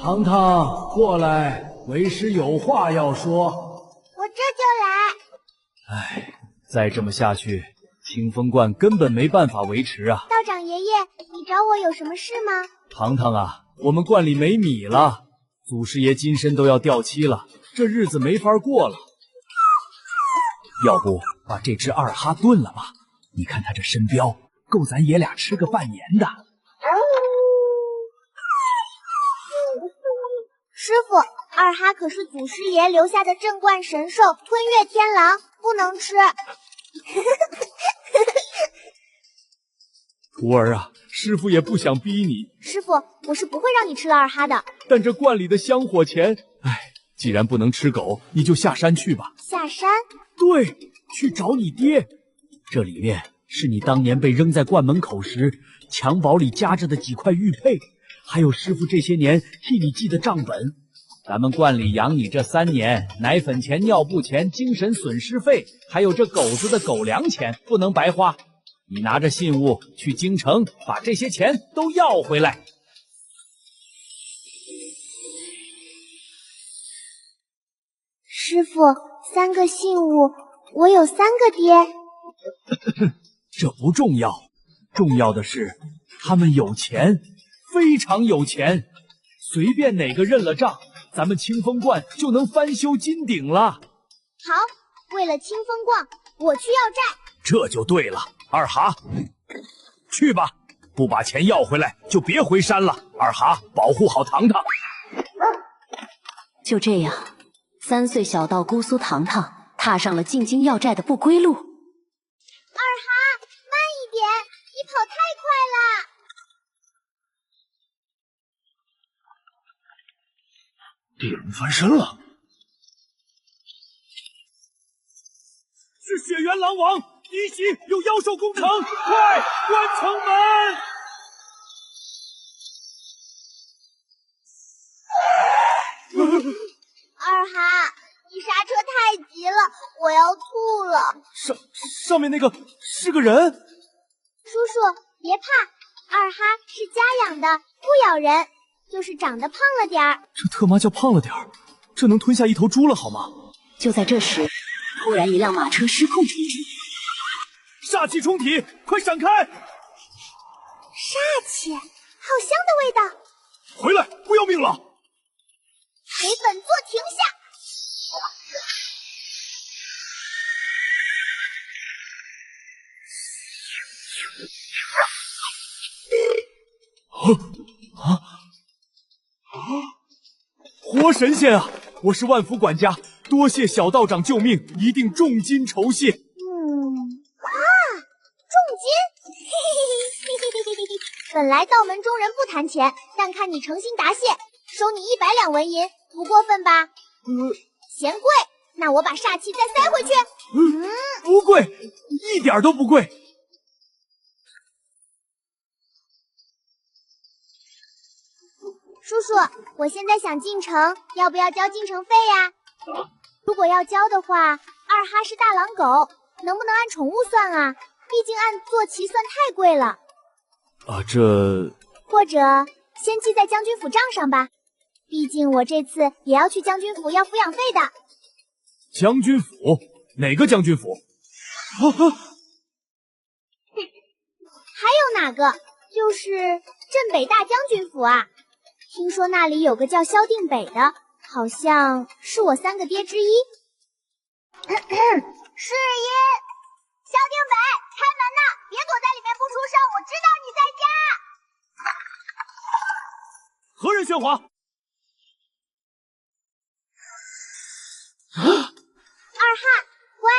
糖糖，过来，为师有话要说。我这就来。唉，再这么下去，清风观根本没办法维持啊！道长爷爷，你找我有什么事吗？糖糖啊，我们观里没米了，祖师爷金身都要掉漆了，这日子没法过了。要不把这只二哈炖了吧？你看他这身膘，够咱爷俩吃个半年的。师傅，二哈可是祖师爷留下的镇观神兽，吞月天狼，不能吃。徒儿啊，师傅也不想逼你。师傅，我是不会让你吃了二哈的。但这观里的香火钱，既然不能吃狗，你就下山去吧。下山？对，去找你爹。这里面是你当年被扔在观门口时，襁褓里夹着的几块玉佩，还有师傅这些年替你记的账本。咱们观里养你这3年，奶粉钱、尿布钱、精神损失费，还有这狗子的狗粮钱，不能白花。你拿着信物去京城，把这些钱都要回来。师傅，3个信物，我有3个爹。这不重要，重要的是他们有钱，非常有钱，随便哪个认了账，咱们清风观就能翻修金顶了。好，为了清风观，我去要债。这就对了，二哈，去吧，不把钱要回来就别回山了。二哈，保护好糖糖。就这样，3岁小道姑苏糖糖踏上了进京要债的不归路。二哈，慢一点，你跑太快了。地龙翻身了，是血缘狼王，一袭有妖兽攻城，快关城门！二哈，你刹车太急了，我要吐了。上面那个是个人？叔叔别怕，二哈是家养的，不咬人，就是长得胖了点儿。这特妈叫胖了点儿，这能吞下一头猪了好吗？就在这时，突然一辆马车失控停止，煞气冲体，快闪开！煞气，好香的味道。回来，不要命了！给本座停下！活神仙啊！我是万福管家，多谢小道长救命，一定重金酬谢。重金！本来道门中人不谈钱，但看你诚心答谢，收你100两纹银，不过分吧？嫌贵？那我把煞气再塞回去。不贵，一点都不贵。叔叔，我现在想进城，要不要交进城费呀？如果要交的话，二哈是大狼狗，能不能按宠物算啊？毕竟按坐骑算太贵了。或者先记在将军府账上吧，毕竟我这次也要去将军府要抚养费的。将军府？哪个将军府？还有哪个？就是镇北大将军府啊。听说那里有个叫萧定北的，好像是我3个爹之一。是一，萧定北，开门呐！别躲在里面不出声，我知道你在家。何人喧哗？二哈，乖。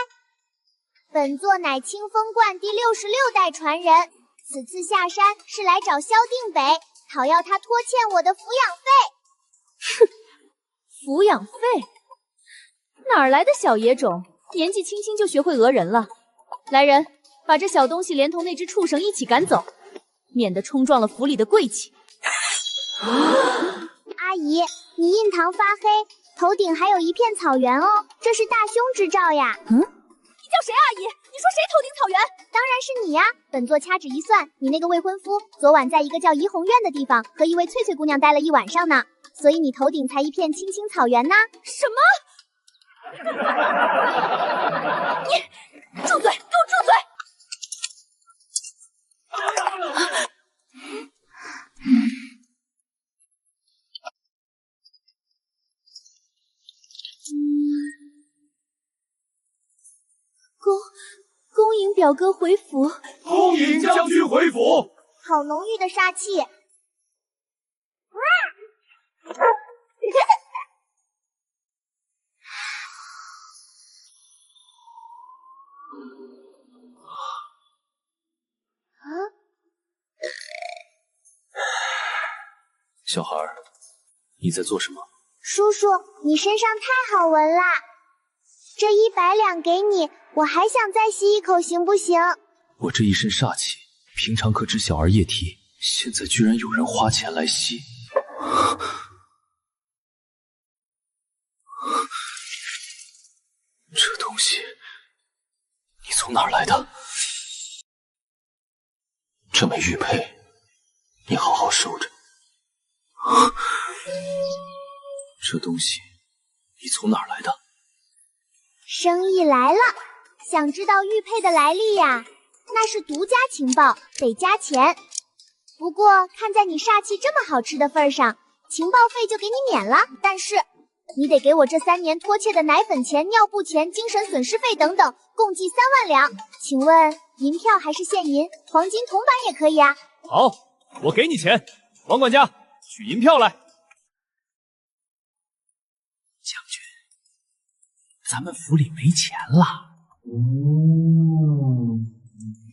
本座乃清风观第66代传人，此次下山是来找萧定北，讨要他拖欠我的抚养费。哼，抚养费？哪儿来的小野种？年纪轻轻就学会讹人了。来人，把这小东西连同那只畜生一起赶走，免得冲撞了府里的贵气。阿姨，你印堂发黑，头顶还有一片草原哦，这是大凶之兆呀。叫谁阿姨？你说谁头顶草原？当然是你呀！本座掐指一算，你那个未婚夫昨晚在一个叫怡红院的地方和一位翠翠姑娘待了一晚上呢，所以你头顶才一片青青草原呢。什么？你住嘴！给我住嘴！恭迎表哥回府。恭迎将军回府。好浓郁的煞气。小孩儿，你在做什么？叔叔，你身上太好闻啦！这100两给你，我还想再吸一口，行不行？我这一身煞气，平常可知小儿液体，现在居然有人花钱来吸。这东西，你从哪儿来的？这枚玉佩，你好好收着。这东西，你从哪儿来的？生意来了，想知道玉佩的来历呀？那是独家情报，得加钱。不过看在你煞气这么好吃的份上，情报费就给你免了。但是你得给我这3年拖欠的奶粉钱、尿布钱、精神损失费等等，共计3万两。请问银票还是现银？黄金铜板也可以啊。好，我给你钱。王管家，取银票来。将军，咱们府里没钱了。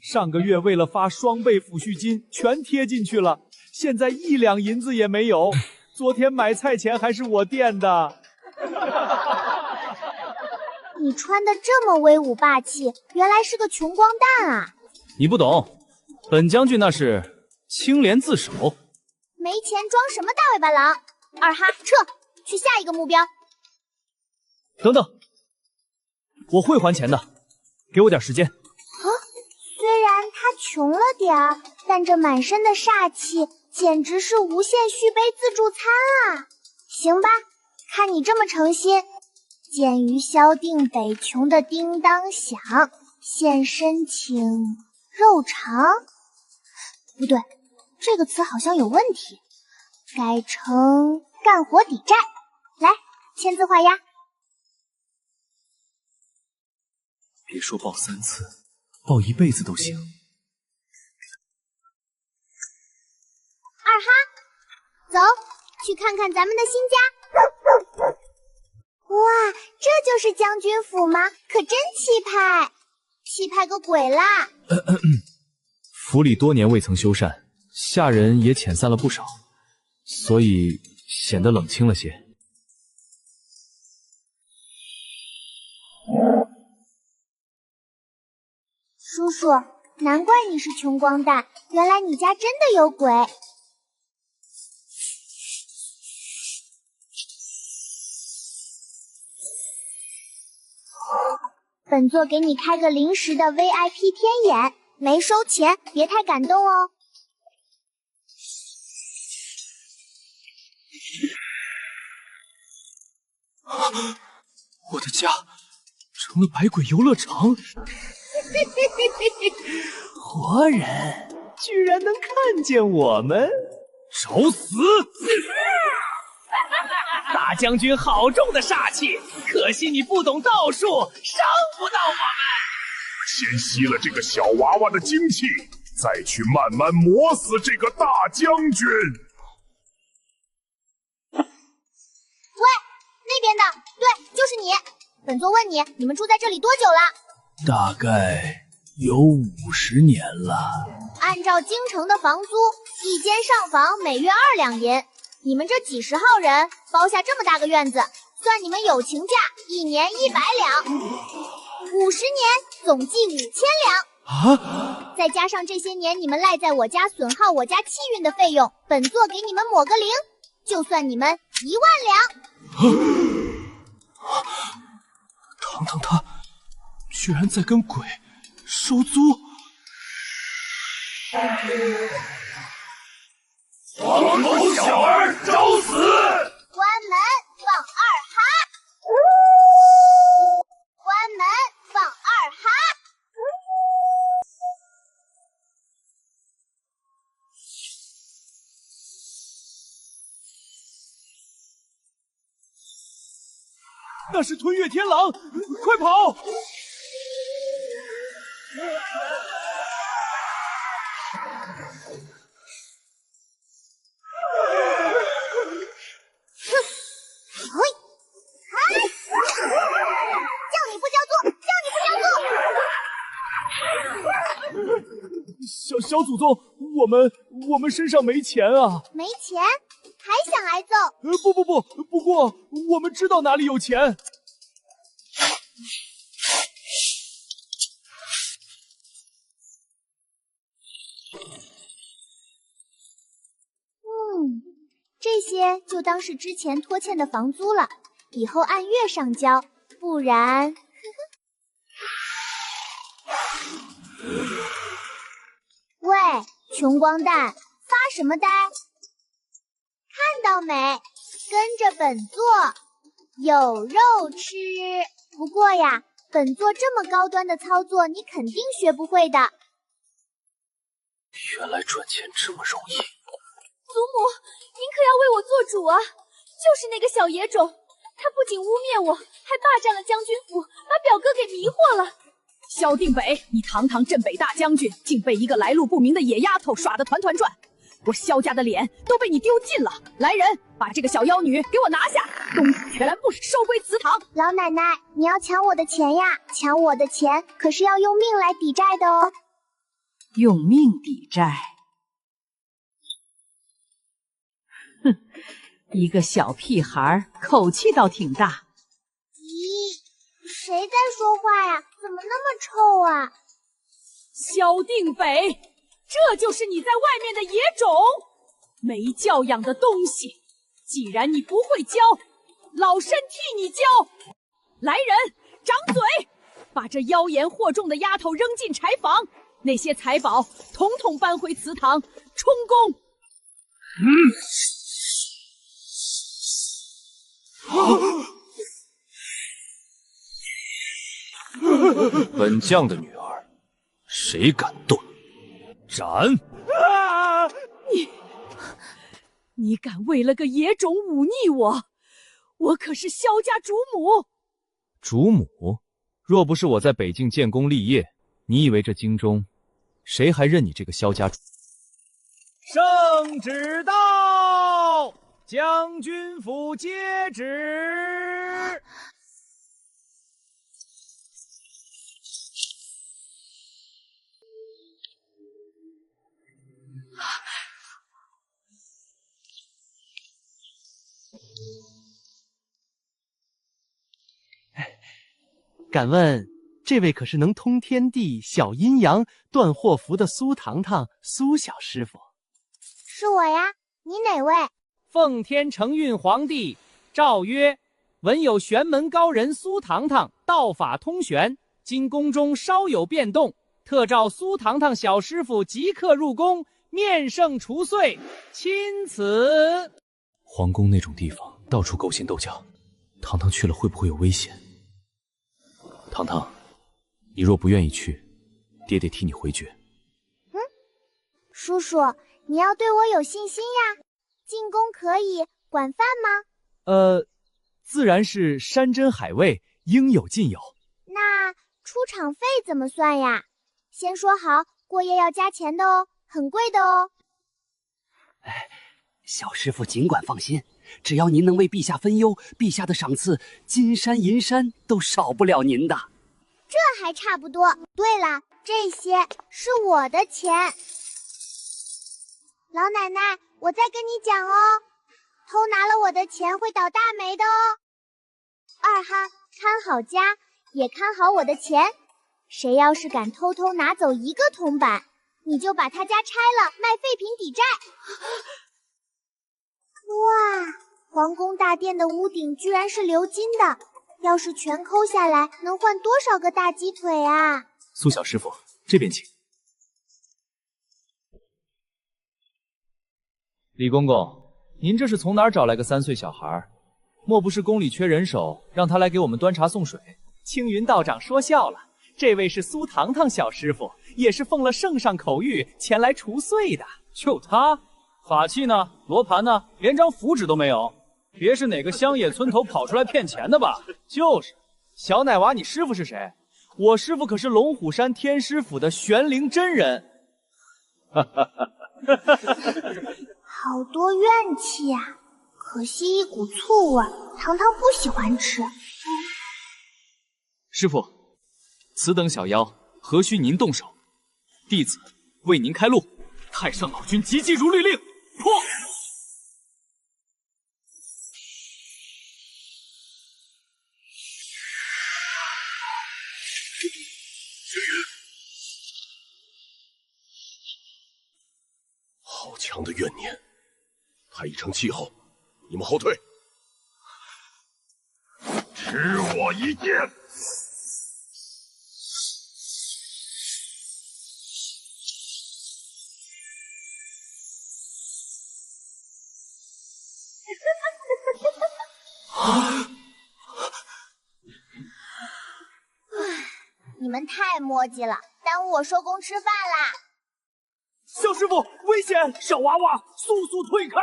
上个月为了发双倍抚恤金，全贴进去了，现在1两银子也没有。昨天买菜钱还是我垫的。你穿的这么威武霸气，原来是个穷光蛋啊！你不懂，本将军那是清廉自守。没钱装什么大尾巴狼？二哈，撤，去下一个目标。等等，我会还钱的，给我点时间。虽然他穷了点儿，但这满身的煞气简直是无限续杯自助餐啊！行吧，看你这么诚心，鉴于萧定北穷的叮当响，现身请肉偿。不对，这个词好像有问题，改成干活抵债。来，签字画押。别说报3次，报1辈子都行。二哈，走，去看看咱们的新家。哇，这就是将军府吗？可真气派！气派个鬼啦！府里多年未曾修缮，下人也遣散了不少，所以显得冷清了些。叔叔，难怪你是穷光蛋，原来你家真的有鬼。本座给你开个临时的 VIP 天眼，没收钱，别太感动哦。我的家成了百鬼游乐场。活人居然能看见我们，找死！大将军好重的煞气，可惜你不懂道术，伤不到我们。先吸了这个小娃娃的精气，再去慢慢磨死这个大将军。喂，那边的，对，就是你。本座问你，你们住在这里多久了？大概有50年了。按照京城的房租，一间上房每月2两银。你们这几十号人包下这么大个院子，算你们友情价，1年100两，50年总计5000两啊！再加上这些年你们赖在我家损耗我家气运的费用，本座给你们抹个零，就算你们1万两。堂堂他居然在跟鬼收租！黄头小儿找死！关门放二哈！关门放二哈！那是吞月天狼，快跑！小祖宗，我们身上没钱啊！没钱还想挨揍？不过我们知道哪里有钱。这些就当是之前拖欠的房租了，以后按月上交，不然，喂，穷光蛋，发什么呆？看到没？跟着本座，有肉吃。不过呀，本座这么高端的操作，你肯定学不会的。原来赚钱这么容易。祖母，您可要为我做主啊！就是那个小野种，他不仅污蔑我，还霸占了将军府，把表哥给迷惑了。萧定北，你堂堂镇北大将军，竟被一个来路不明的野丫头耍得团团转，我萧家的脸都被你丢尽了！来人，把这个小妖女给我拿下，东西全部收归祠堂！老奶奶，你要抢我的钱呀？抢我的钱可是要用命来抵债的哦。用命抵债？哼，一个小屁孩，口气倒挺大。咦，谁在说话呀？怎么那么臭啊？萧定北，这就是你在外面的野种，没教养的东西！既然你不会教，老身替你教。来人，掌嘴，把这妖言惑众的丫头扔进柴房，那些财宝统统搬回祠堂，充公。本将的女儿，谁敢动？斩！你敢为了个野种忤逆我？我可是萧家主母。主母？若不是我在北境建功立业，你以为这京中谁还认你这个萧家主？圣旨到，将军府接旨。敢问，这位可是能通天地、晓阴阳、断祸符的苏糖糖苏小师傅？是我呀，你哪位？奉天承运皇帝诏曰：闻有玄门高人苏糖糖道法通玄，今宫中稍有变动，特召苏糖糖小师傅即刻入宫，面圣除祟。钦此。皇宫那种地方到处勾心斗角，糖糖去了会不会有危险？糖糖，你若不愿意去，爹得替你回绝。叔叔，你要对我有信心呀。进宫可以，管饭吗？自然是山珍海味，应有尽有。那出场费怎么算呀？先说好，过夜要加钱的哦，很贵的哦。小师傅尽管放心，只要您能为陛下分忧，陛下的赏赐金山银山都少不了您的。这还差不多。对了，这些是我的钱。老奶奶，我再跟你讲哦，偷拿了我的钱会倒大霉的哦。二哈，看好家，也看好我的钱。谁要是敢偷偷拿走一个铜板，你就把他家拆了，卖废品抵债。哇，皇宫大殿的屋顶居然是鎏金的，要是全抠下来，能换多少个大鸡腿啊？苏小师傅，这边请。李公公，您这是从哪儿找来个3岁小孩？莫不是宫里缺人手，让他来给我们端茶送水？青云道长说笑了，这位是苏糖糖小师傅，也是奉了圣上口谕前来除祟的。就他，法器呢？罗盘呢？连张符纸都没有。别是哪个乡野村头跑出来骗钱的吧？就是，小奶娃，你师傅是谁？我师傅可是龙虎山天师府的玄灵真人。好多怨气啊！可惜一股醋味，糖糖不喜欢吃。师傅，此等小妖，何须您动手？弟子为您开路。太上老君急急如律令，破！好强的怨念！太一成气候，你们后退，吃我一剑！你们太磨叽了，耽误我收工吃饭啦！小师傅，危险！小娃娃，速速退开！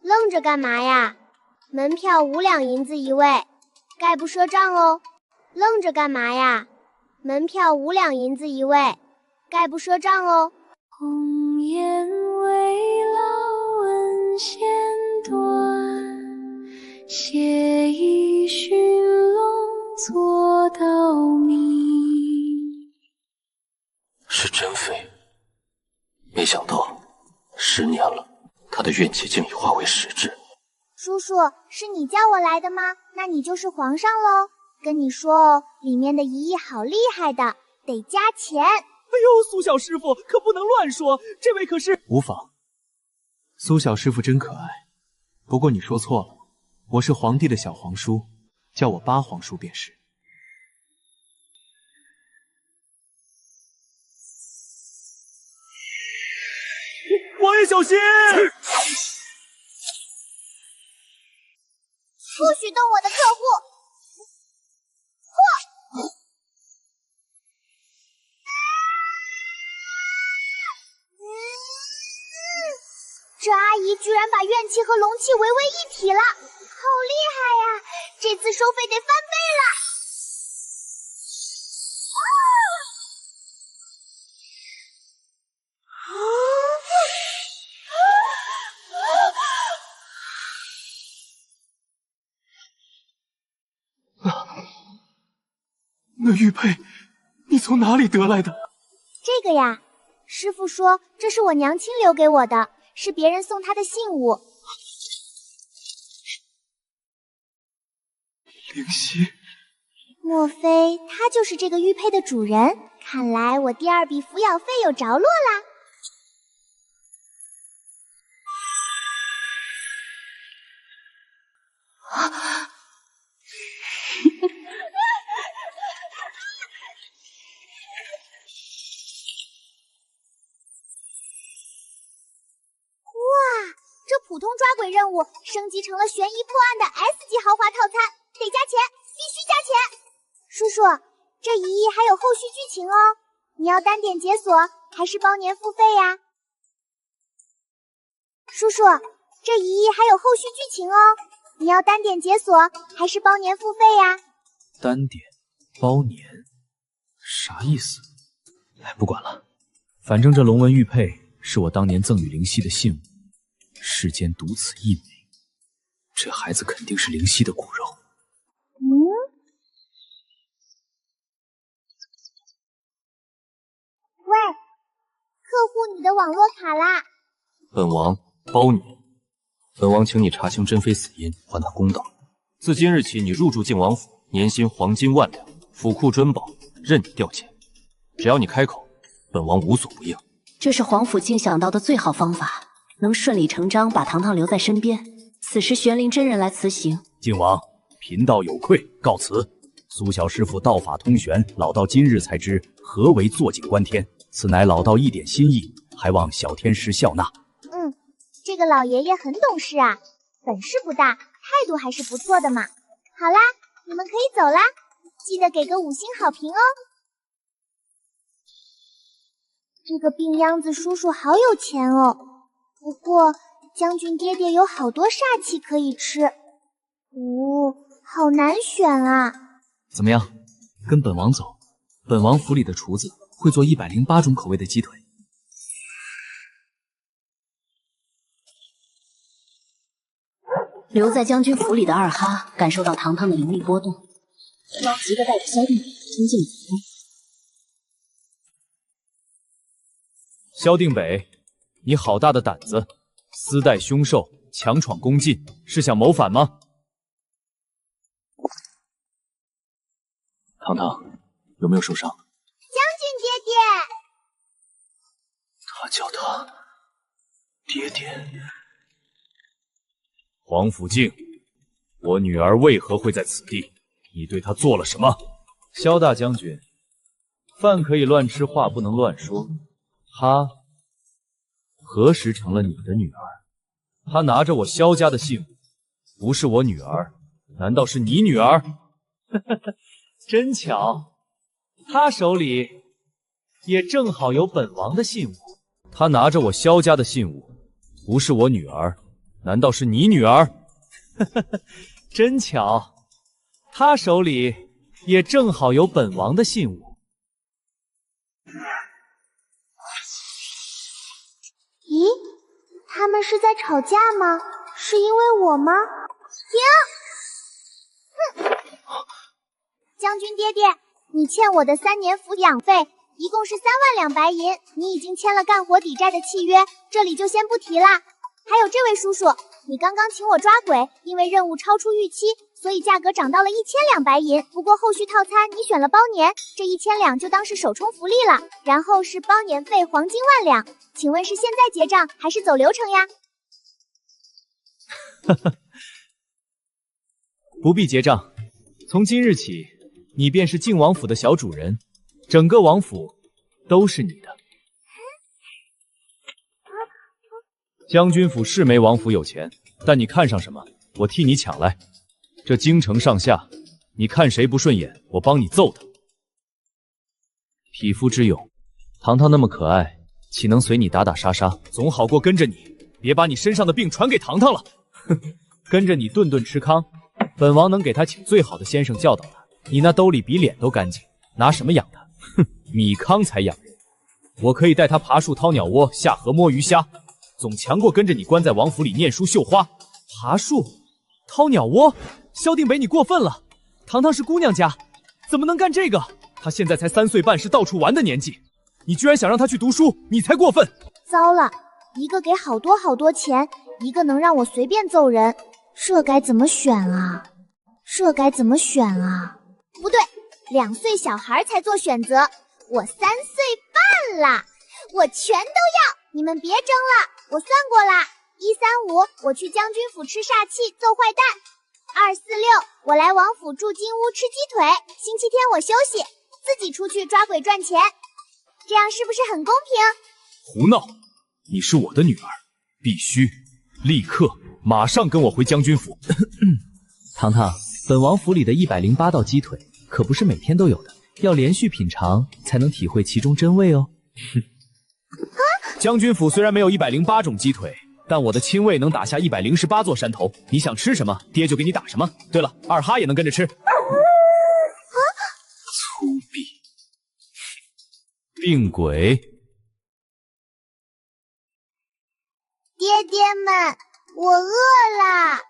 愣着干嘛呀？门票5两银子一位，概不赊账哦。愣着干嘛呀？门票5两银子一位，概不赊账哦。红颜未老问弦断，斜倚寻龙坐到明。是真妃，没想到10年了，她的怨气竟已化为实质。叔叔，是你叫我来的吗？那你就是皇上喽。跟你说哦，里面的仪艺好厉害的，得加钱。哎呦，苏小师傅可不能乱说，这位可是……无妨，苏小师傅真可爱。不过你说错了，我是皇帝的小皇叔，叫我八皇叔便是。王爷小心！不许动我的客户！这阿姨居然把怨气和龙气为为一体了，好厉害呀！这次收费得翻倍了。那玉佩，你从哪里得来的？这个呀，师傅说这是我娘亲留给我的，是别人送她的信物。灵犀，莫非她就是这个玉佩的主人？看来我第2笔抚养费有着落啦。这普通抓鬼任务升级成了悬疑破案的 S 级豪华套餐，得加钱，必须加钱！叔叔，这一役还有后续剧情哦，你要单点解锁还是包年付费呀？叔叔，这一役还有后续剧情哦，你要单点解锁还是包年付费呀？单点包年，啥意思？哎，不管了，反正这龙纹玉佩是我当年赠与灵犀的信物。世间独此一枚，这孩子肯定是灵犀的骨肉。喂，客户，你的网络卡啦！本王包你本王请你查清珍妃死因，还她公道。自今日起，你入住靖王府，年薪黄金10000两，府库珍宝任你调遣。只要你开口，本王无所不应。这是皇甫静想到的最好方法，能顺理成章把糖糖留在身边。此时玄灵真人来辞行。靖王，贫道有愧，告辞。苏小师傅道法通玄，老道今日才知何为坐井观天，此乃老道一点心意，还望小天师笑纳。这个老爷爷很懂事啊，本事不大，态度还是不错的嘛。好啦，你们可以走啦，记得给个5星好评哦。这个病秧子叔叔好有钱哦，不过将军爹爹有好多煞气可以吃，好难选啊。怎么样，跟本王走？本王府里的厨子会做108种口味的鸡腿。留在将军府里的二哈感受到糖糖的灵力波动，着急的带着萧定北亲近府中。萧定北，你好大的胆子，私带凶兽，强闯宫禁，是想谋反吗？糖糖，有没有受伤？将军爹爹，他叫他爹爹。黄甫静，我女儿为何会在此地？你对她做了什么？萧大将军，饭可以乱吃，话不能乱说。她何时成了你的女儿？她拿着我萧家的信物，不是我女儿，难道是你女儿？真巧，她手里也正好有本王的信物。她拿着我萧家的信物，不是我女儿，难道是你女儿？真巧，她手里也正好有本王的信物。咦，他们是在吵架吗？是因为我吗？停！将军爹爹，你欠我的3年抚养费一共是3万2白银，你已经签了干活抵债的契约，这里就先不提啦。还有这位叔叔，你刚刚请我抓鬼，因为任务超出预期，所以价格涨到了1000两白银。不过后续套餐你选了包年，这1000两就当是首充福利了。然后是包年费黄金1万两，请问是现在结账还是走流程呀？不必结账，从今日起，你便是靖王府的小主人，整个王府都是你的。将军府是没王府有钱，但你看上什么，我替你抢来。这京城上下，你看谁不顺眼，我帮你揍他。匹夫之勇，糖糖那么可爱，岂能随你打打杀杀？总好过跟着你，别把你身上的病传给糖糖了。哼，跟着你顿顿吃糠，本王能给他请最好的先生教导他。你那兜里比脸都干净，拿什么养他？哼，米糠才养人。我可以带他爬树掏鸟窝，下河摸鱼虾。总强过跟着你关在王府里念书绣花。爬树掏鸟窝，萧定北你过分了，糖糖是姑娘家，怎么能干这个？她现在才3岁半，是到处玩的年纪，你居然想让她去读书，你才过分。糟了，一个给好多好多钱，一个能让我随便揍人，这该怎么选啊？不对，2岁小孩才做选择，我3岁半啦，我全都要！你们别争了，我算过啦，135我去将军府吃煞气揍坏蛋，246我来王府住金屋吃鸡腿，星期天我休息，自己出去抓鬼赚钱，这样是不是很公平？胡闹！你是我的女儿，必须立刻马上跟我回将军府。糖糖，本王府里的108道鸡腿可不是每天都有的，要连续品尝才能体会其中真味哦。将军府虽然没有108种鸡腿，但我的亲卫能打下108座山头。你想吃什么，爹就给你打什么。对了，二哈也能跟着吃。粗鄙，病鬼！爹爹们，我饿了。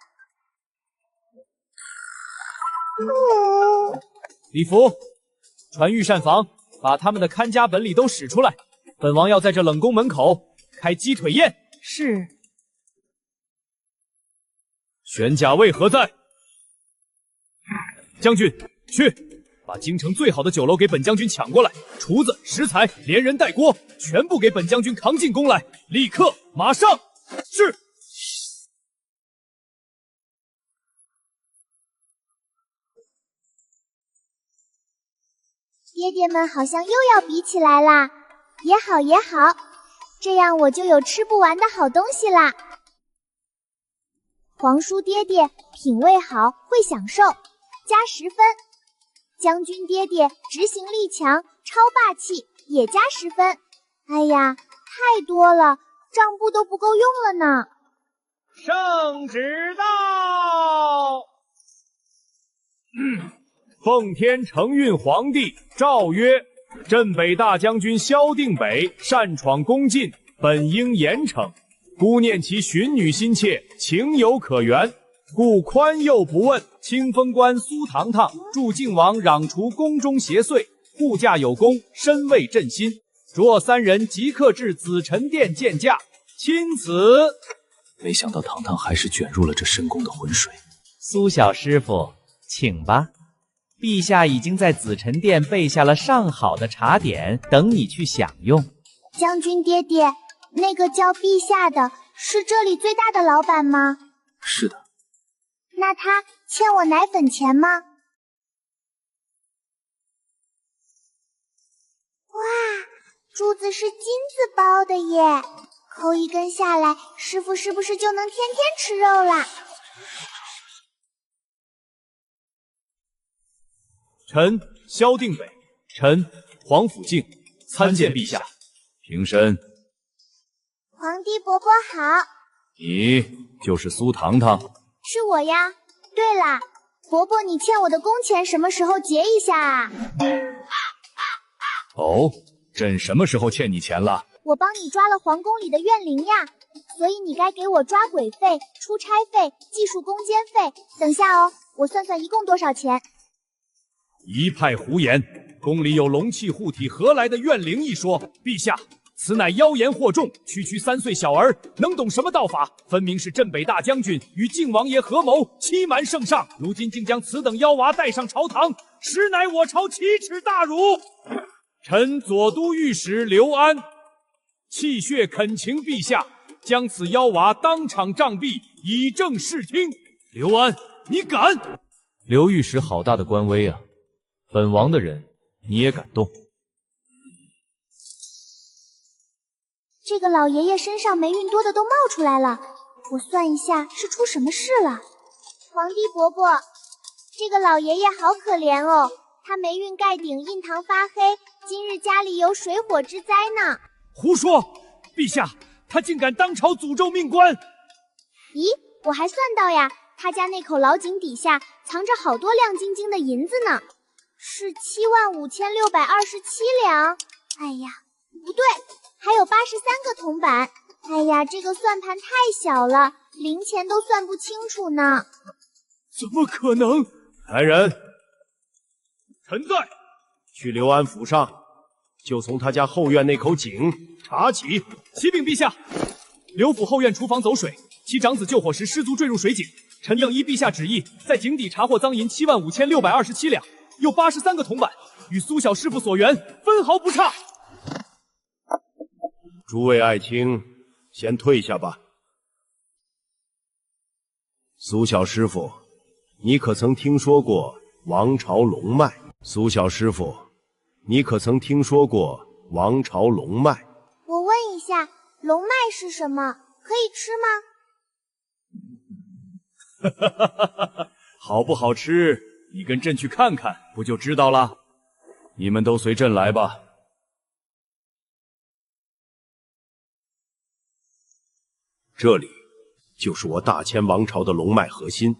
李福，传御膳房，把他们的看家本领都使出来。本王要在这冷宫门口开鸡腿宴。是。玄甲为何在？将军，去把京城最好的酒楼给本将军抢过来，厨子、食材，连人带锅，全部给本将军扛进宫来，立刻，马上！是。爹爹们好像又要比起来啦，也好也好，这样我就有吃不完的好东西啦。皇叔爹爹品味好，会享受，加10分。将军爹爹执行力强，超霸气，也加10分。哎呀，太多了，账簿都不够用了呢。圣旨到！奉天承运皇帝诏曰：镇北大将军萧定北擅闯宫禁，本应严惩。孤念其寻女心切，情有可原，故宽宥不问。清风官苏堂堂助靖王攘除宫中邪祟，护驾有功，深慰朕心。着3人即刻至紫宸殿见驾。钦此。没想到堂堂还是卷入了这深宫的浑水。苏小师傅，请吧。陛下已经在紫宸殿备下了上好的茶点，等你去享用。将军爹爹，那个叫陛下的是这里最大的老板吗？是的。那他欠我奶粉钱吗？哇，珠子是金子包的耶！扣一根下来，师傅是不是就能天天吃肉啦？臣萧定北，臣皇甫敬，参见陛下。平身。皇帝伯伯好。你就是苏堂堂？是我呀。对了，伯伯，你欠我的工钱什么时候结一下啊？哦，朕什么时候欠你钱了？我帮你抓了皇宫里的怨灵呀，所以你该给我抓鬼费、出差费、技术攻坚费。等下哦，我算算一共多少钱。一派胡言！宫里有龙气护体，何来的怨灵一说？陛下，此乃妖言惑众，区区3岁小儿能懂什么道法？分明是镇北大将军与靖王爷合谋，欺瞒圣上，如今竟将此等妖娃带上朝堂，实乃我朝奇耻大辱。臣左都御史刘安泣血恳请陛下，将此妖娃当场杖毙，以正视听。刘安，你敢？刘御史好大的官威啊！本王的人你也敢动？这个老爷爷身上霉运多的都冒出来了，我算一下是出什么事了。皇帝伯伯，这个老爷爷好可怜哦，他霉运盖顶，印堂发黑，今日家里有水火之灾呢。胡说！陛下，他竟敢当朝诅咒命官！咦，我还算到呀，他家那口老井底下藏着好多亮晶晶的银子呢，是75627两。哎呀，不对，还有83个铜板。哎呀，这个算盘太小了，零钱都算不清楚呢。怎么可能？来人，臣在。去刘安府上，就从他家后院那口井查起。启禀陛下，刘府后院厨房走水，其长子救火时失足坠入水井。臣等依陛下旨意，在井底查获赃银75627两，有83个铜板，与苏小师傅所原，分毫不差。诸位爱卿，先退下吧。苏小师傅，你可曾听说过王朝龙脉？苏小师傅，你可曾听说过王朝龙脉？我问一下，龙脉是什么？可以吃吗？好不好吃，你跟朕去看看，不就知道了？你们都随朕来吧。这里就是我大千王朝的龙脉核心，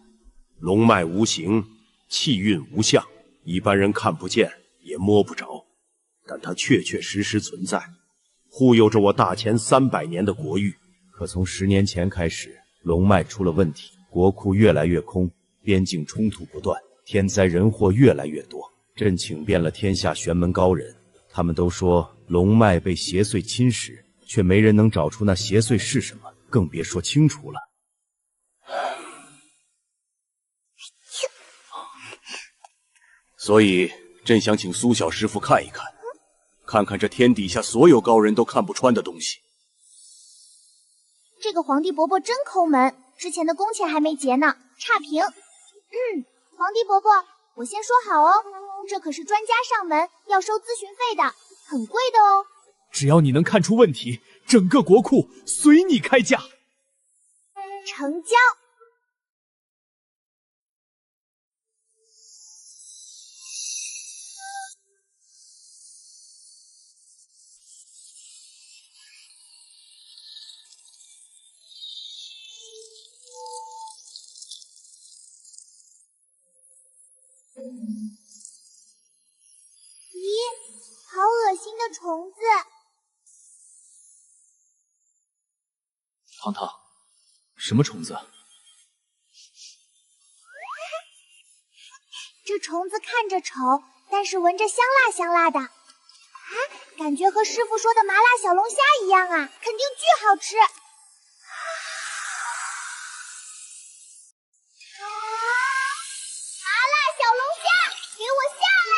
龙脉无形，气运无相，一般人看不见也摸不着，但它确确实实存在，护佑着我大前300年的国域。可从10年前开始，龙脉出了问题，国库越来越空，边境冲突不断，天灾人祸越来越多。朕请遍了天下玄门高人，他们都说龙脉被邪祟侵蚀，却没人能找出那邪祟是什么，更别说清除了。所以朕想请苏小师傅看一看，看看这天底下所有高人都看不穿的东西。这个皇帝伯伯真抠门，之前的工钱还没结呢，差评。皇帝伯伯，我先说好哦，这可是专家上门，要收咨询费的，很贵的哦。只要你能看出问题，整个国库随你开价。成交。咦，好恶心的虫子！糖糖，什么虫子？这虫子看着丑，但是闻着香辣香辣的，啊，感觉和师傅说的麻辣小龙虾一样啊，肯定巨好吃。麻辣小龙虾，给我下来！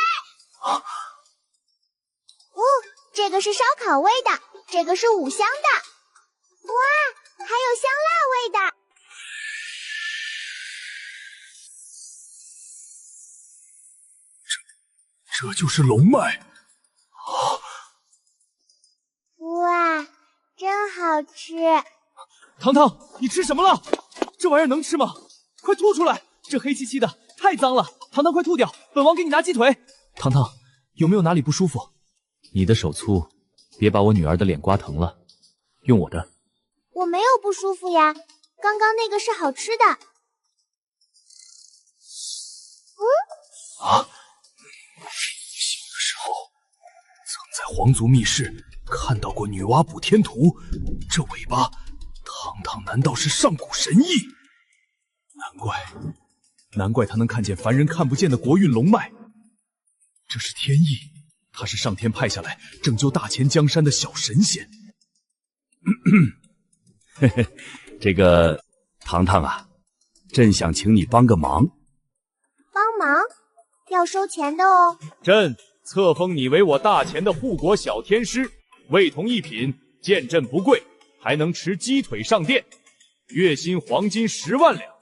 哦，这个是烧烤味的，这个是五香的，哇，还有香辣味的。这就是龙脉。哇，真好吃！糖糖，你吃什么了？这玩意儿能吃吗？快吐出来！这黑漆漆的，太脏了。糖糖，快吐掉！本王给你拿鸡腿。糖糖，有没有哪里不舒服？你的手粗，别把我女儿的脸刮疼了。用我的。我没有不舒服呀，刚刚那个是好吃的。啊！小的时候，曾在皇族密室看到过女娲补天图，这尾巴，糖糖难道是上古神医？难怪他能看见凡人看不见的国运龙脉，这是天意，他是上天派下来拯救大钱江山的小神仙。嘿嘿，这个糖糖啊，朕想请你帮个忙。帮忙？要收钱的哦。朕册封你为我大钱的护国小天师，味同一品，见朕不贵，还能吃鸡腿上殿，月薪黄金10万两。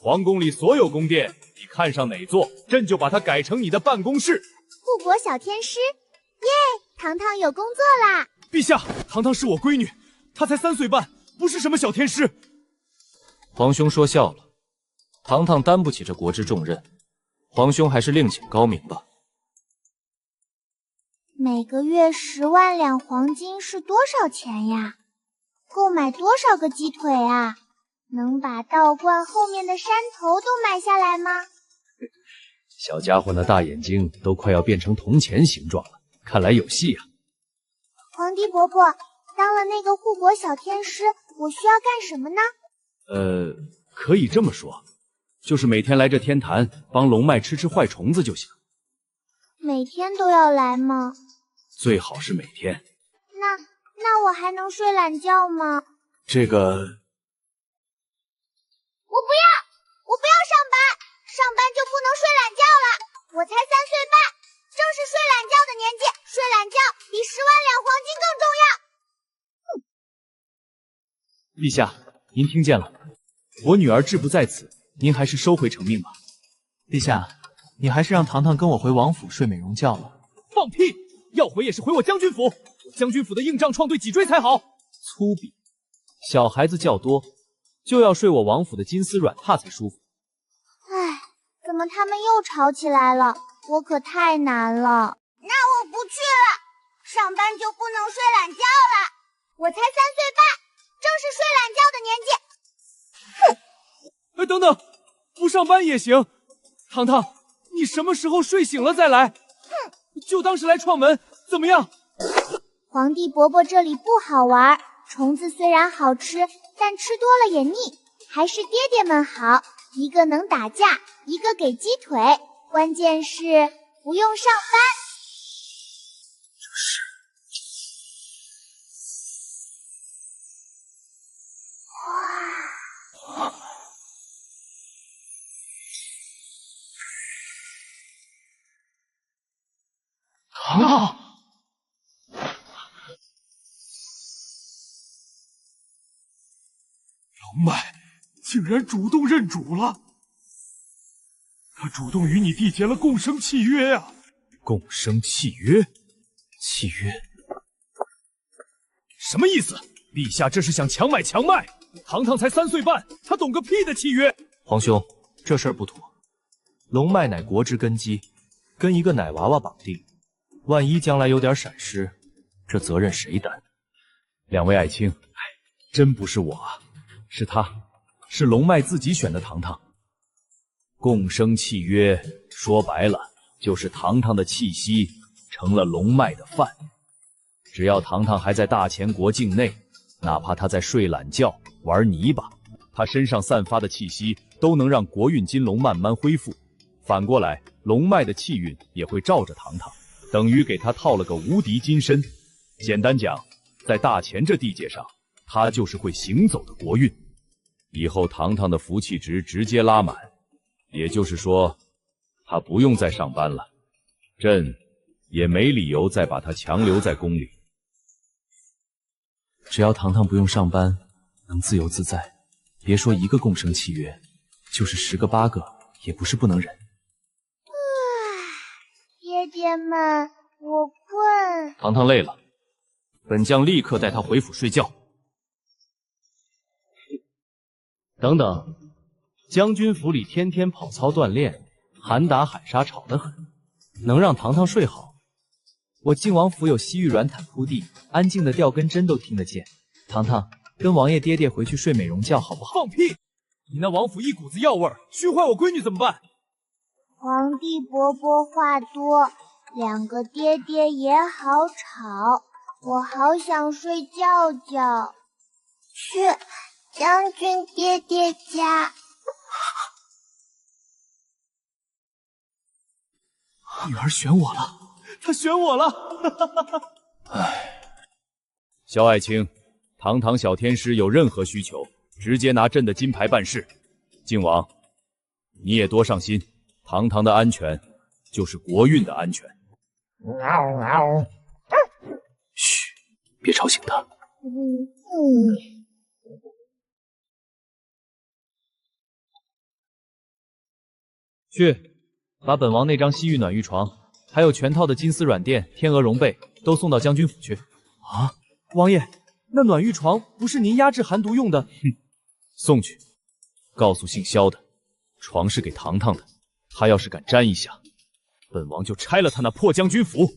皇宫里所有宫殿，你看上哪座，朕就把它改成你的办公室。护国小天师，耶！糖糖有工作啦！陛下，糖糖是我闺女，她才3岁半，不是什么小天师。皇兄说笑了，糖糖担不起这国之重任，皇兄还是另请高明吧。每个月10万两黄金是多少钱呀？够买多少个鸡腿啊？能把道观后面的山头都买下来吗？小家伙那大眼睛都快要变成铜钱形状了，看来有戏啊！皇帝伯伯，当了那个护国小天师，我需要干什么呢？可以这么说，就是每天来这天坛帮龙脉吃坏虫子就行。每天都要来吗？最好是每天。那我还能睡懒觉吗？这个。我不要上班，上班就不能睡懒觉了。我才3岁半，正是睡懒觉的年纪，睡懒觉比10万两黄金更重要。陛下，您听见了，我女儿志不在此，您还是收回成命吧。陛下，你还是让糖糖跟我回王府睡美容觉了。放屁！要回也是回我将军府，我将军府的硬仗创对脊椎才好。粗鄙！小孩子较多，就要睡我王府的金丝软榻才舒服。唉，怎么他们又吵起来了？我可太难了。那我不去了，上班就不能睡懒觉了。我才3岁半，正是睡懒觉的年纪。哎，等等，不上班也行。糖糖，你什么时候睡醒了再来？就当是来串门，怎么样？皇帝伯伯这里不好玩，虫子虽然好吃，但吃多了也腻，还是爹爹们好，一个能打架，一个给鸡腿，关键是不用上班。糖，龙脉竟然主动认主了，他主动与你缔结了共生契约啊！共生契约？契约？什么意思？陛下这是想强买强卖？堂堂才3岁半，他懂个屁的契约！皇兄，这事儿不妥。龙脉乃国之根基，跟一个奶娃娃绑定，万一将来有点闪失，这责任谁担？两位爱卿，真不是我啊，是他，是龙脉自己选的堂堂。共生契约说白了，就是堂堂的气息成了龙脉的饭。只要堂堂还在大前国境内，哪怕他在睡懒觉、玩泥巴，他身上散发的气息都能让国运金龙慢慢恢复。反过来，龙脉的气运也会罩着堂堂，等于给他套了个无敌金身。简单讲，在大前这地界上，他就是会行走的国运。以后堂堂的福气值直接拉满，也就是说，他不用再上班了，朕也没理由再把他强留在宫里。只要堂堂不用上班，能自由自在，别说一个共生契约，就是10个8个也不是不能忍。爹爹们，我困。堂堂累了，本将立刻带他回府睡觉。等等，将军府里天天跑操锻炼，喊打喊杀吵得很，能让堂堂睡好？我靖王府有西域软毯铺地，安静的掉根针都听得见。堂堂，跟王爷爹爹回去睡美容觉好不好？放屁！你那王府一股子药味儿，熏坏我闺女怎么办？皇帝伯伯话多，2个爹爹也好吵，我好想睡觉觉。去将军爹爹家。女儿选我了，她选我了。唉，萧爱卿，堂堂小天师有任何需求，直接拿朕的金牌办事。靖王，你也多上心，堂堂的安全就是国运的安全。嘘，别吵醒他。去，把本王那张西域暖玉床，还有全套的金丝软垫、天鹅绒被都送到将军府去。啊，王爷，那暖玉床不是您压制寒毒用的？哼，送去，告诉姓萧的，床是给堂堂的，他要是敢沾一下，本王就拆了他那破将军府。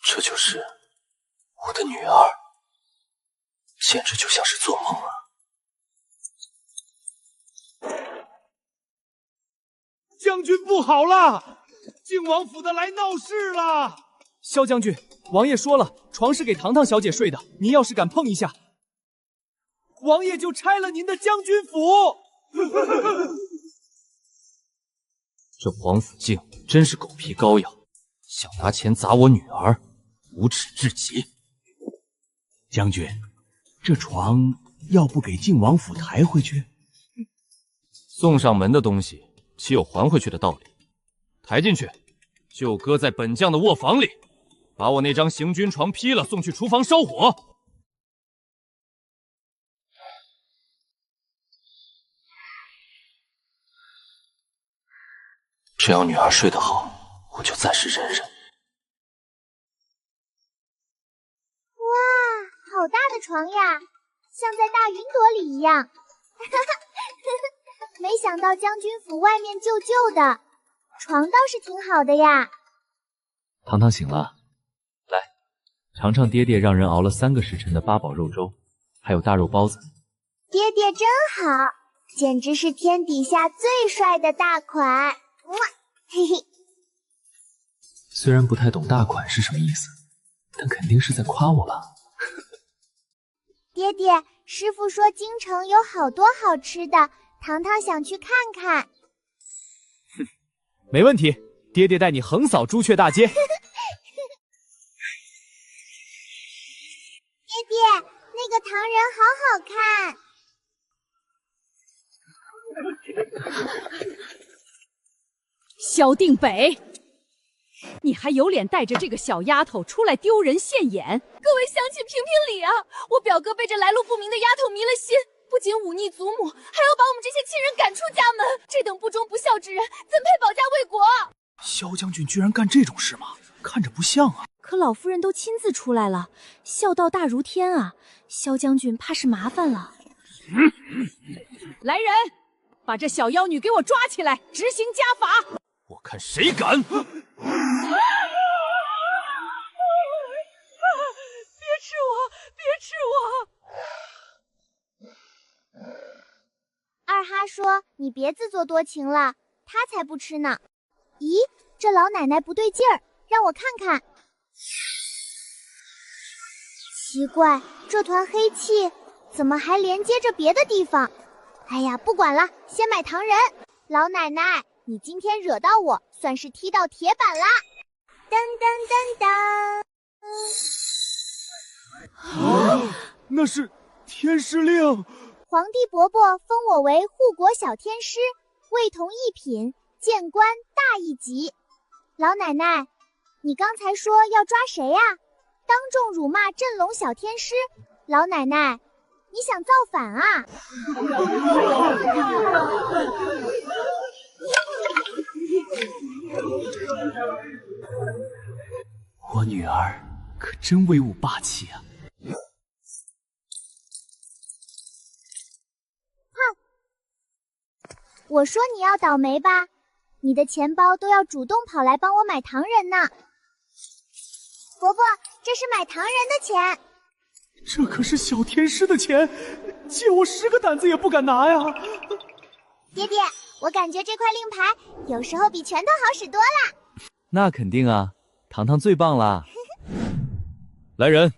这就是我的女儿，简直就像是做梦啊！将军不好了，靖王府的来闹事了！萧将军，王爷说了，床是给堂堂小姐睡的，您要是敢碰一下，王爷就拆了您的将军府！这皇甫静真是狗皮膏药，想拿钱砸我女儿，无耻至极。将军，这床要不给靖王府抬回去？送上门的东西，岂有还回去的道理？抬进去，就搁在本将的卧房里，把我那张行军床劈了，送去厨房烧火。只要女儿睡得好，我就暂时忍忍。哇，好大的床呀，像在大云朵里一样。没想到将军府外面旧旧的，床倒是挺好的呀。堂堂醒了，来，尝尝爹爹让人熬了3个时辰的8宝肉粥，还有大肉包子。爹爹真好，简直是天底下最帅的大款。嘿嘿，虽然不太懂大款是什么意思，但肯定是在夸我吧。爹爹，师傅说京城有好多好吃的，堂堂想去看看。哼，没问题，爹爹带你横扫朱雀大街。爹，那个唐人好好看。萧定北，你还有脸带着这个小丫头出来丢人现眼？各位乡亲评评理啊！我表哥被这来路不明的丫头迷了心，不仅忤逆祖母，还要把我们这些亲人赶出家门。这等不忠不孝之人，怎配保家卫国？萧将军居然干这种事吗？看着不像啊。可老夫人都亲自出来了，孝道大如天啊！萧将军怕是麻烦了。来人，把这小妖女给我抓起来，执行家法！我看谁敢！别吃我！别吃我！二哈说：“你别自作多情了，他才不吃呢。”咦，这老奶奶不对劲儿，让我看看。奇怪，这团黑气怎么还连接着别的地方？哎呀，不管了，先买糖人。老奶奶，你今天惹到我，算是踢到铁板啦！噔噔噔噔。那是天师令。皇帝伯伯封我为护国小天师，位同一品，谏官大一级。老奶奶，你刚才说要抓谁呀？当众辱骂镇龙小天师，老奶奶，你想造反啊？我女儿可真威武霸气啊！哼，我说你要倒霉吧，你的钱包都要主动跑来帮我买糖人呢。伯伯，这是买糖人的钱。这可是小天师的钱，借我10个胆子也不敢拿呀！爹爹，我感觉这块令牌有时候比拳头好使多了。那肯定啊，糖糖最棒啦！来人，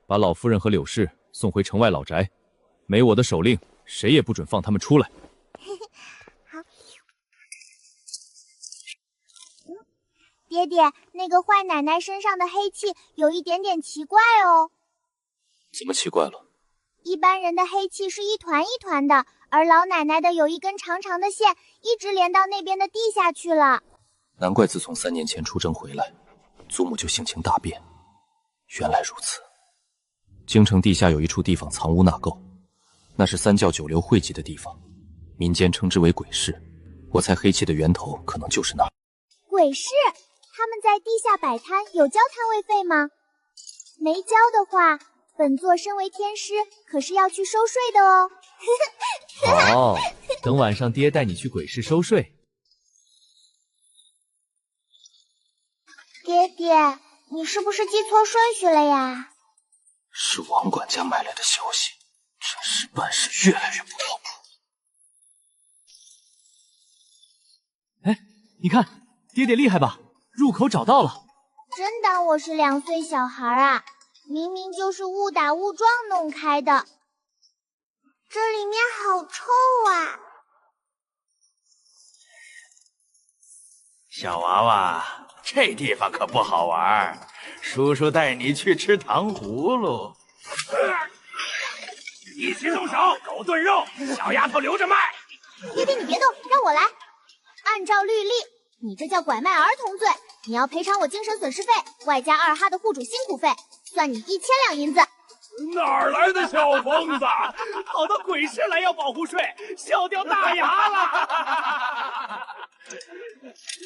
把老夫人和柳氏送回城外老宅，没我的手令，谁也不准放他们出来。好。爹爹，那个坏奶奶身上的黑气有一点点奇怪哦。怎么奇怪了？一般人的黑气是一团一团的，而老奶奶的有一根长长的线，一直连到那边的地下去了。难怪自从3年前出征回来，祖母就性情大变。原来如此。京城地下有一处地方藏污纳垢，那是3教九流汇集的地方，民间称之为鬼市。我猜黑气的源头可能就是那儿。鬼市？他们在地下摆摊有交摊位费吗？没交的话，本座身为天师可是要去收税的哦。哦，等晚上爹带你去鬼市收税。爹爹，你是不是记错顺序了呀？是王管家买来的消息，真是办事越来越不靠谱。哎，你看，爹爹厉害吧？入口找到了。真当我是2岁小孩啊？明明就是误打误撞弄开的。这里面好臭啊！小娃娃，这地方可不好玩，叔叔带你去吃糖葫芦。一起动手，狗炖肉，小丫头留着卖。爹爹，你别动，让我来。按照律例，你这叫拐卖儿童罪，你要赔偿我精神损失费，外加2哈的户主辛苦费，算你1000两银子。哪儿来的小疯子，跑到鬼市来要保护税，笑掉大牙了！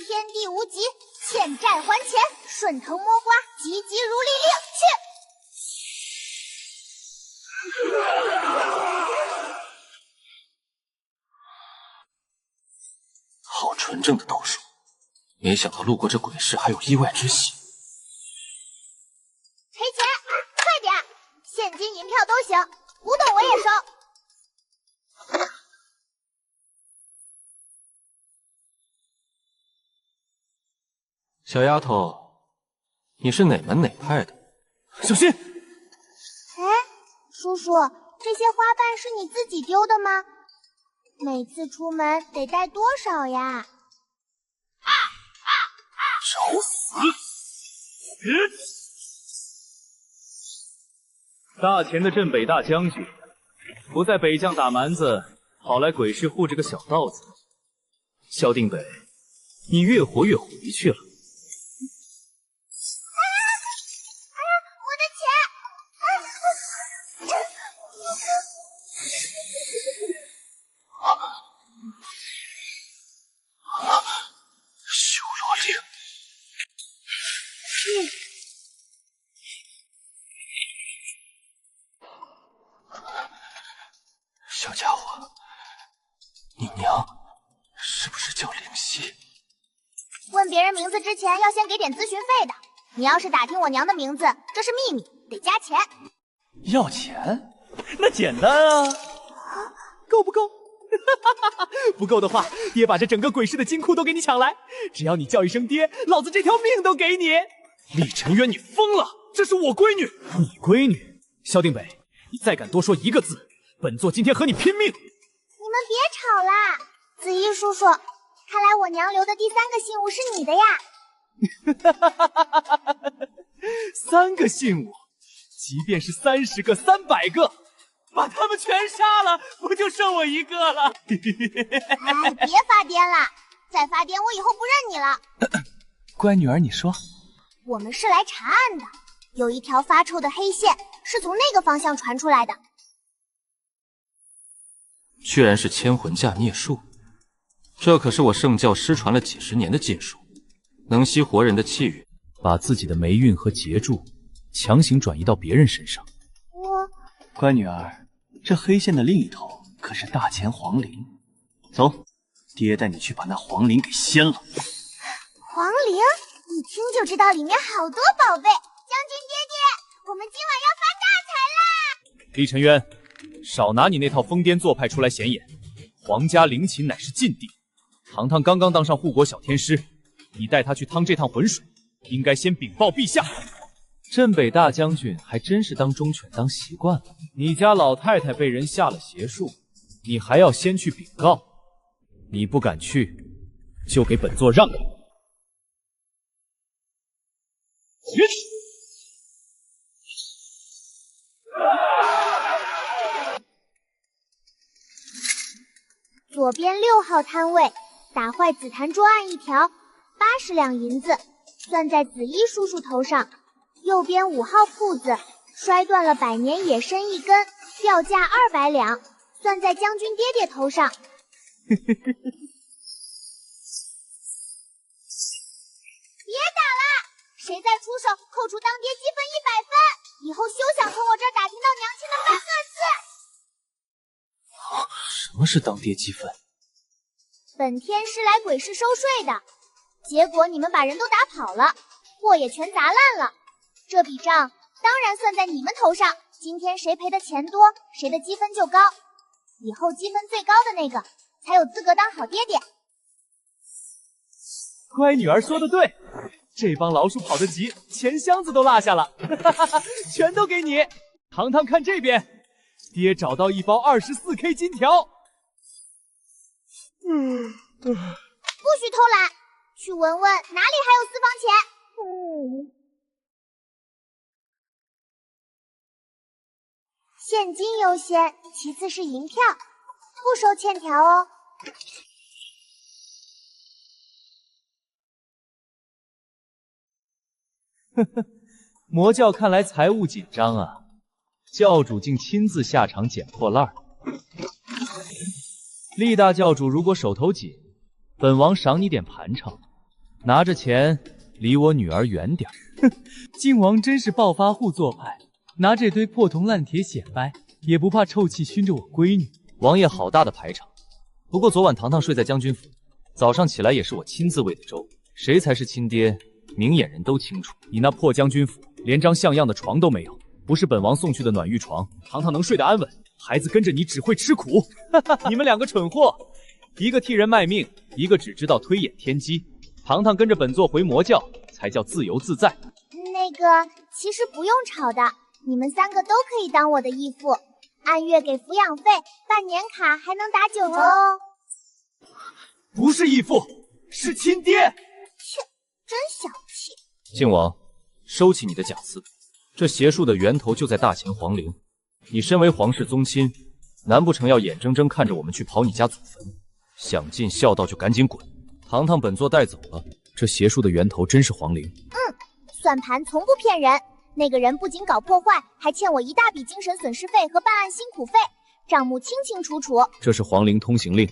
天地无极，欠债还钱，顺藤摸瓜，急急如律令，去！好纯正的道术，没想到路过这鬼市还有意外之喜。赔钱，快点！现金银票都行，古董我也收。小丫头，你是哪门哪派的？小心！哎，叔叔，这些花瓣是你自己丢的吗？每次出门得带多少呀？找死！大前的镇北大将军，不在北将打蛮子，跑来鬼市护着个小道子。萧定北，你越活越回去了。我的钱！修罗令。小家伙，你娘是不是叫灵犀？问别人名字之前要先给点咨询费的。你要是打听我娘的名字，这是秘密，得加钱。要钱？那简单啊！够不够？不够的话，爹把这整个鬼市的金库都给你抢来。只要你叫一声爹，老子这条命都给你。厉尘渊，你疯了！这是我闺女。你闺女？萧定北，你再敢多说一个字，本座今天和你拼命！你们别吵啦，子怡叔叔，看来我娘留的第3个信物是你的呀。3个信物，即便是30个、300个，把他们全杀了，不就剩我一个了？哎，别发癫了，再发癫我以后不认你了。乖女儿，你说，我们是来查案的，有一条发臭的黑线是从那个方向传出来的。居然是千魂架孽术，这可是我圣教失传了几10年的禁术，能吸活人的气运，把自己的霉运和劫柱强行转移到别人身上。乖女儿，这黑线的另一头可是大前皇陵。走，爹带你去把那皇陵给掀了。皇陵，一听就知道里面好多宝贝。将军爹爹，我们今晚要发大财啦！厉尘渊，少拿你那套疯癫做派出来显眼。皇家陵寝乃是禁地，堂堂刚刚当上护国小天师，你带他去趟这趟浑水，应该先禀报陛下。镇北大将军还真是当忠犬当习惯了。你家老太太被人下了邪术，你还要先去禀告？你不敢去，就给本座让开！左边6号摊位打坏紫檀桌案1条，80两银子，算在子衣叔叔头上。右边5号铺子摔断了百年野参1根，掉价200两，算在将军爹爹头上。别打了！谁再出手，扣除当爹积分100分，以后休想从我这儿打听到娘亲的半个字。什么是当爹积分？本天是来鬼市收税的，结果你们把人都打跑了，货也全砸烂了。这笔账当然算在你们头上，今天谁赔的钱多，谁的积分就高，以后积分最高的那个才有资格当好爹爹。乖女儿说的对，这帮老鼠跑得急，钱箱子都落下了，全都给你。糖糖看这边，爹找到一包24K 金条。不许偷懒，去闻闻哪里还有私房钱。现金优先，其次是银票，不收欠条哦。呵呵，魔教看来财务紧张啊，教主竟亲自下场捡破烂儿。厉大教主如果手头紧，本王赏你点盘缠，拿着钱离我女儿远点。哼，靖王真是暴发户做派，拿这堆破铜烂铁显摆，也不怕臭气熏着我闺女。王爷好大的排场，不过昨晚糖糖睡在将军府，早上起来也是我亲自喂的粥，谁才是亲爹，明眼人都清楚。你那破将军府连张像样的床都没有，不是本王送去的暖玉床，糖糖能睡得安稳。孩子跟着你只会吃苦，你们两个蠢货，一个替人卖命，一个只知道推演天机。糖糖跟着本座回魔教，才叫自由自在。那个，其实不用吵的，你们3个都可以当我的义父，按月给抚养费，办年卡还能打9折哦。不是义父，是亲爹。切，真小气。靖王，收起你的假词，这邪术的源头就在大前皇陵。你身为皇室宗亲，难不成要眼睁睁看着我们去刨你家祖坟？想尽孝道就赶紧滚！堂堂本座带走了。这邪术的源头真是皇陵。算盘从不骗人。那个人不仅搞破坏，还欠我一大笔精神损失费和办案辛苦费，账目清清楚楚。这是皇陵通行令。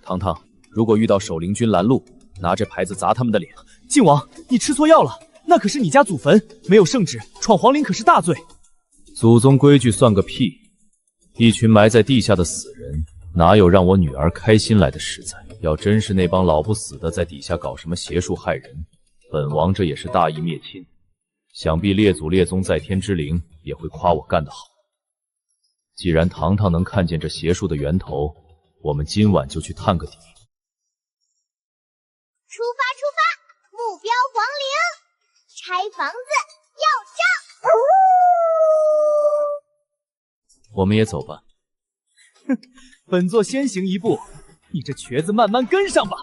堂堂，如果遇到守陵军拦路，拿着牌子砸他们的脸。靖王，你吃错药了，那可是你家祖坟，没有圣旨，闯皇陵可是大罪。祖宗规矩算个屁！一群埋在地下的死人，哪有让我女儿开心来的实在？要真是那帮老不死的在底下搞什么邪术害人，本王这也是大义灭亲。想必列祖列宗在天之灵也会夸我干得好。既然堂堂能看见这邪术的源头，我们今晚就去探个底。出发出发，目标皇陵，拆房子要账。我们也走吧。哼，本座先行一步，你这瘸子慢慢跟上吧。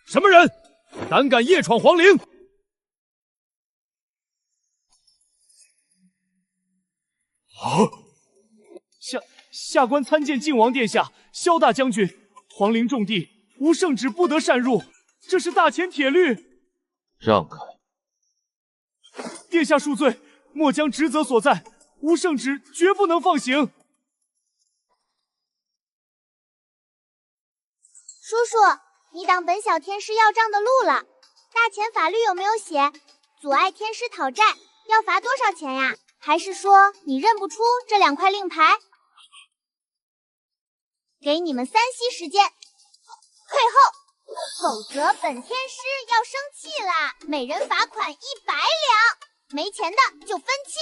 什么人胆敢夜闯皇陵？下官参见靖王殿下、萧大将军。皇陵重地，无圣旨不得擅入，这是大前铁律。让开！殿下恕罪，末将职责所在，无圣旨绝不能放行。叔叔，你挡本小天师要账的路了。大前法律有没有写阻碍天师讨债要罚多少钱呀？还是说你认不出这2块令牌？给你们3息时间退后，否则本天师要生气啦！每人罚款100两，没钱的就分期。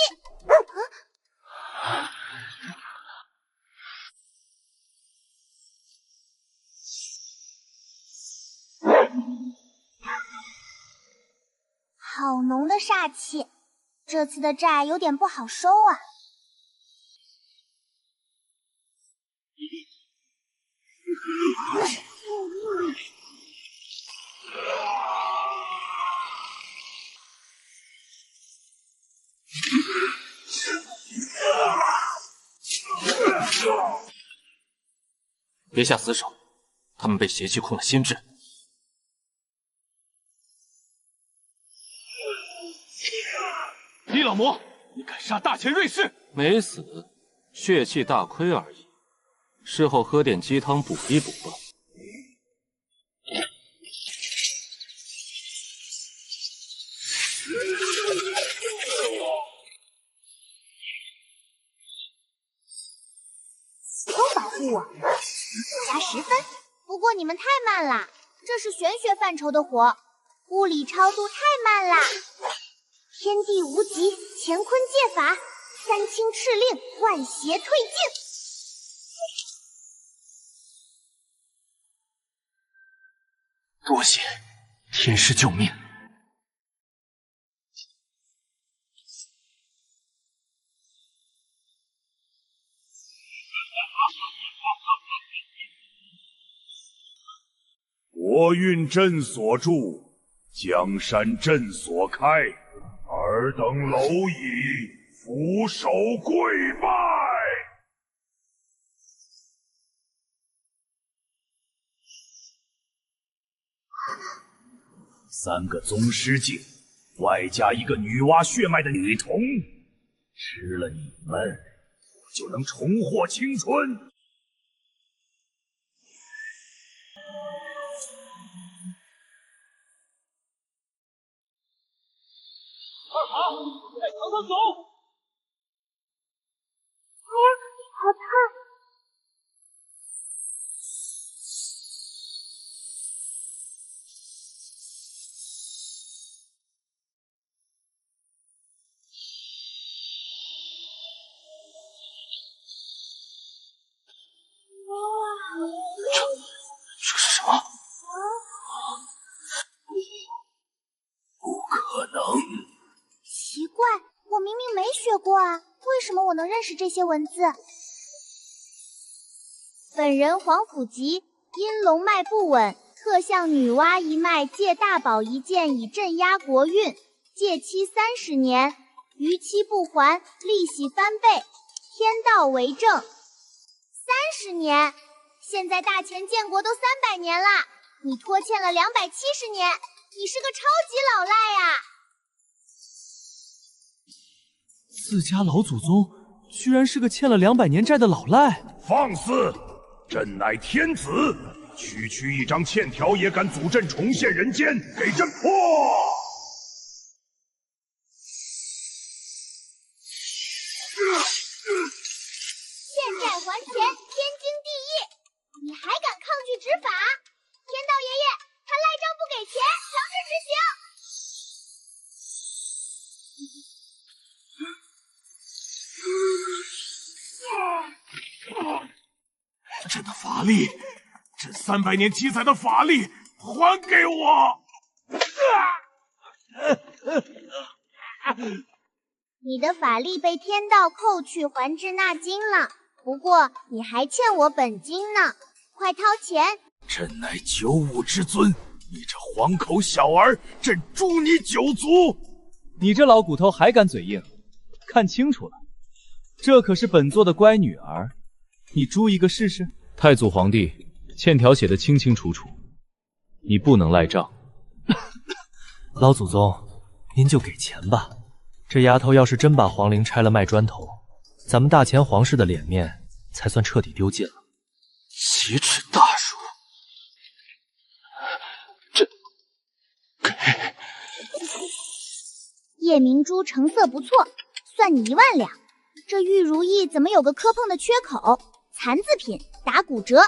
好浓的煞气，这次的债有点不好收啊。别下死手，他们被邪气控了心智。李老魔，你敢杀大前瑞士？没死，血气大亏而已。事后喝点鸡汤补一补吧。都保护我，加10分。不过你们太慢啦，这是玄学范畴的活，物理超度太慢啦。天地无极，乾坤借法，3清敕令，万邪退尽。多谢天师救命。国运朕所助，江山朕所开，尔等蝼蚁，俯首跪拜。3个宗师境，外加一个女娲血脉的女童，吃了你们，我就能重获青春。二爬，带堂堂走！好烫！这是什么？不可能！奇怪，我明明没学过啊，为什么我能认识这些文字？本人皇甫极，因龙脉不稳，特向女娲一脉借大宝一件以镇压国运，借期30年，逾期不还，利息翻倍，天道为证。30年，现在大前建国都300年了，你拖欠了270年，你是个超级老赖呀！自家老祖宗居然是个欠了200年债的老赖！放肆！朕乃天子，区区一张欠条也敢阻朕重现人间，给朕破！欠债还钱，天经地义，你还敢抗拒执法？天道爷爷，他赖账不给钱，强制执行！朕的法力，朕300年积攒的法力，还给我！你的法力被天道扣去还至纳金了，不过你还欠我本金呢，快掏钱！朕乃95之尊，你这黄口小儿，朕诛你9族！你这老骨头还敢嘴硬？看清楚了，这可是本座的乖女儿，你诛一个试试？太祖皇帝，欠条写得清清楚楚，你不能赖账。老祖宗，您就给钱吧。这丫头要是真把皇陵拆了卖砖头，咱们大前皇室的脸面才算彻底丢尽了。奇耻大辱！这夜明珠成色不错，算你1万两。这玉如意怎么有个磕碰的缺口？残字品，打骨折。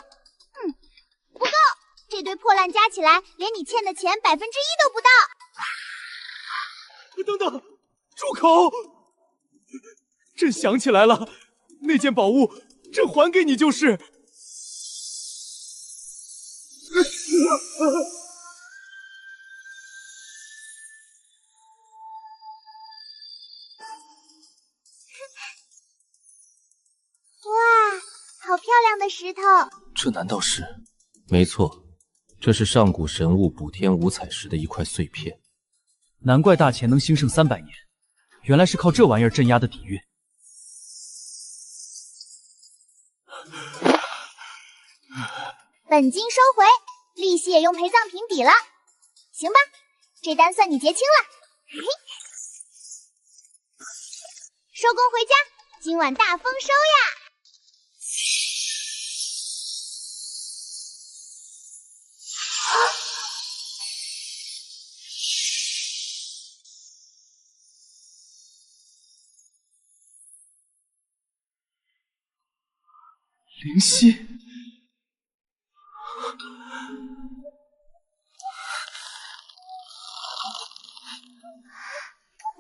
不够，这堆破烂加起来，连你欠的钱1%都不到。等等，住口！朕想起来了，那件宝物，朕还给你就是。哇，好漂亮的石头！这难道是？没错，这是上古神物补天五彩石的一块碎片。难怪大前能兴盛300年，原来是靠这玩意儿镇压的底蕴。本金收回，利息也用陪葬品抵了。行吧，这单算你结清了。嘿嘿，收工回家，今晚大丰收呀！灵犀，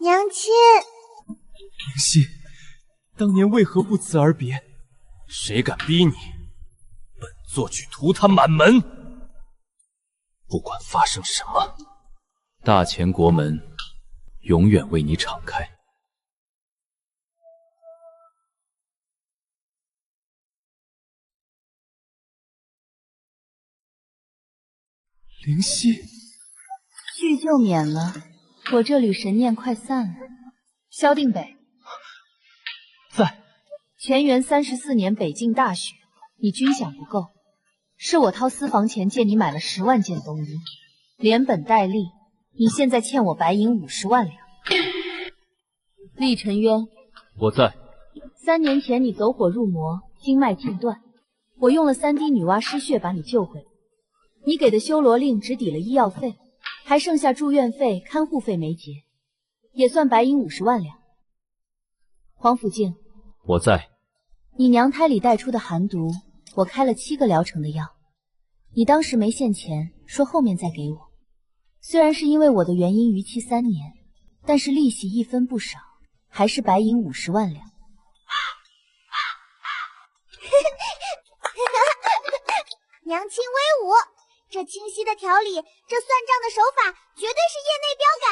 娘亲，灵犀，当年为何不辞而别？谁敢逼你？本座去屠他满门！不管发生什么，大前国门永远为你敞开。灵犀，剧就免了，我这缕神念快散了。萧定北，在。乾元34年北境大雪，你军饷不够，是我掏私房钱借你买了10万件冬衣，连本带利，你现在欠我白银50万两。厉沉渊，我在。3年前你走火入魔，经脉尽断，我用了3滴女娲尸血把你救回来。你给的修罗令只抵了医药费，还剩下住院费、看护费没结，也算白银50万两。黄甫静，我在。你娘胎里带出的寒毒，我开了7个疗程的药，你当时没现钱，说后面再给我。虽然是因为我的原因逾期3年，但是利息1分不少，还是白银50万两。娘亲威武！这清晰的条理，这算账的手法，绝对是业内标杆。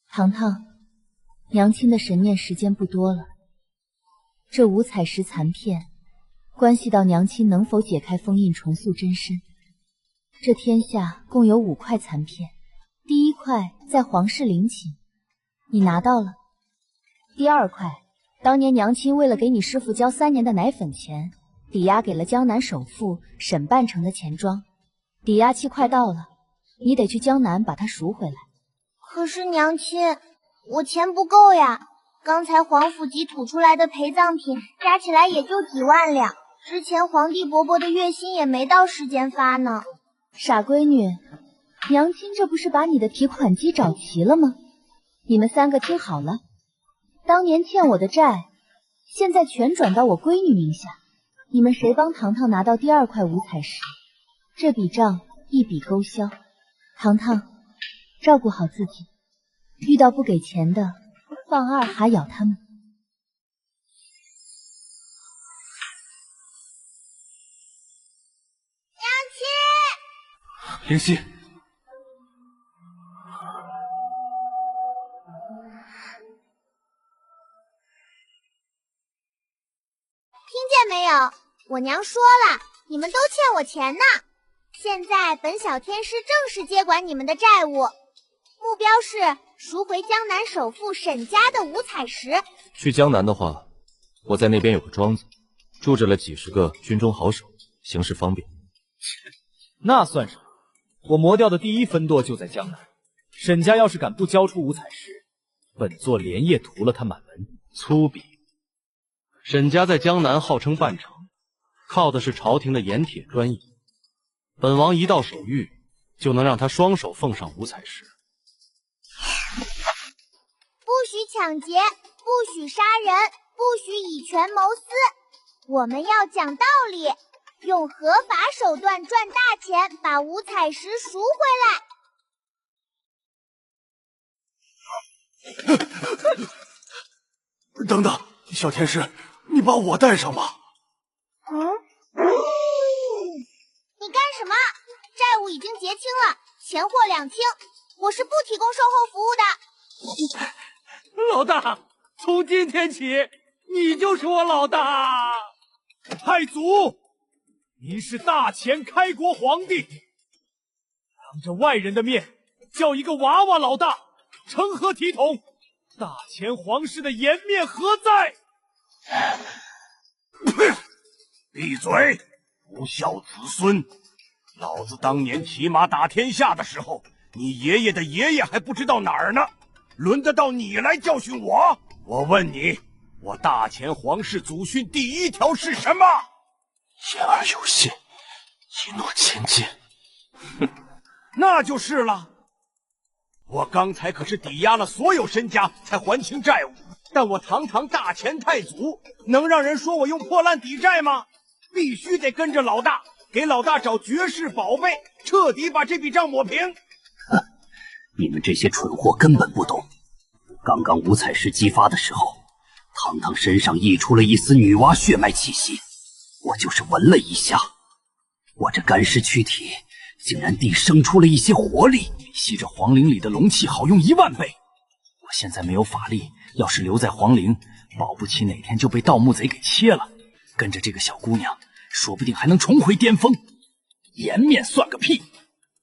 糖糖，娘亲的神念时间不多了，这5彩石残片，关系到娘亲能否解开封印，重塑真身。这天下共有5块残片，第1块在皇室陵寝，你拿到了。第2块，当年娘亲为了给你师父交3年的奶粉钱，抵押给了江南首富沈半城的钱庄，抵押期快到了，你得去江南把它赎回来。可是娘亲，我钱不够呀，刚才皇甫集吐出来的陪葬品加起来也就几万两，之前皇帝伯伯的月薪也没到时间发呢。傻闺女，娘亲这不是把你的提款机找齐了吗？你们3个听好了，当年欠我的债，现在全转到我闺女名下。你们谁帮糖糖拿到第2块五彩石，这笔账一笔勾销。糖糖，照顾好自己，遇到不给钱的，放2哈咬他们。灵犀，听见没有？我娘说了，你们都欠我钱呢。现在本小天师正式接管你们的债务，目标是赎回江南首富沈家的五彩石。去江南的话，我在那边有个庄子，住着了几10个军中好手，行事方便。那算什么？我磨掉的第1分舵就在江南。沈家要是敢不交出五彩石，本座连夜屠了他满门。粗鄙！沈家在江南号称半城，靠的是朝廷的盐铁专营。本王一道手谕，就能让他双手奉上五彩石。不许抢劫，不许杀人，不许以权谋私。我们要讲道理，用合法手段赚大钱，把五彩石赎回来。等等，小天师，你把我带上吧。你干什么？债务已经结清了，钱货两清，我是不提供售后服务的。老大，从今天起，你就是我老大。太祖，您是大前开国皇帝，当着外人的面叫一个娃娃老大，成何体统？大前皇室的颜面何在？闭嘴！不孝子孙！老子当年骑马打天下的时候，你爷爷的爷爷还不知道哪儿呢，轮得到你来教训我？我问你，我大前皇室祖训第1条是什么？言而有信，一诺千金。哼，那就是了。我刚才可是抵押了所有身家才还清债务，但我堂堂大前太祖，能让人说我用破烂抵债吗？必须得跟着老大，给老大找绝世宝贝，彻底把这笔账抹平。哼，你们这些蠢货根本不懂。刚刚五彩石激发的时候，堂堂身上溢出了一丝女娲血脉气息，我就是闻了一下，我这干尸躯体竟然地生出了一些活力，比吸着皇陵里的龙气好用1万倍。我现在没有法力，要是留在皇陵，保不齐哪天就被盗墓贼给切了。跟着这个小姑娘，说不定还能重回巅峰。颜面算个屁，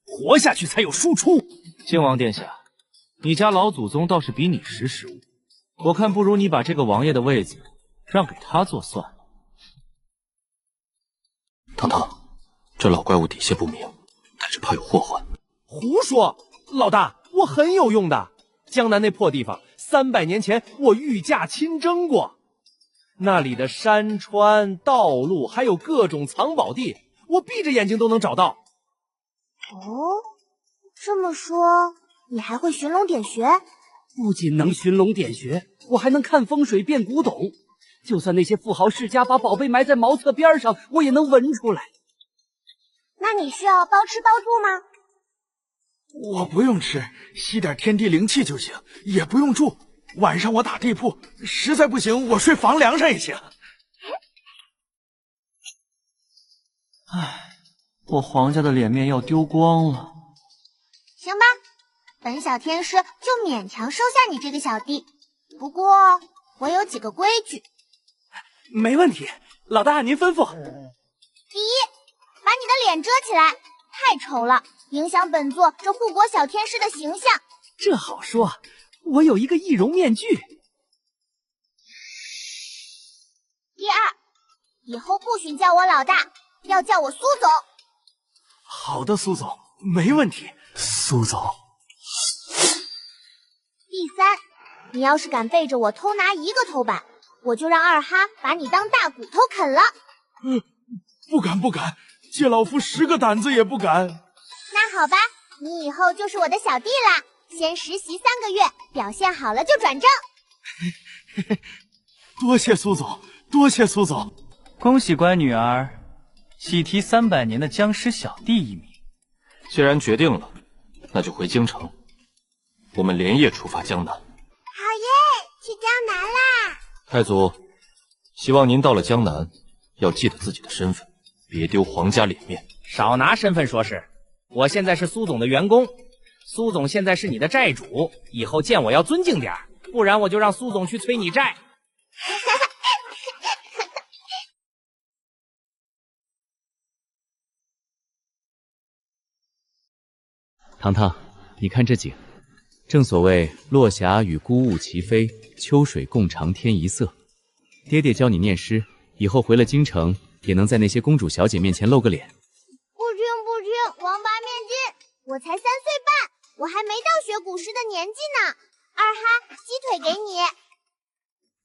活下去才有输出。靖王殿下，你家老祖宗倒是比你识时务，我看不如你把这个王爷的位子让给他做算了。堂堂，这老怪物底细不明，但是怕有祸患。胡说，老大，我很有用的。江南那破地方，300年前我御驾亲征过，那里的山川、道路，还有各种藏宝地，我闭着眼睛都能找到。哦，这么说，你还会寻龙点穴？不仅能寻龙点穴，我还能看风水变古董。就算那些富豪世家把宝贝埋在茅厕边上，我也能闻出来。那你需要包吃包住吗？我不用吃，吸点天地灵气就行，也不用住。晚上我打地铺，实在不行我睡房梁上也行。唉，我皇家的脸面要丢光了。行吧，本小天师就勉强收下你这个小弟。不过我有几个规矩。没问题，老大您吩咐。第一，把你的脸遮起来，太丑了，影响本座这护国小天师的形象。这好说，我有一个易容面具。第二，以后不许叫我老大，要叫我苏总。好的，苏总，没问题。苏总。第三，你要是敢背着我偷拿一个头板，我就让二哈把你当大骨头啃了。不敢不敢，借老夫10个胆子也不敢。那好吧，你以后就是我的小弟啦。先实习3个月，表现好了就转正。多谢苏总，多谢苏总。恭喜乖女儿，喜提300年的僵尸小弟一名。既然决定了，那就回京城，我们连夜出发江南。好耶，去江南啦！太祖，希望您到了江南，要记得自己的身份，别丢皇家脸面。少拿身份说事，我现在是苏总的员工，苏总现在是你的债主，以后见我要尊敬点，不然我就让苏总去催你债。糖糖，你看这景，正所谓落霞与孤鹜齐飞，秋水共长天一色。爹爹教你念诗，以后回了京城，也能在那些公主小姐面前露个脸。不听，王八面筋，我才3岁半，我还没到学古诗的年纪呢。二哈，鸡腿给你。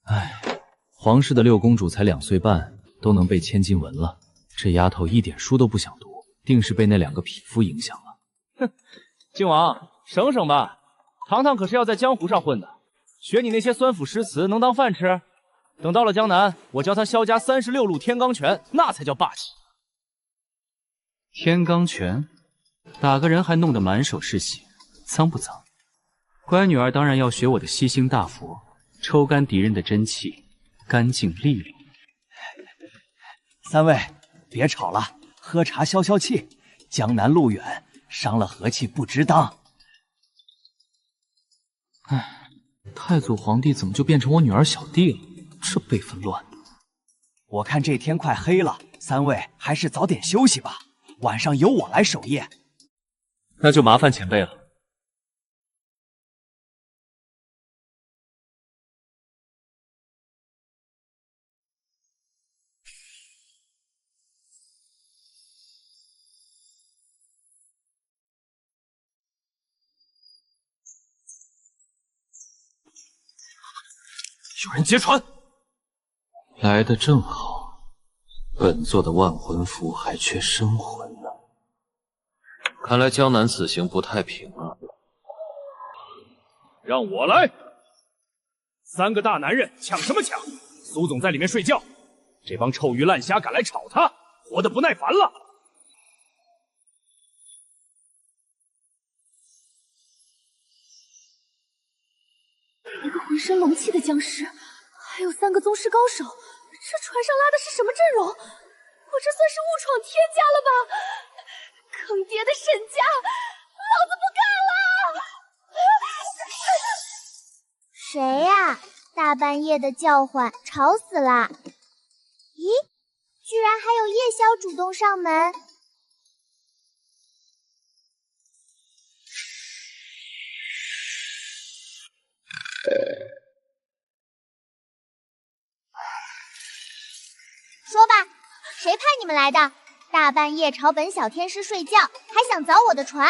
唉，皇室的6公主才2岁半，都能背千金文了，这丫头一点书都不想读，定是被那2个匹夫影响了。哼，靖王，省省吧，糖糖可是要在江湖上混的，学你那些酸腐诗词能当饭吃？等到了江南，我教他萧家36路天罡拳，那才叫霸气。天罡拳，打个人还弄得满手是血，脏不脏？乖女儿当然要学我的吸星大佛，抽干敌人的真气，干净利落。3位，别吵了，喝茶消消气。江南路远，伤了和气不值当。唉，太祖皇帝怎么就变成我女儿小弟了？这辈分乱的。我看这天快黑了，3位还是早点休息吧，晚上由我来守夜。那就麻烦前辈了。有人劫船，来得正好。本座的万魂符还缺生魂呢，看来江南此行不太平啊。让我来！3个大男人抢什么抢？苏总在里面睡觉，这帮臭鱼烂虾敢来吵他，活得不耐烦了。一个浑身龙气的僵尸，还有3个宗师高手，这船上拉的是什么阵容？我这算是误闯天家了吧？坑爹的沈家，老子不干了！谁呀？大半夜的叫唤，吵死了！咦，居然还有夜宵主动上门。说吧，谁派你们来的？大半夜吵本小天师睡觉，还想凿我的船？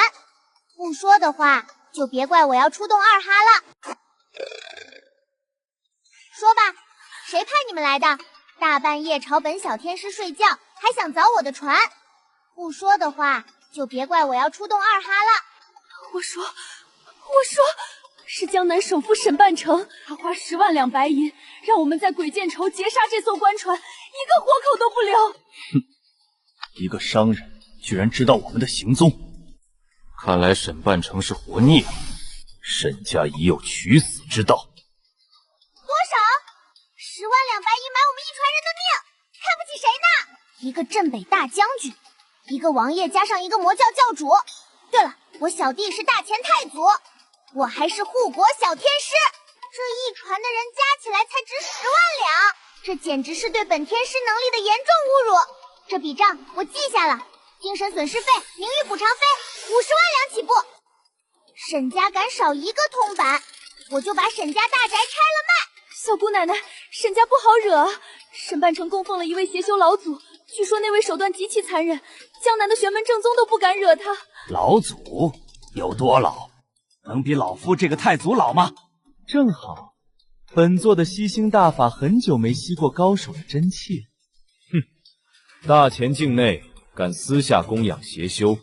不说的话，就别怪我要出动二哈了。说吧，谁派你们来的？大半夜吵本小天师睡觉，还想凿我的船？不说的话，就别怪我要出动二哈了。我说，是江南首富沈半城，他花10万两白银，让我们在鬼剑愁劫杀这艘官船，一个活口都不留。哼，一个商人居然知道我们的行踪，看来沈半城是活腻了，沈家已有取死之道。多少？10万两白银买我们一船人的命，看不起谁呢？一个镇北大将军，一个王爷加上一个魔教教主。对了，我小弟是大前太祖，我还是护国小天师，这一船的人加起来才值10万两，这简直是对本天师能力的严重侮辱。这笔账我记下了，精神损失费、名誉补偿费50万两起步。沈家敢少一个铜板，我就把沈家大宅拆了卖。小姑奶奶，沈家不好惹啊！沈半城供奉了一位邪修老祖，据说那位手段极其残忍，江南的玄门正宗都不敢惹他。老祖有多老？能比老夫这个太祖老吗？正好，本座的吸星大法很久没吸过高手的真气。哼，大前境内敢私下供养邪修，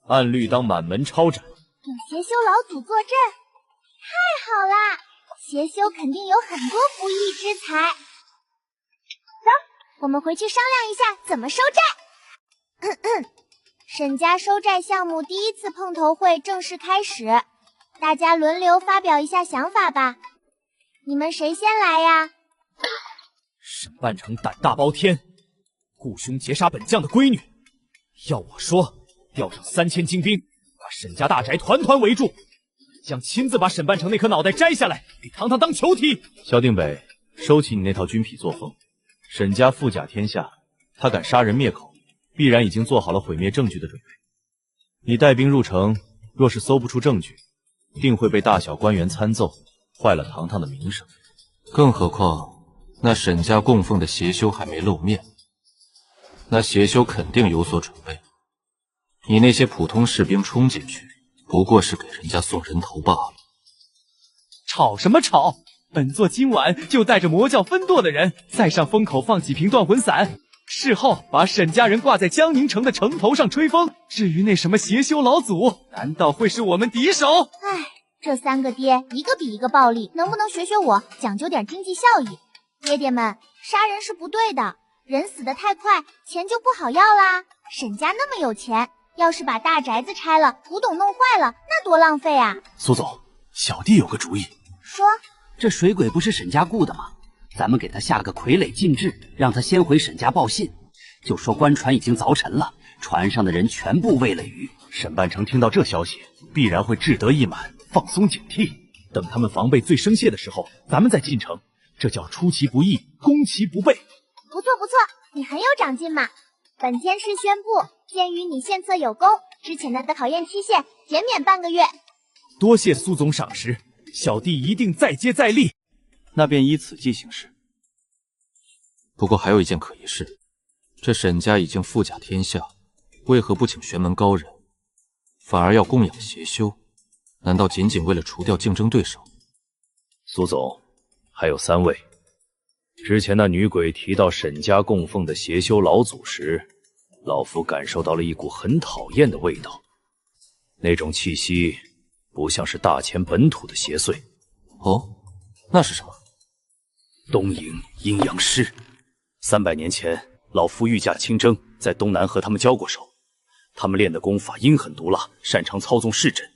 按律当满门抄斩。有邪修老祖坐镇，太好啦！邪修肯定有很多不义之财。走，我们回去商量一下怎么收债。沈家收债项目第一次碰头会正式开始，大家轮流发表一下想法吧。你们谁先来呀？沈半城胆大包天，雇凶劫杀本将的闺女。要我说，调上3000精兵，把沈家大宅团团围住，将亲自把沈半城那颗脑袋摘下来，给堂堂当球踢。萧定北，收起你那套军痞作风。沈家富甲天下，他敢杀人灭口，必然已经做好了毁灭证据的准备。你带兵入城，若是搜不出证据，定会被大小官员参奏，坏了堂堂的名声。更何况那沈家供奉的邪修还没露面，那邪修肯定有所准备。你那些普通士兵冲进去，不过是给人家送人头罢了。吵什么吵？本座今晚就带着魔教分舵的人，再上风口放几瓶断魂散，事后把沈家人挂在江宁城的城头上吹风。至于那什么邪修老祖，难道会是我们敌手？唉，这3个爹一个比一个暴力，能不能学学我，讲究点经济效益？爹爹们，杀人是不对的，人死得太快，钱就不好要啦。沈家那么有钱，要是把大宅子拆了，古董弄坏了，那多浪费啊！苏总，小弟有个主意。说，这水鬼不是沈家雇的吗？咱们给他下个傀儡禁制，让他先回沈家报信，就说官船已经凿沉了，船上的人全部喂了鱼。沈半城听到这消息，必然会志得意满，放松警惕。等他们防备最生懈的时候，咱们再进城，这叫出其不意，攻其不备。不错不错，你很有长进嘛。本天师宣布，鉴于你献策有功，之前的考验期限减免半个月。多谢苏总赏识，小弟一定再接再厉。那便依此计行事。不过还有一件可疑事，这沈家已经富甲天下，为何不请玄门高人，反而要供养邪修？难道仅仅为了除掉竞争对手？苏总，还有3位。之前那女鬼提到沈家供奉的邪修老祖时，老夫感受到了一股很讨厌的味道，那种气息不像是大前本土的邪祟。哦，那是什么？东瀛阴阳师。300年前，老夫御驾亲征，在东南和他们交过手。他们练的功法阴狠毒辣，擅长操纵势阵。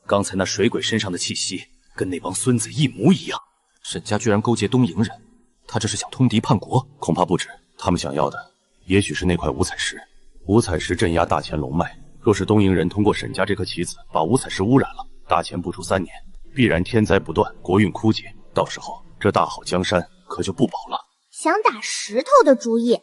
刚才那水鬼身上的气息，跟那帮孙子一模一样。沈家居然勾结东瀛人，他这是想通敌叛国？恐怕不止，他们想要的也许是那块五彩石。五彩石镇压大前龙脉，若是东瀛人通过沈家这颗棋子把五彩石污染了，大前不出3年，必然天灾不断，国运枯竭。到时候这大好江山可就不保了。想打石头的主意。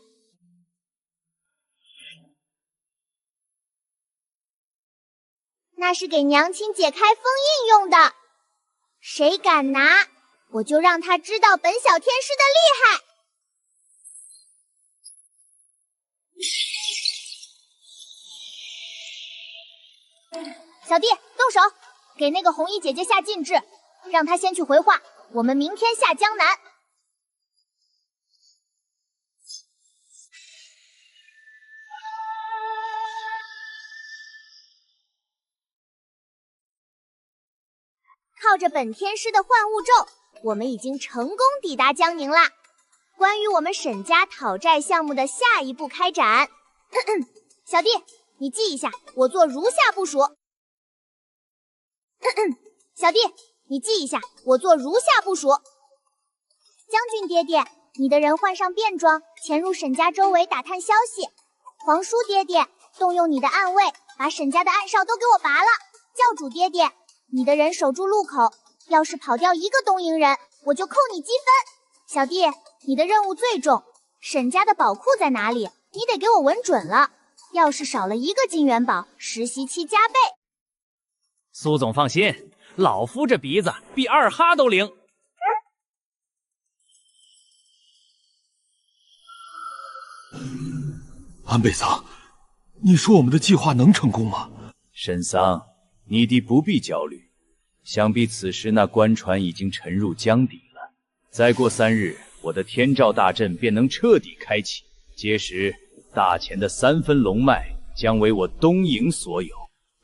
那是给娘亲解开封印用的，谁敢拿，我就让他知道本小天师的厉害。小弟，动手，给那个红衣姐姐下禁制，让她先去回话，我们明天下江南。靠着本天师的幻物咒，我们已经成功抵达江宁啦。关于我们沈家讨债项目的下一步开展，小弟，你记一下，我做如下部署。小弟，你记一下，我做如下部署。将军爹爹，你的人换上便装，潜入沈家周围打探消息。皇叔爹爹，动用你的暗卫，把沈家的暗哨都给我拔了。教主爹爹，你的人守住路口，要是跑掉一个东瀛人，我就扣你积分。小弟，你的任务最重，沈家的宝库在哪里？你得给我稳准了。要是少了一个金元宝，实习期加倍。苏总放心，老夫这鼻子比二哈都灵。安倍桑，你说我们的计划能成功吗？沈桑，你弟不必焦虑，想必此时那官船已经沉入江底了。再过3日，我的天照大阵便能彻底开启，届时大前的3分龙脉将为我东瀛所有。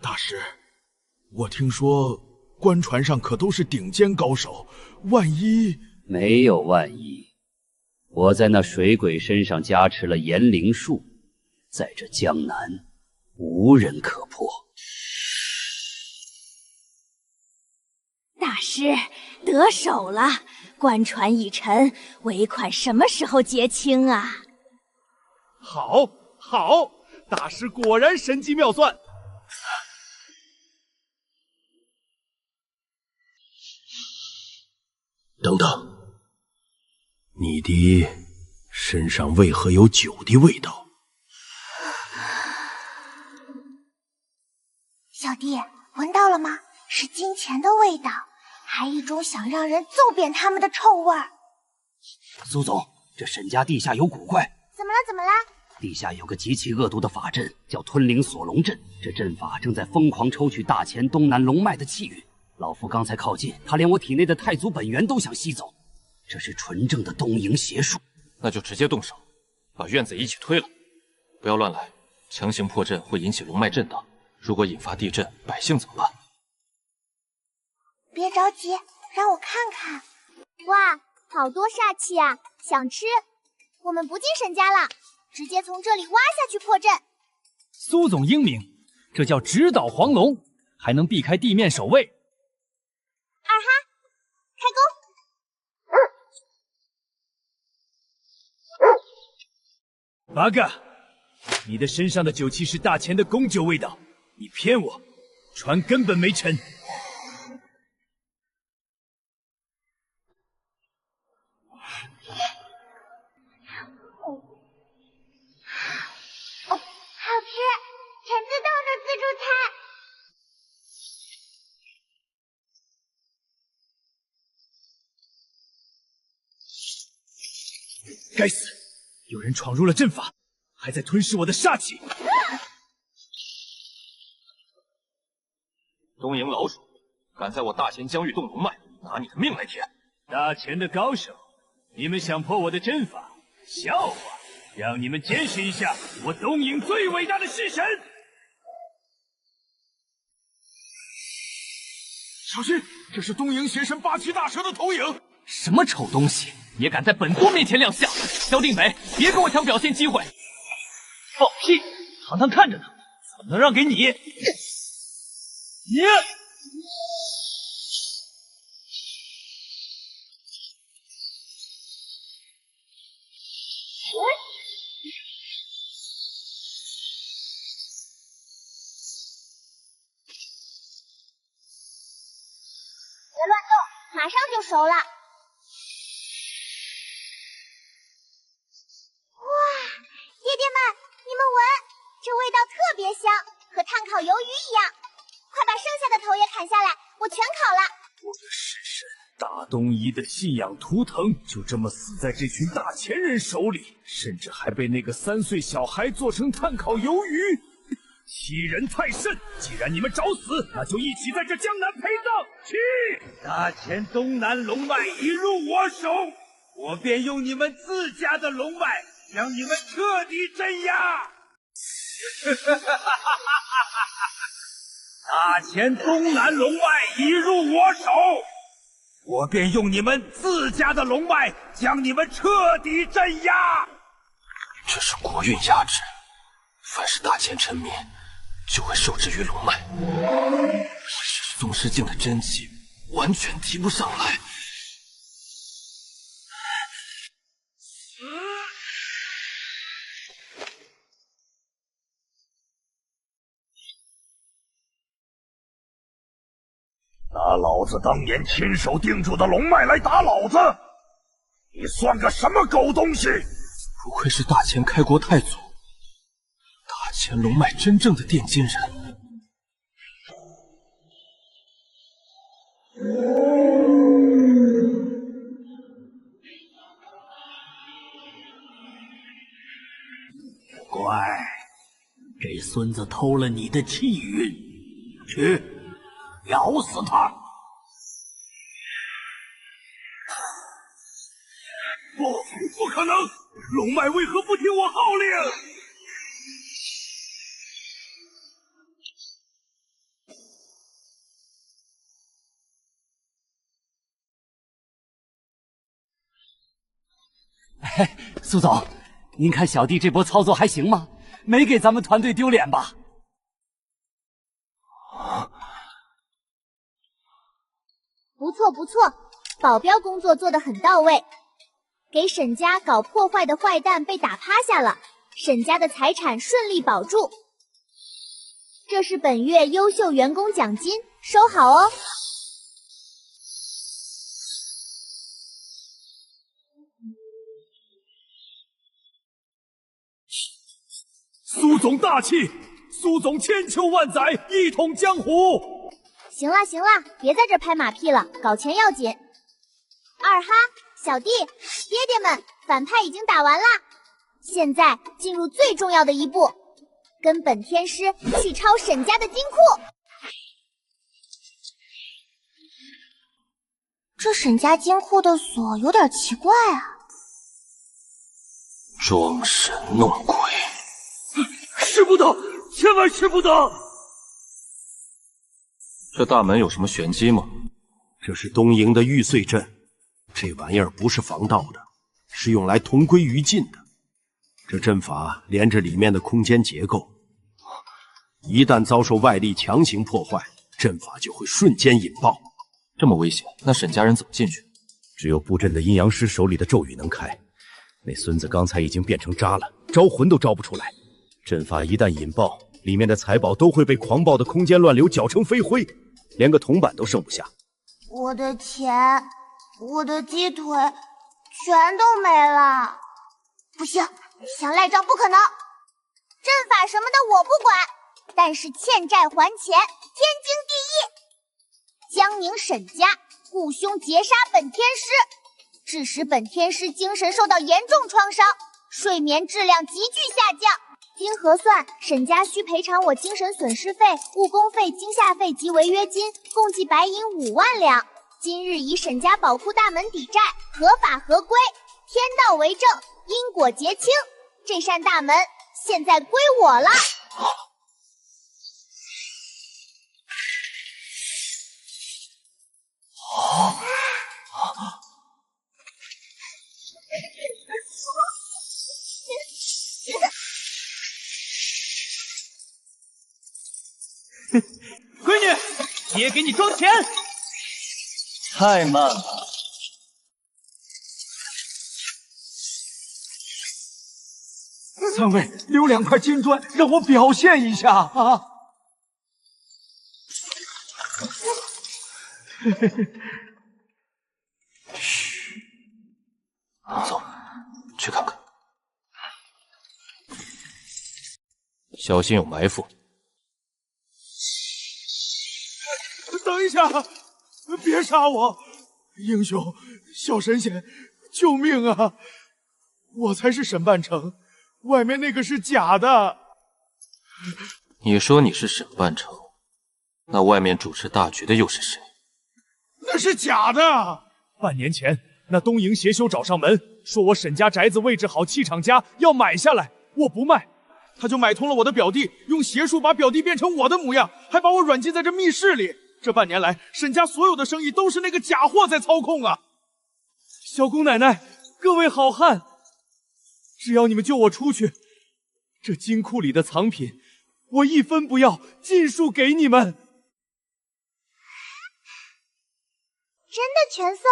大师，我听说官船上可都是顶尖高手，万一……没有万一，我在那水鬼身上加持了炎灵术，在这江南无人可破。大师得手了，官船已沉，尾款什么时候结清啊？好，好，大师果然神机妙算。等等，你的身上为何有酒的味道？小弟，闻到了吗？是金钱的味道，还一种想让人揍扁他们的臭味儿。苏总，这沈家地下有古怪。怎么了？怎么了？地下有个极其恶毒的法阵，叫吞灵锁龙阵。这阵法正在疯狂抽取大前东南龙脉的气运。老夫刚才靠近，他连我体内的太祖本源都想吸走。这是纯正的东瀛邪术。那就直接动手，把院子一起推了，不要乱来。强行破阵会引起龙脉震荡，如果引发地震，百姓怎么办？别着急，让我看看。哇，好多煞气啊！想吃？我们不进沈家了，直接从这里挖下去破阵。苏总英明，这叫直捣黄龙，还能避开地面守卫。二哈，开工！八嘎，你的身上的酒气是大前的宫酒味道，你骗我，船根本没沉。好吃，陈自动的自助餐。该死，有人闯入了阵法，还在吞噬我的煞气。东瀛老鼠，敢在我大前疆域动龙脉，拿你的命来填！大前的高手，你们想破我的阵法？笑话！让你们见识一下我东瀛最伟大的式神！小心，这是东瀛邪神八岐大蛇的投影！什么丑东西，也敢在本座面前亮相？萧定北，别跟我抢表现机会！放屁！堂堂看着呢，怎么能让给你？你！别乱动，马上就熟了。哇，爹爹们，你们闻，这味道特别香，和炭烤鱿鱼一样。快把剩下的头也砍下来，我全烤了。我的式神大东夷的信仰图腾就这么死在这群大前人手里，甚至还被那个3岁小孩做成炭烤鱿鱼，欺人太甚！既然你们找死，那就一起在这江南陪葬！去！大前东南龙脉一入我手，我便用你们自家的龙脉将你们彻底镇压！大前东南龙脉一入我手，我便用你们自家的龙脉将你们彻底镇压。这是国运压制，凡是大前臣民就会受制于龙脉。我是宗师境的真气完全提不上来。拿老子当年亲手定住的龙脉来打老子！你算个什么狗东西！不愧是大前开国太祖，大前龙脉真正的奠基人。乖，这孙子偷了你的气运，去咬死他！不可能！龙脉为何不听我号令？苏总，您看小弟这波操作还行吗？没给咱们团队丢脸吧？不错不错，保镖工作做得很到位，给沈家搞破坏的坏蛋被打趴下了，沈家的财产顺利保住。这是本月优秀员工奖金，收好哦。苏总大气，苏总千秋万载，一统江湖。行了行了，别在这拍马屁了，搞钱要紧。二哈，小弟，爹爹们，反派已经打完啦，现在进入最重要的一步，跟本天师去抄沈家的金库。这沈家金库的锁有点奇怪啊。装神弄鬼，使不得，千万使不得！这大门有什么玄机吗？这是东瀛的玉碎阵，这玩意儿不是防盗的，是用来同归于尽的。这阵法连着里面的空间结构，一旦遭受外力强行破坏，阵法就会瞬间引爆。这么危险，那沈家人怎么进去？只有布阵的阴阳师手里的咒语能开。那孙子刚才已经变成渣了，招魂都招不出来。阵法一旦引爆，里面的财宝都会被狂暴的空间乱流搅成飞灰，连个铜板都剩不下。我的钱，我的鸡腿，全都没了。不行，想赖账不可能。阵法什么的我不管，但是欠债还钱，天经地义。江宁沈家雇凶劫杀本天师，致使本天师精神受到严重创伤，睡眠质量急剧下降。经核算，沈家需赔偿我精神损失费、误工费、惊吓费及违约金，共计白银5万两。今日以沈家宝库大门抵债，合法合规，天道为证，因果结清。这扇大门现在归我了。闺女，爹给你装钱。太慢了。三位留2块金砖，让我表现一下啊！嘘，走，去看看，小心有埋伏。等一下，别杀我！英雄，小神仙，救命啊！我才是沈半城，外面那个是假的。你说你是沈半城，那外面主持大局的又是谁？那是假的。半年前，那东瀛邪修找上门，说我沈家宅子位置好，气场佳，要买下来。我不卖，他就买通了我的表弟，用邪术把表弟变成我的模样，还把我软禁在这密室里。这半年来，沈家所有的生意都是那个假货在操控啊！小姑奶奶，各位好汉，只要你们救我出去，这金库里的藏品，我一分不要，尽数给你们。真的全送？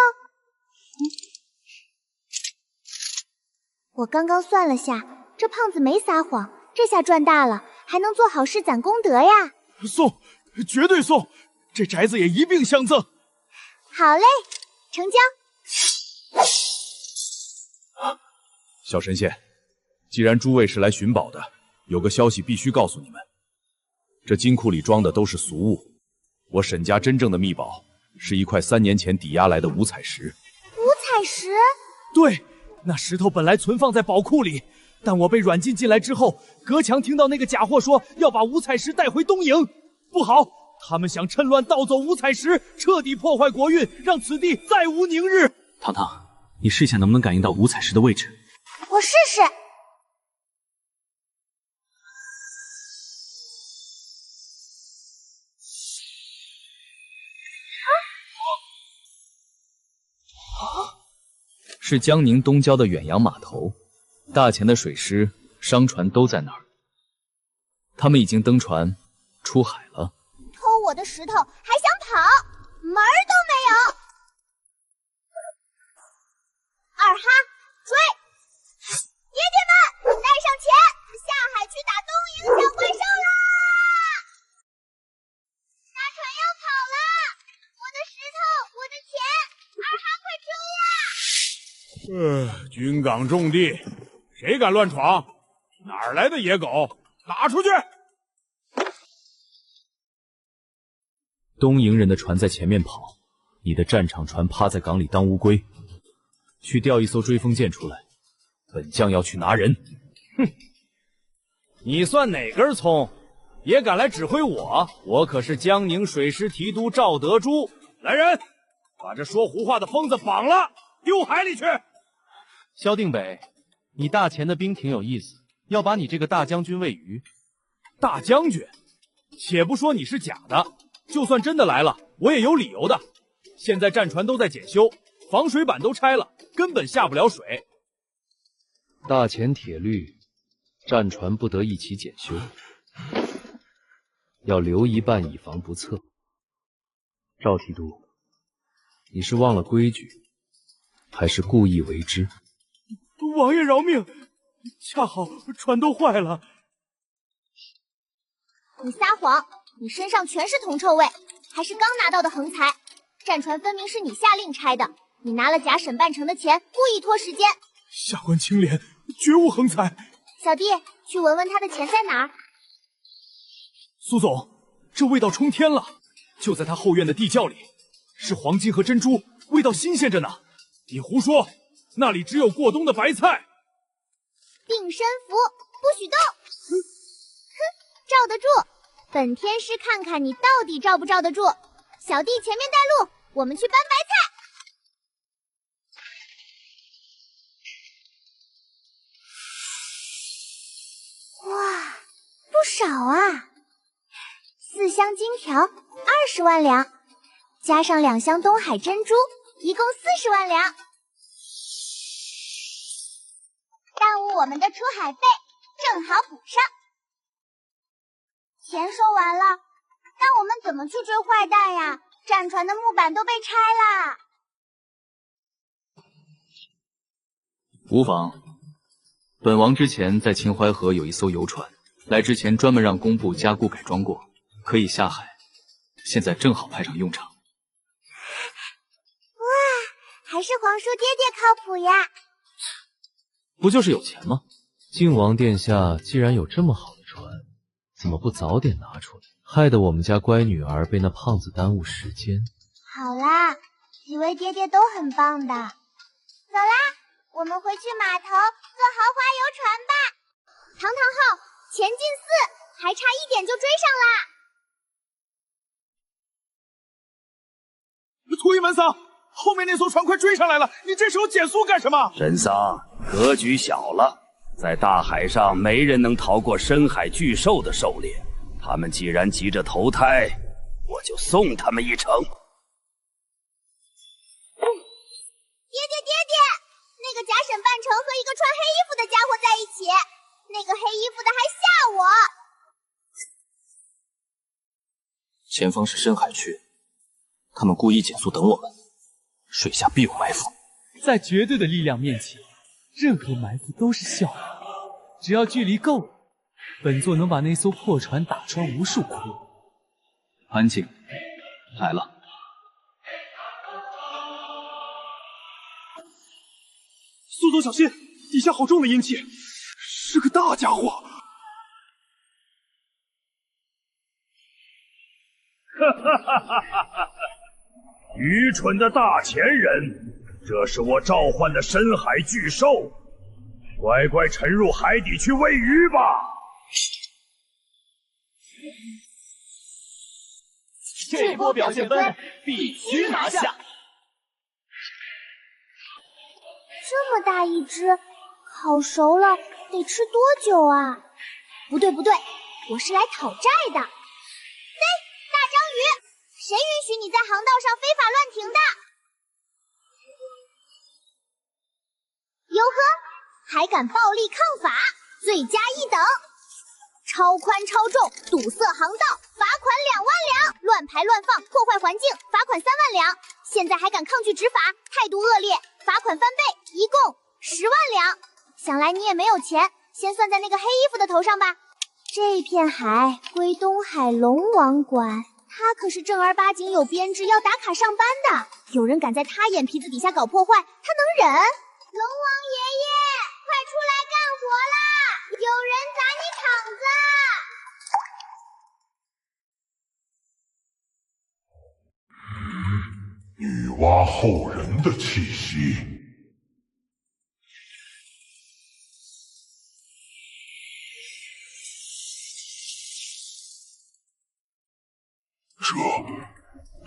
我刚刚算了下，这胖子没撒谎，这下赚大了，还能做好事攒功德呀！送，绝对送！这宅子也一并相赠。好嘞，成交。小神仙，既然诸位是来寻宝的，有个消息必须告诉你们：这金库里装的都是俗物，我沈家真正的秘宝是一块3年前抵押来的五彩石。五彩石？对，那石头本来存放在宝库里，但我被软禁进来之后，隔墙听到那个假货说要把五彩石带回东瀛，不好，他们想趁乱盗走五彩石，彻底破坏国运，让此地再无宁日。糖糖，你试一下能不能感应到五彩石的位置？我试试。是江宁东郊的远洋码头，大钱的水师、商船都在那儿。他们已经登船出海了。偷我的石头还想跑，门儿都没有！二哈，追！爷爷们，带上钱，下海去打东瀛小怪兽啦！大船要跑了，我的石头，我的钱，二哈快追呀！军港重地，谁敢乱闯？哪儿来的野狗？打出去！东瀛人的船在前面跑，你的战场船趴在港里当乌龟。去调一艘追风舰出来，本将要去拿人。哼，你算哪根葱？也敢来指挥我？我可是江宁水师提督赵德珠。来人，把这说胡话的疯子绑了，丢海里去！萧定北，你大钱的兵挺有意思，要把你这个大将军喂鱼。大将军，且不说你是假的，就算真的来了，我也有理由的。现在战船都在检修，防水板都拆了，根本下不了水。大钱铁律，战船不得一起检修，要留一半以防不测。赵提督，你是忘了规矩，还是故意为之？王爷饶命，恰好船都坏了。你撒谎，你身上全是铜臭味，还是刚拿到的横财。战船分明是你下令拆的，你拿了假沈半城的钱，故意拖时间。下官清廉，绝无横财。小弟，去闻闻他的钱在哪儿。苏总，这味道冲天了，就在他后院的地窖里，是黄金和珍珠，味道新鲜着呢。你胡说，那里只有过冬的白菜。定身符，不许动！哼，罩得住。本天师看看你到底罩不罩得住。小弟前面带路，我们去搬白菜。哇，不少啊！4箱金条20万两，加上2箱东海珍珠，一共40万两。耽误我们的出海费，正好补上。钱收完了，但我们怎么去追坏蛋呀？战船的木板都被拆了。无妨，本王之前在秦淮河有一艘游船，来之前专门让工部加固改装过，可以下海，现在正好派上用场。哇，还是皇叔爹爹靠谱呀！不就是有钱吗？靖王殿下既然有这么好的船，怎么不早点拿出来？害得我们家乖女儿被那胖子耽误时间。好啦，几位爹爹都很棒的。走啦，我们回去码头坐豪华游船吧。堂堂号前进4，还差1点就追上啦。秃鹰门桑，后面那艘船快追上来了，你这时候减速干什么？神桑，格局小了，在大海上没人能逃过深海巨兽的狩猎。他们既然急着投胎，我就送他们一程。爹爹，那个假沈半城和一个穿黑衣服的家伙在一起，那个黑衣服的还吓我。前方是深海区，他们故意减速等我们，水下必有埋伏。在绝对的力量面前，任何埋伏都是笑话。只要距离够，本座能把那艘破船打穿无数窟窿。安静，来了。苏总小心，底下好重的阴气，是个大家伙。愚蠢的大前人，这是我召唤的深海巨兽，乖乖沉入海底去喂鱼吧。这波表现分必须拿下！这么大一只，烤熟了得吃多久啊？不对，我是来讨债的。嘿，大章鱼，谁允许你在航道上非法乱停的？哟呵，还敢暴力抗法，罪加一等！超宽超重，堵塞航道，罚款2万两；乱排乱放，破坏环境，罚款3万两。现在还敢抗拒执法，态度恶劣，罚款翻倍，一共10万两。想来你也没有钱，先算在那个黑衣服的头上吧。这片海归东海龙王管，他可是正儿八经有编制要打卡上班的。有人敢在他眼皮子底下搞破坏，他能忍？龙王爷爷，快出来干活啦！有人砸你场子！女娲后人的气息。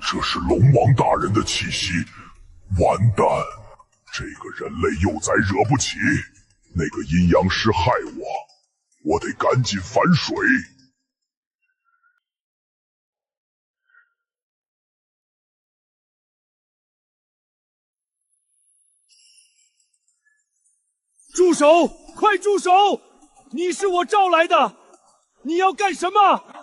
这是龙王大人的气息。完蛋，这个人类又在惹不起。那个阴阳师害我得赶紧反水。住手！快住手！你是我召来的，你要干什么？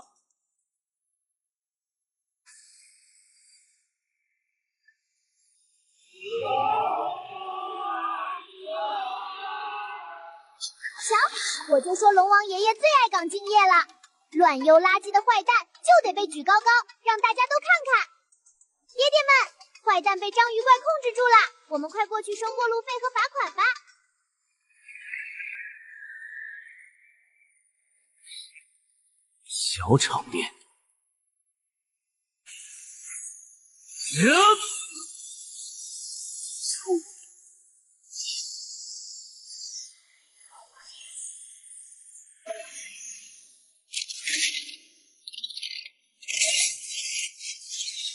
瞧，我就说龙王爷爷最爱岗敬业了，乱丢垃圾的坏蛋就得被举高高，让大家都看看。爹爹们，坏蛋被章鱼怪控制住了，我们快过去收过路费和罚款吧。小场面。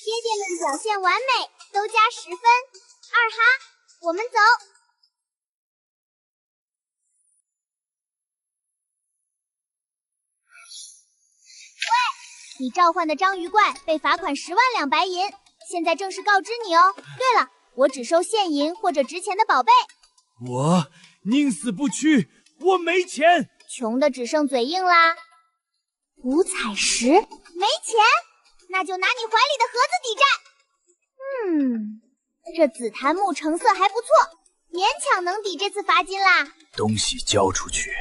爹爹们表现完美，都加10分。二哈，我们走。喂，你召唤的章鱼怪被罚款10万两白银，现在正式告知你哦。对了，我只收现银或者值钱的宝贝。我宁死不屈，我没钱。穷的只剩嘴硬啦。五彩石没钱，那就拿你怀里的盒子抵债。这紫檀木成色还不错，勉强能抵这次罚金啦。东西交出去，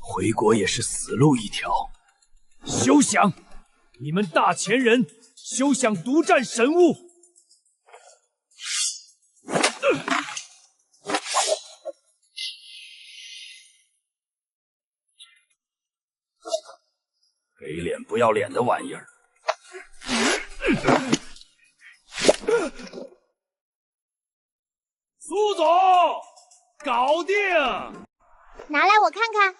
回国也是死路一条。休想！你们大前人休想独占神物！给脸不要脸的玩意儿！苏总，搞定！拿来我看看。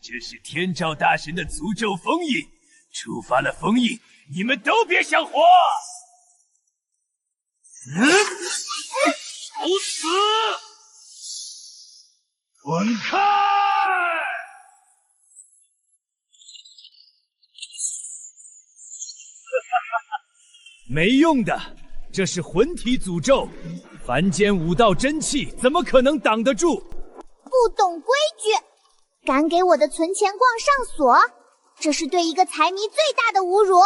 这是天照大神的诅咒封印，触发了封印，你们都别想活！找死！滚开！没用的，这是魂体诅咒，凡间5道真气怎么可能挡得住？不懂规矩，敢给我的存钱罐上锁，这是对一个财迷最大的侮辱。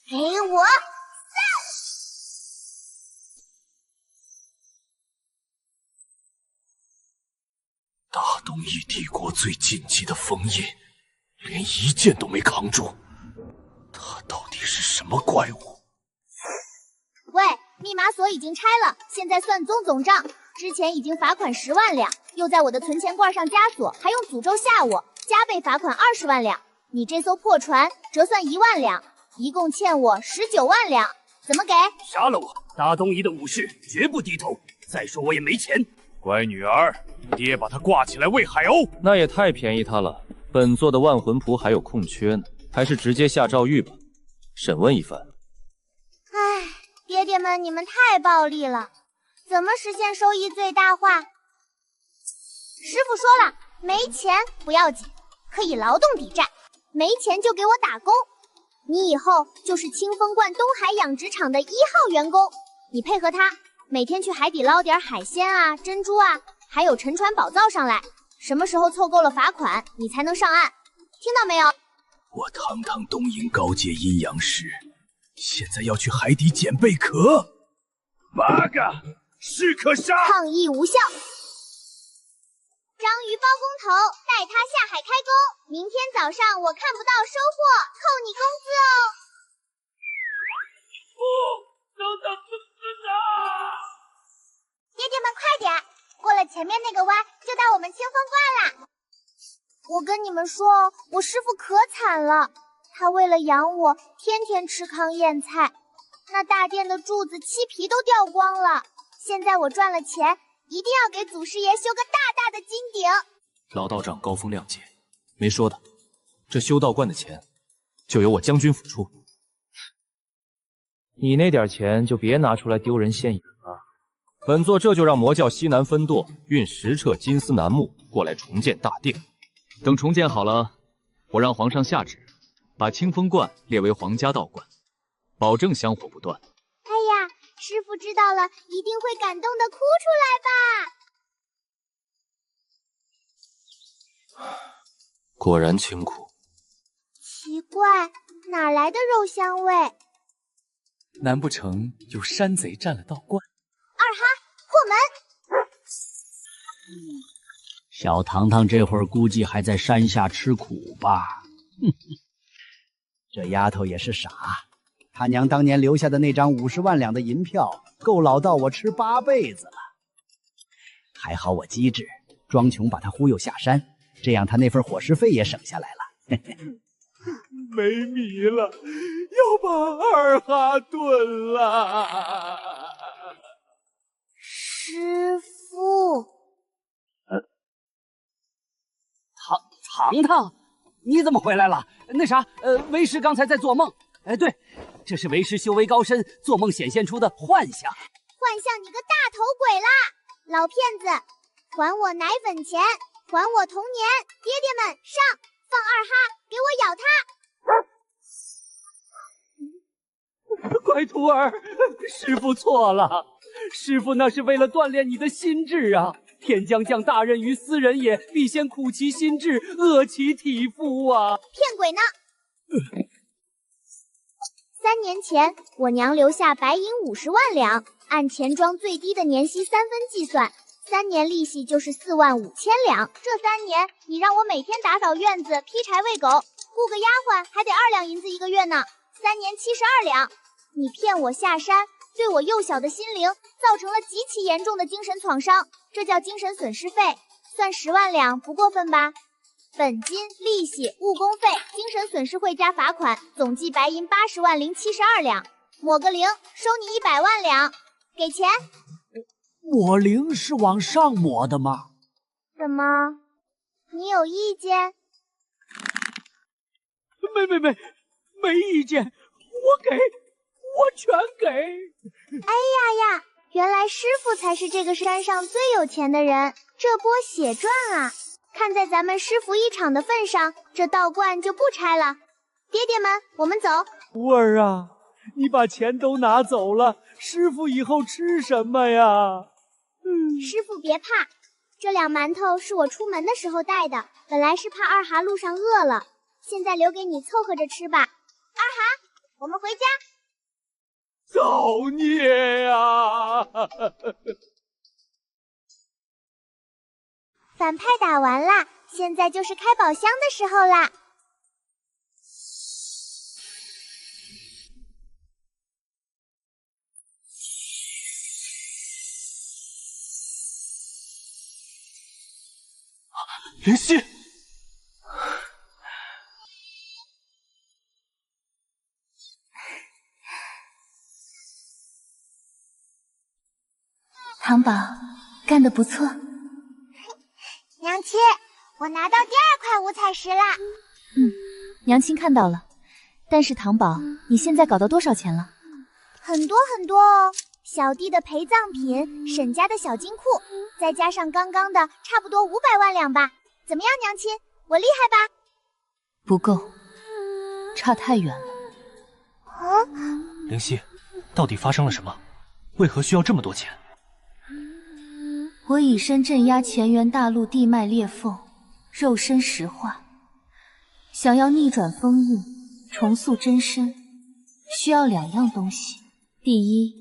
给我东翼帝国最禁忌的封印，连一剑都没扛住，他到底是什么怪物？喂，密码锁已经拆了，现在算总账。之前已经罚款10万两，又在我的存钱罐上加锁，还用诅咒吓我，加倍罚款20万两。你这艘破船折算1万两，一共欠我19万两，怎么给？杀了我！大东夷的武士绝不低头。再说我也没钱。乖女儿，爹把他挂起来喂海鸥，那也太便宜他了。本座的万魂谱还有空缺呢，还是直接下诏狱吧，审问一番。唉，爹爹们，你们太暴力了，怎么实现收益最大化？师傅说了，没钱不要紧，可以劳动抵债，没钱就给我打工。你以后就是清风观东海养殖场的1号员工，你配合他，每天去海底捞点海鲜啊、珍珠啊，还有沉船宝藏上来。什么时候凑够了罚款，你才能上岸，听到没有？我堂堂东瀛高阶阴阳师，现在要去海底捡贝壳。八个士可杀，抗议无效。章鱼包工头，带他下海开工。明天早上我看不到收获，扣你工资哦。不，等等，爹爹们快点，过了前面那个弯就到我们清风观了。我跟你们说，我师傅可惨了，他为了养我，天天吃糠咽菜，那大殿的柱子漆皮都掉光了。现在我赚了钱，一定要给祖师爷修个大大的金顶。老道长高风亮节，没说的，这修道观的钱就由我将军府出。你那点钱就别拿出来丢人现眼了。本座这就让魔教西南分舵运10彻金丝楠木过来重建大殿。等重建好了，我让皇上下旨，把清风观列为皇家道观，保证香火不断。哎呀，师傅知道了，一定会感动的哭出来吧。果然清苦。奇怪，哪来的肉香味？难不成有山贼占了道观？二哈，破门！小糖糖这会儿估计还在山下吃苦吧？这丫头也是傻，他娘当年留下的那张50万两的银票，够老道我吃8辈子了。还好我机智，装穷把他忽悠下山，这样他那份伙食费也省下来了。没米了，要把二哈炖了。师傅。糖糖，你怎么回来了？那啥，为师刚才在做梦。哎，对，这是为师修为高深，做梦显现出的幻象。幻象你个大头鬼啦！老骗子，还我奶粉钱，还我童年！爹爹们上，放二哈，给我咬他！乖徒儿，师父错了，师父那是为了锻炼你的心智啊。天将降大任于斯人也，必先苦其心志，饿其体肤啊！骗鬼呢！3年前，我娘留下白银50万两，按钱庄最低的年息3分计算，3年利息就是4万5千两。这3年，你让我每天打扫院子、劈柴喂狗，雇个丫鬟还得2两银子1个月呢，3年72两。你骗我下山，对我幼小的心灵造成了极其严重的精神创伤，这叫精神损失费，算10万两不过分吧？本金、利息、误工费、精神损失会加罚款，总计白银80万零72两。抹个零，收你100万两，给钱。抹零是往上抹的吗？怎么？你有意见？没意见，我全给。哎呀呀，原来师傅才是这个山上最有钱的人，这波血赚啊！看在咱们师傅一场的份上，这道观就不拆了。爹爹们，我们走。徒儿啊，你把钱都拿走了，师傅以后吃什么呀？师傅别怕，这2馒头是我出门的时候带的，本来是怕二哈路上饿了，现在留给你凑合着吃吧。二哈，我们回家。造孽呀！反派打完啦，现在就是开宝箱的时候啦。灵犀，糖宝，干得不错。娘亲，我拿到第2块五彩石啦。娘亲看到了。但是糖宝，你现在搞到多少钱了？很多很多哦，小弟的陪葬品，沈家的小金库，再加上刚刚的，差不多500万两吧。怎么样，娘亲，我厉害吧？不够，差太远了。灵犀，到底发生了什么？为何需要这么多钱？我以身镇压乾元大陆地脉裂缝，肉身石化，想要逆转封印，重塑真身，需要2样东西。第一，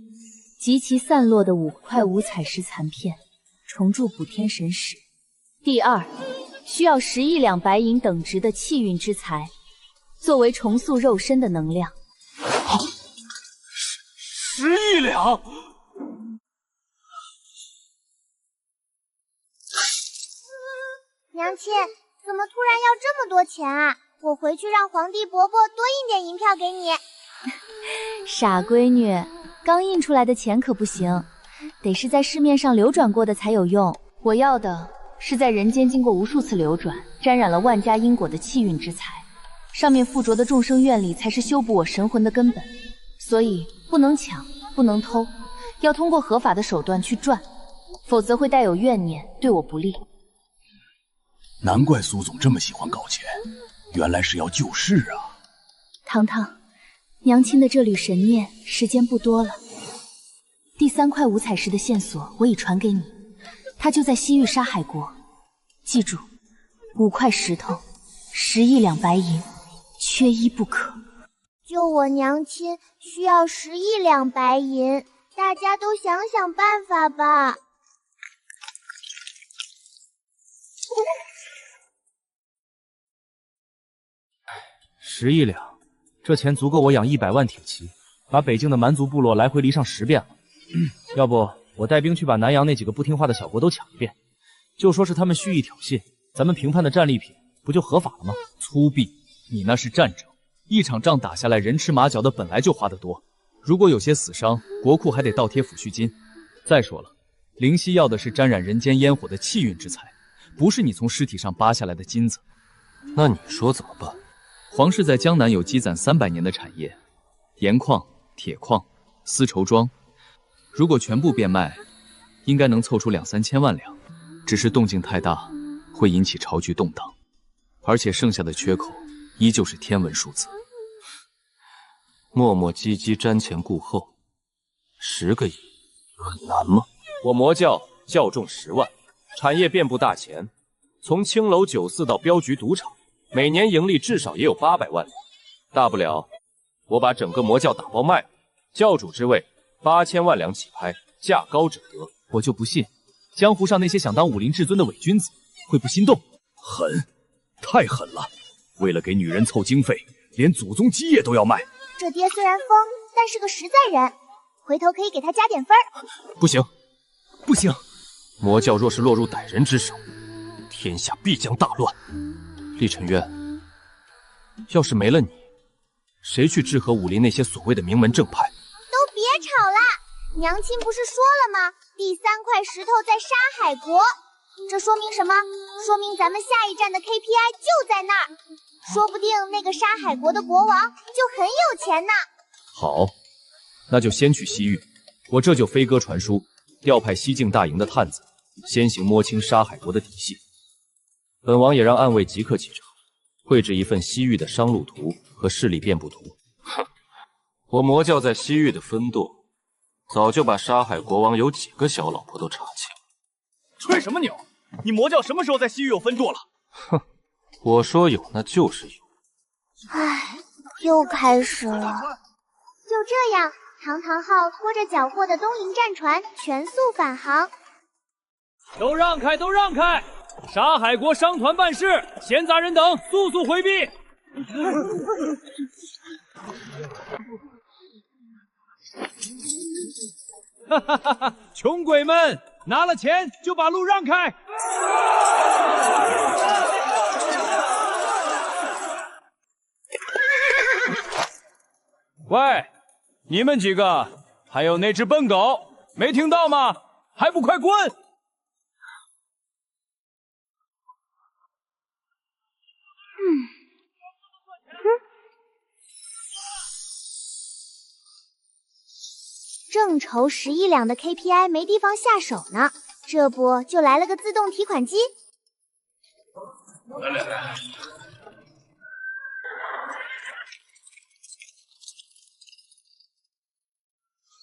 集齐散落的5块五彩石残片，重铸补天神石。第二，需要10亿两白银等值的气运之材，作为重塑肉身的能量。10亿两！娘亲，怎么突然要这么多钱啊？我回去让皇帝伯伯多印点银票给你。傻闺女，刚印出来的钱可不行，得是在市面上流转过的才有用。我要的是在人间经过无数次流转，沾染了万家因果的气运之材，上面附着的众生愿力才是修补我神魂的根本。所以不能抢，不能偷，要通过合法的手段去赚，否则会带有怨念，对我不利。难怪苏总这么喜欢搞钱，原来是要救世啊！糖糖，娘亲的这缕神念，时间不多了。第3块五彩石的线索我已传给你，它就在西域沙海国。记住，5块石头，10亿两白银，缺一不可。救我娘亲需要10亿两白银，大家都想想办法吧。10亿两，这钱足够我养100万铁骑，把北境的蛮族部落来回犁上10遍了。要不我带兵去把南洋那几个不听话的小国都抢一遍，就说是他们蓄意挑衅，咱们评判的战利品不就合法了吗？粗鄙！你那是战争，一场仗打下来，人吃马脚的本来就花得多，如果有些死伤，国库还得倒贴抚恤金。再说了，灵犀要的是沾染人间烟火的气运之材，不是你从尸体上扒下来的金子。那你说怎么办？皇室在江南有积攒300年的产业，盐矿、铁矿、丝绸庄，如果全部变卖，应该能凑出2、3千万两。只是动静太大，会引起朝局动荡，而且剩下的缺口依旧是天文数字。磨磨唧唧瞻前顾后，10个亿很难吗？我魔教教众10万，产业遍布大前，从青楼酒肆到镖局赌场，每年盈利至少也有800万两。大不了我把整个魔教打包卖了，教主之位8000万两起拍，价高者得。我就不信江湖上那些想当武林至尊的伪君子会不心动。狠，太狠了！为了给女人凑经费，连祖宗基业都要卖。这爹虽然疯，但是个实在人，回头可以给他加点分。不行，不行！魔教若是落入歹人之手，天下必将大乱。厉尘渊，要是没了你，谁去治和武林那些所谓的名门正派？都别吵啦！娘亲不是说了吗？第3块石头在沙海国，这说明什么？说明咱们下一站的 KPI 就在那儿，说不定那个沙海国的国王就很有钱呢。好，那就先去西域，我这就飞鸽传书，调派西境大营的探子，先行摸清沙海国的底细。本王也让暗卫即刻启程，绘制一份西域的商路图和势力遍布图。哼，我魔教在西域的分舵，早就把沙海国王有几个小老婆都查清。吹什么牛？你魔教什么时候在西域有分舵了？哼，我说有那就是有。唉，又开始了。就这样，堂堂号拖着缴获的东瀛战船全速返航。都让开，都让开！沙海国商团办事，闲杂人等速速回避。哈哈哈哈！穷鬼们，拿了钱就把路让开！喂，你们几个，还有那只笨狗，没听到吗？还不快滚！正愁11两的 KPI 没地方下手呢，这不就来了个自动提款机？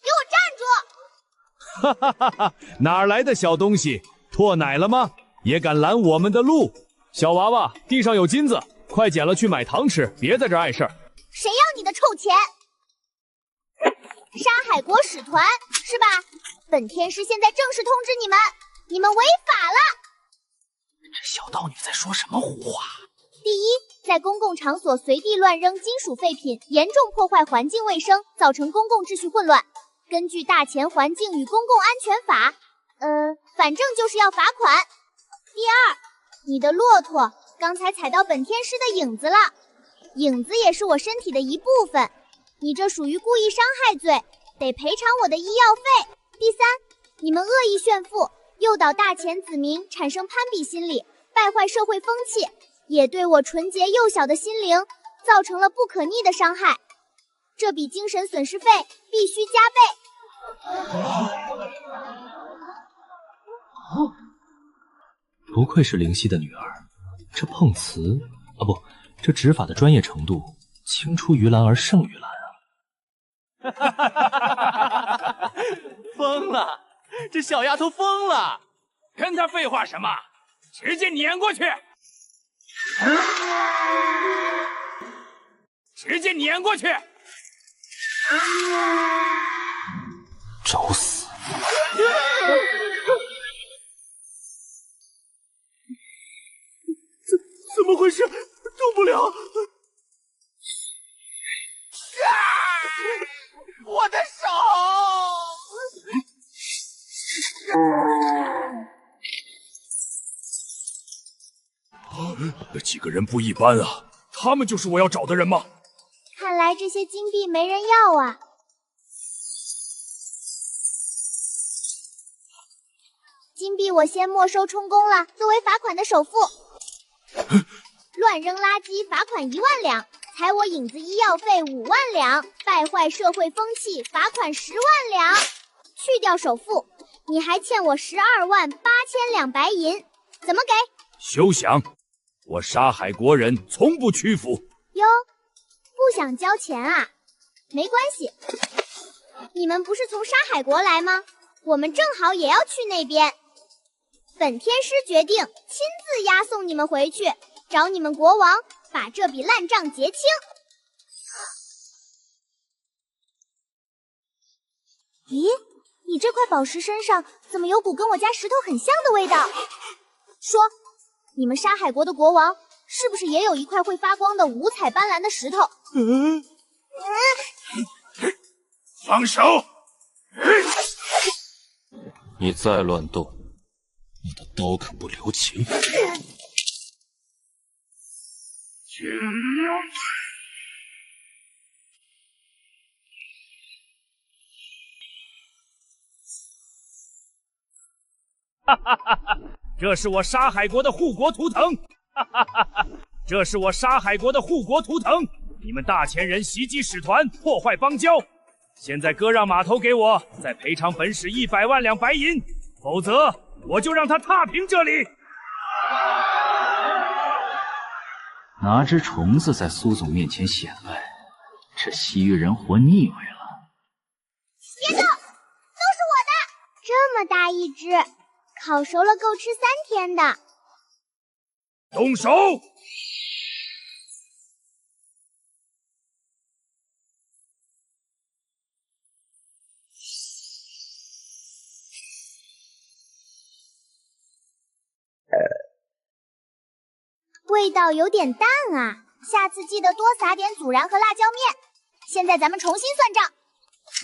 给我站住！哈哈哈哈！哪来的小东西？脱奶了吗？也敢拦我们的路？小娃娃，地上有金子，快捡了去买糖吃，别在这碍事儿。谁要你的臭钱？沙海国使团是吧？本天师现在正式通知你们，你们违法了！这小道女在说什么胡话？第一，在公共场所随地乱扔金属废品，严重破坏环境卫生，造成公共秩序混乱。根据《大前环境与公共安全法》，反正就是要罚款。第二，你的骆驼刚才踩到本天师的影子了，影子也是我身体的一部分。你这属于故意伤害罪，得赔偿我的医药费。第三，你们恶意炫富，诱导大前子民产生攀比心理，败坏社会风气，也对我纯洁幼小的心灵造成了不可逆的伤害。这笔精神损失费必须加倍。不愧是灵犀的女儿，这碰瓷啊不，这执法的专业程度青出于蓝而胜于蓝啊！疯了，这小丫头疯了，跟她废话什么？直接撵过去！直接撵过去！找死！怎么回事？动不了！我的手！几个人不一般啊，他们就是我要找的人吗？看来这些金币没人要啊。金币我先没收充公了，作为罚款的首付。乱扔垃圾罚款1万两，踩我影子医药费5万两，败坏社会风气罚款10万两。去掉首付，你还欠我12万8千两白银，怎么给？休想！我沙海国人从不屈服。哟，不想交钱啊？没关系，你们不是从沙海国来吗？我们正好也要去那边。本天师决定亲自押送你们回去，找你们国王把这笔烂账结清。咦，你这块宝石身上怎么有股跟我家石头很像的味道？说，你们沙海国的国王是不是也有一块会发光的五彩斑斓的石头？放手！你再乱动，我的刀可不留情。哈哈哈哈！这是我沙海国的护国图腾！哈哈哈哈！这是我沙海国的护国图腾！你们大前人袭击使团，破坏邦交，现在割让码头给我，再赔偿本使100万两白银，否则我就让他踏平这里。拿只虫子在苏总面前显摆，这西域人活腻歪了。别动，都是我的！这么大一只，烤熟了够吃3天的。动手！味道有点淡啊，下次记得多撒点孜然和辣椒面。现在咱们重新算账，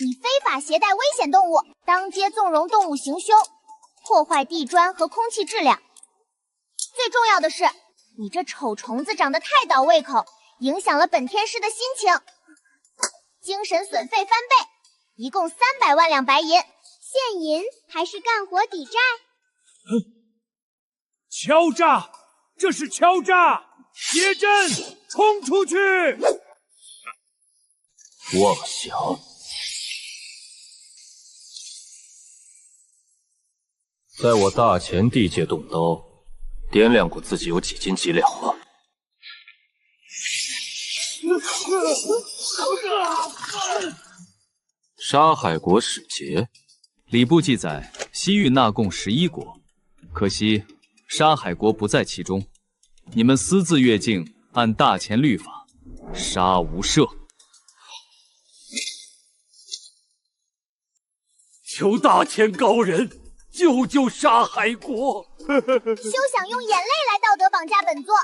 你非法携带危险动物，当街纵容动物行凶，破坏地砖和空气质量。最重要的是，你这丑虫子长得太倒胃口，影响了本天师的心情，精神损费翻倍，一共300万两白银。现银还是干活抵债？敲诈！这是敲诈！铁阵冲出去！妄想！在我大前地界动刀，掂量过自己有几斤几两吗？沙海国使节，礼部记载，西域纳贡11国，可惜沙海国不在其中。你们私自越境，按大前律法，杀无赦。求大前高人救救沙海国！休想用眼泪来道德绑架本座！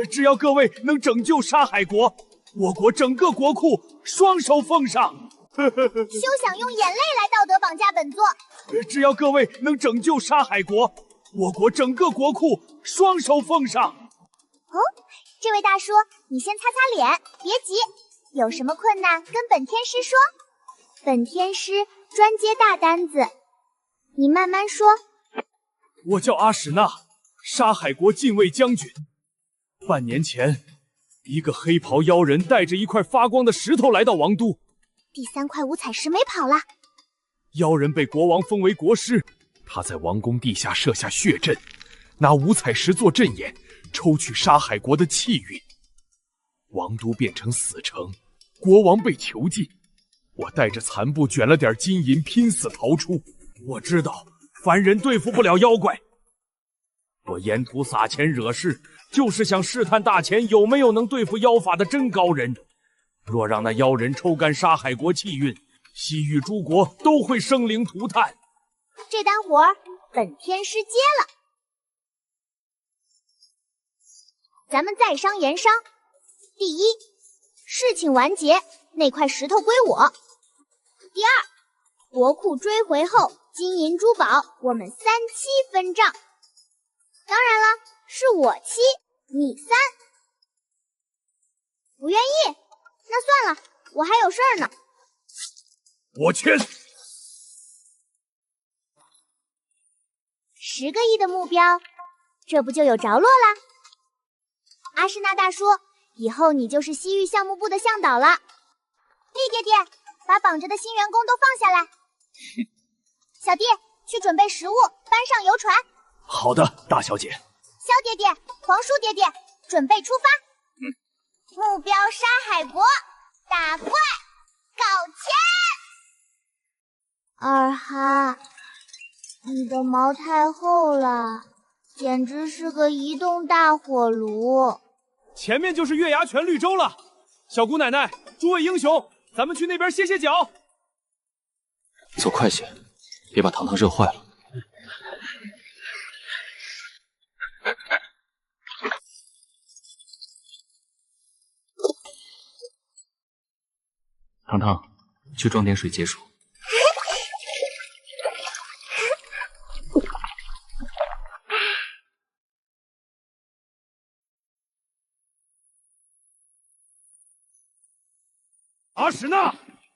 只要各位能拯救沙海国，我国整个国库双手奉上。休想用眼泪来道德绑架本座！只要各位能拯救沙海国，我国整个国库双手奉上。哦，这位大叔，你先擦擦脸，别急，有什么困难跟本天师说，本天师专接大单子，你慢慢说。我叫阿史那，沙海国禁卫将军。半年前，一个黑袍妖人带着一块发光的石头来到王都。第3块五彩石没跑了。妖人被国王封为国师，他在王宫地下设下血阵，拿五彩石做阵眼，抽取沙海国的气运。王都变成死城，国王被囚禁。我带着残部卷了点金银，拼死逃出。我知道凡人对付不了妖怪，我沿途撒钱惹事，就是想试探大前有没有能对付妖法的真高人。若让那妖人抽干沙海国气运，西域诸国都会生灵涂炭。这单活本天师接了，咱们在商言商。第一，事情完结，那块石头归我。第二，国库追回后，金银珠宝我们3期分账。当然了，是我7，你3。不愿意？那算了，我还有事儿呢。我签。10个亿的目标，这不就有着落啦？阿史那大叔，以后你就是西域项目部的向导了。厉爹爹，把绑着的新员工都放下来。小弟，去准备食物，搬上游船。好的，大小姐。萧爹爹，皇叔爹爹，准备出发。目标沙海国，打怪，搞钱。二哈，你的毛太厚了，简直是个移动大火炉。前面就是月牙泉绿洲了。小姑奶奶，诸位英雄，咱们去那边歇歇脚。走快些，别把糖糖热坏了。糖糖，去装点水解暑。阿史那，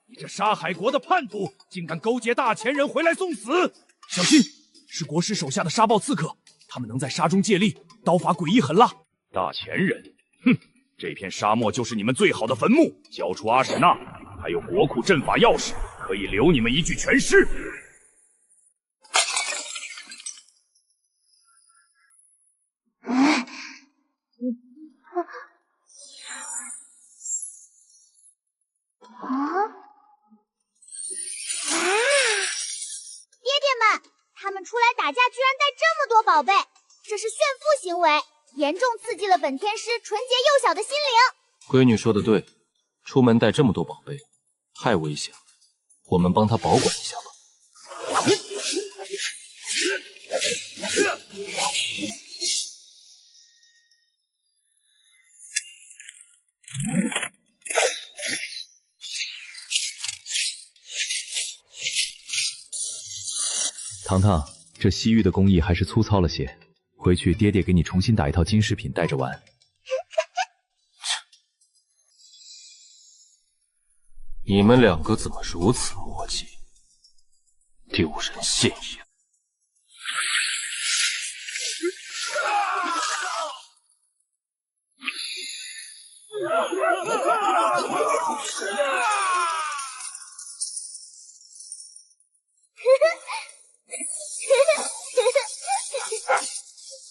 你这沙海国的叛徒，竟敢勾结大前人回来送死！小心，是国师手下的沙暴刺客，他们能在沙中借力，刀法诡异狠辣。大前人，哼，这片沙漠就是你们最好的坟墓。交出阿史那，还有国库阵法钥匙，可以留你们一具全尸。爹爹们，他们出来打架居然带这么多宝贝，这是炫富行为，严重刺激了本天师纯洁幼小的心灵。闺女说的对，出门带这么多宝贝，太危险了，我们帮她保管一下吧。糖糖，这西域的工艺还是粗糙了些，回去爹爹给你重新打一套金饰品带着玩。你们两个怎么如此磨叽，丢人现眼！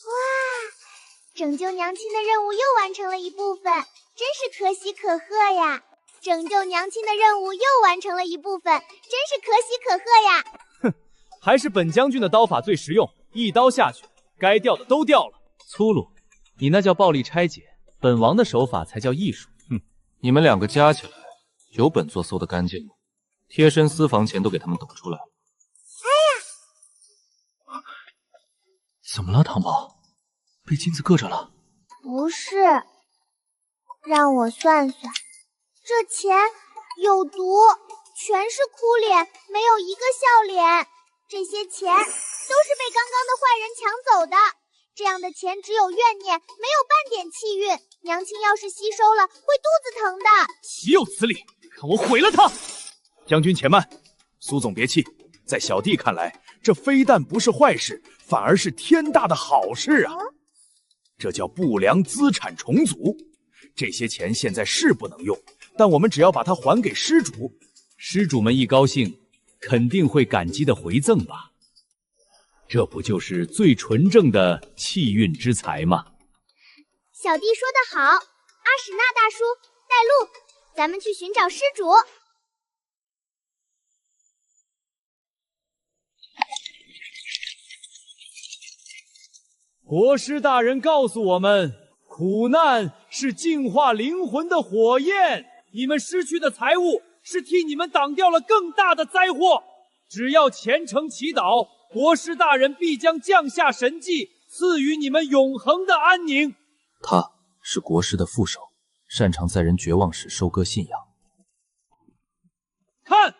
哇，拯救娘亲的任务又完成了一部分，真是可喜可贺呀！拯救娘亲的任务又完成了一部分，真是可喜可贺呀！哼，还是本将军的刀法最实用，一刀下去，该掉的都掉了。粗鲁，你那叫暴力拆解，本王的手法才叫艺术。哼，你们两个加起来，有本座搜得干净吗？贴身私房钱都给他们抖出来了。哎呀，怎么了，糖宝？被金子硌着了？不是，让我算算。这钱有毒，全是哭脸，没有一个笑脸。这些钱都是被刚刚的坏人抢走的，这样的钱只有怨念，没有半点气运。娘亲要是吸收了，会肚子疼的。岂有此理！看我毁了他！将军且慢，苏总别气，在小弟看来，这非但不是坏事，反而是天大的好事啊！这叫不良资产重组。这些钱现在是不能用，但我们只要把它还给施主，施主们一高兴，肯定会感激的回赠吧。这不就是最纯正的气运之财吗？小弟说得好，阿史那大叔带路，咱们去寻找施主。国师大人告诉我们，苦难是净化灵魂的火焰，你们失去的财物是替你们挡掉了更大的灾祸。只要虔诚祈祷，国师大人必将降下神迹，赐予你们永恒的安宁。他是国师的副手，擅长在人绝望时收割信仰。看，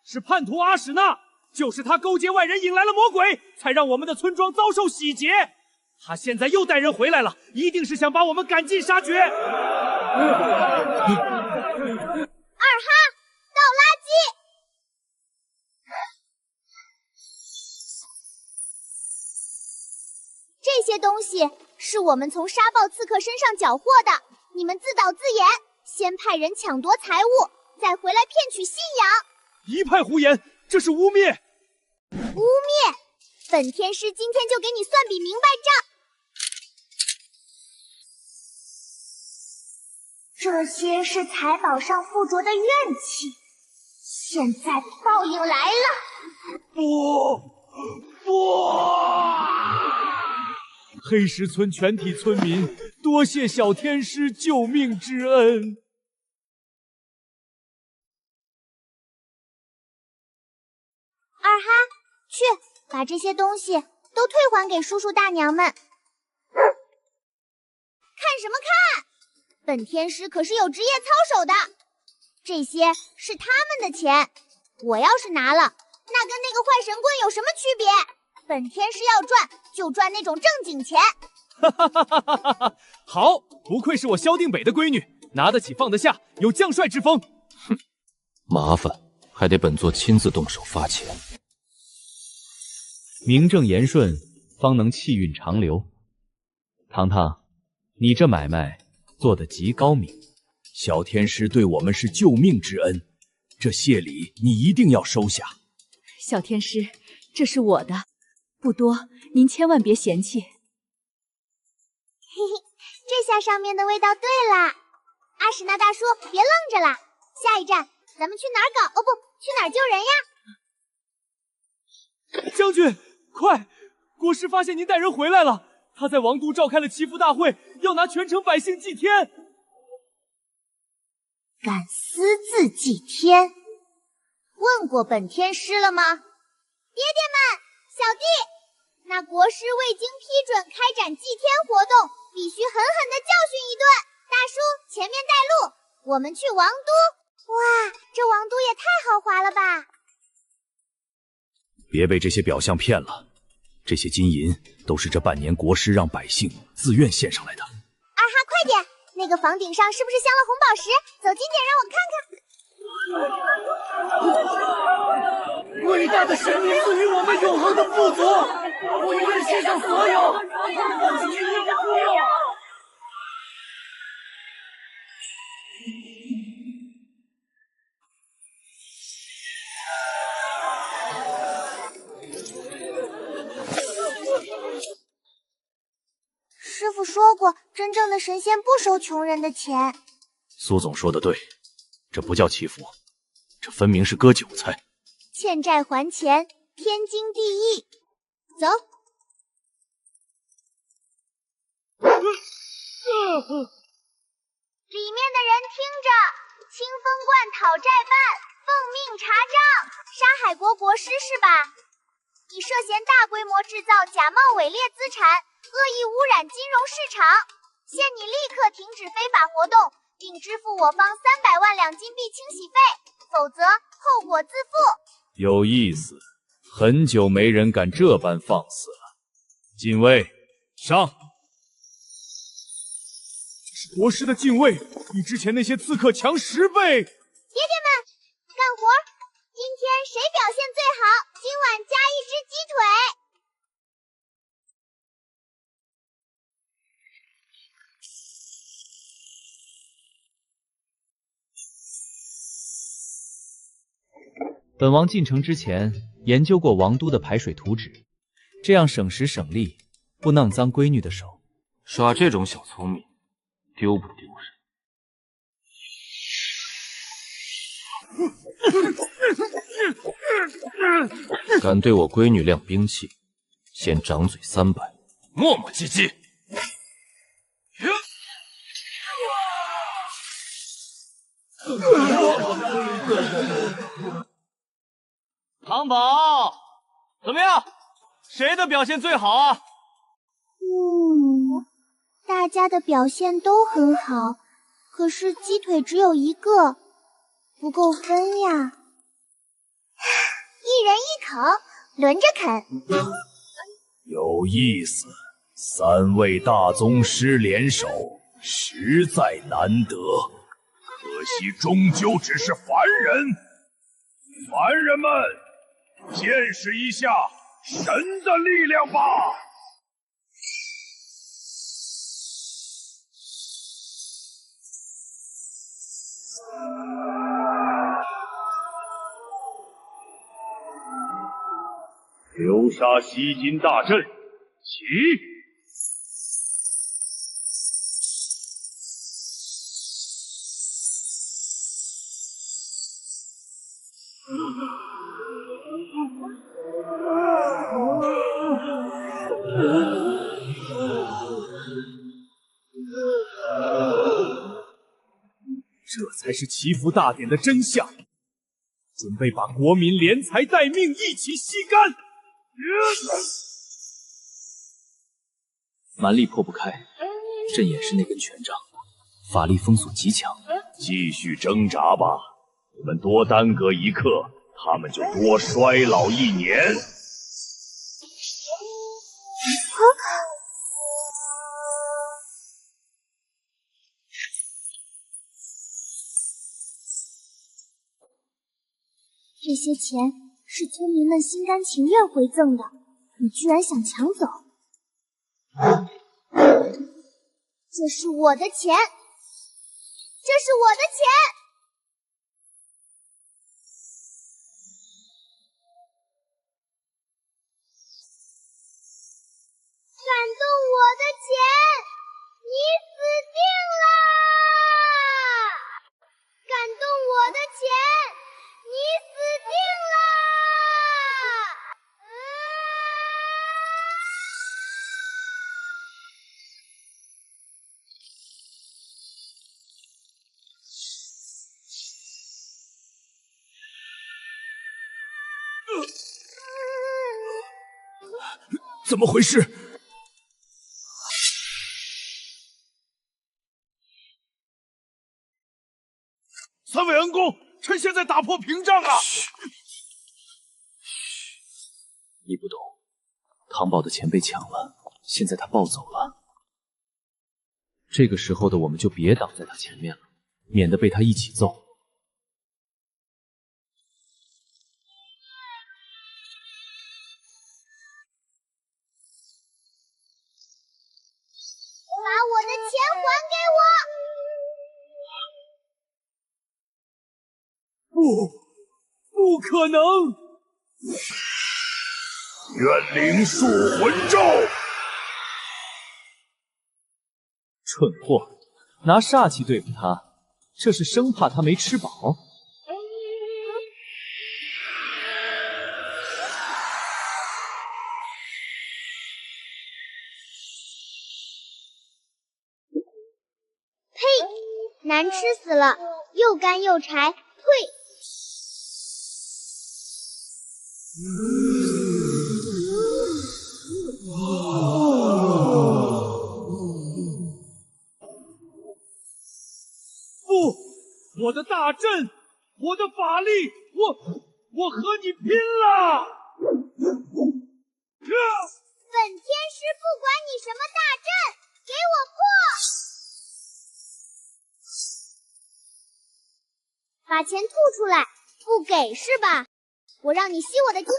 是叛徒阿史那，就是他勾结外人引来了魔鬼，才让我们的村庄遭受洗劫。他现在又带人回来了，一定是想把我们赶尽杀绝。二哈，倒垃圾！这些东西是我们从沙暴刺客身上缴获的，你们自导自演，先派人抢夺财物，再回来骗取信仰。一派胡言，这是污蔑！污蔑！本天师今天就给你算笔明白账。这些是财宝上附着的怨气，现在报应来了！不！黑石村全体村民，多谢小天师救命之恩。二哈，去把这些东西都退还给叔叔大娘们。看什么看？本天师可是有职业操守的，这些是他们的钱，我要是拿了，那跟那个坏神棍有什么区别？本天师要赚，就赚那种正经钱。哈哈哈哈哈哈！好，不愧是我萧定北的闺女，拿得起放得下，有将帅之风。哼，麻烦还得本座亲自动手发钱。名正言顺，方能气运长流。糖糖，你这买卖做得极高明，小天师对我们是救命之恩，这谢礼你一定要收下。小天师，这是我的，不多，您千万别嫌弃。嘿嘿，这下上面的味道对了。阿史那大叔，别愣着啦，下一站咱们去哪儿搞？哦不，去哪儿救人呀？将军，快！国师发现您带人回来了，他在王都召开了祈福大会，要拿全城百姓祭天。敢私自祭天？问过本天师了吗？爹爹们，小弟，那国师未经批准开展祭天活动，必须狠狠地教训一顿。大叔，前面带路，我们去王都。哇，这王都也太豪华了吧！别被这些表象骗了。这些金银都是这半年国师让百姓自愿献上来的。二哈，快点！那个房顶上是不是镶了红宝石？走近点，让我看看。伟大的神明赐予我们永恒的富足，我愿献上所有。师傅说过，真正的神仙不收穷人的钱。苏总说的对，这不叫祈福，这分明是割韭菜。欠债还钱，天经地义。走。里面的人听着，清风观讨债办，奉命查账。沙海国国师是吧？你涉嫌大规模制造假冒伪劣资产，恶意污染金融市场，限你立刻停止非法活动，并支付我方300万两金币清洗费，否则后果自负。有意思，很久没人敢这般放肆了。禁卫，上！这是国师的禁卫，比之前那些刺客强10倍。爹爹们，干活！今天谁表现最好，今晚加1只鸡腿。本王进城之前研究过王都的排水图纸，这样省时省力，不弄脏闺女的手。耍这种小聪明，丢不丢人？敢对我闺女亮兵器，先掌嘴300，磨磨唧唧。唐宝，怎么样？谁的表现最好啊？大家的表现都很好，可是鸡腿只有1个，不够分呀。一人1口，轮着啃。有意思，3位大宗师联手，实在难得。可惜终究只是凡人。凡人们，见识一下神的力量吧！流沙吸金大阵，起！这才是祈福大典的真相，准备把国民连财带命一起吸干。蛮力破不开，阵眼是那根权杖，法力封锁极强。继续挣扎吧，你们多耽搁一刻，他们就多衰老1年。这些钱是村民们心甘情愿回赠的，你居然想抢走？这是我的钱，这是我的钱！敢动我的钱，你死定了！敢动我的钱，你死定了！怎么回事？3位恩公，趁现在打破屏障啊！你不懂，唐宝的钱被抢了，现在他暴走了。这个时候的我们就别挡在他前面了，免得被他一起揍。把我的钱还给我！不可能！怨灵束魂咒！蠢货，拿煞气对付他，这是生怕他没吃饱。呸！难吃死了，又干又柴，退！不，我的大阵，我的法力，我和你拼了！本天师不管你什么大阵，给我破！把钱吐出来，不给是吧？我让你吸我的金币，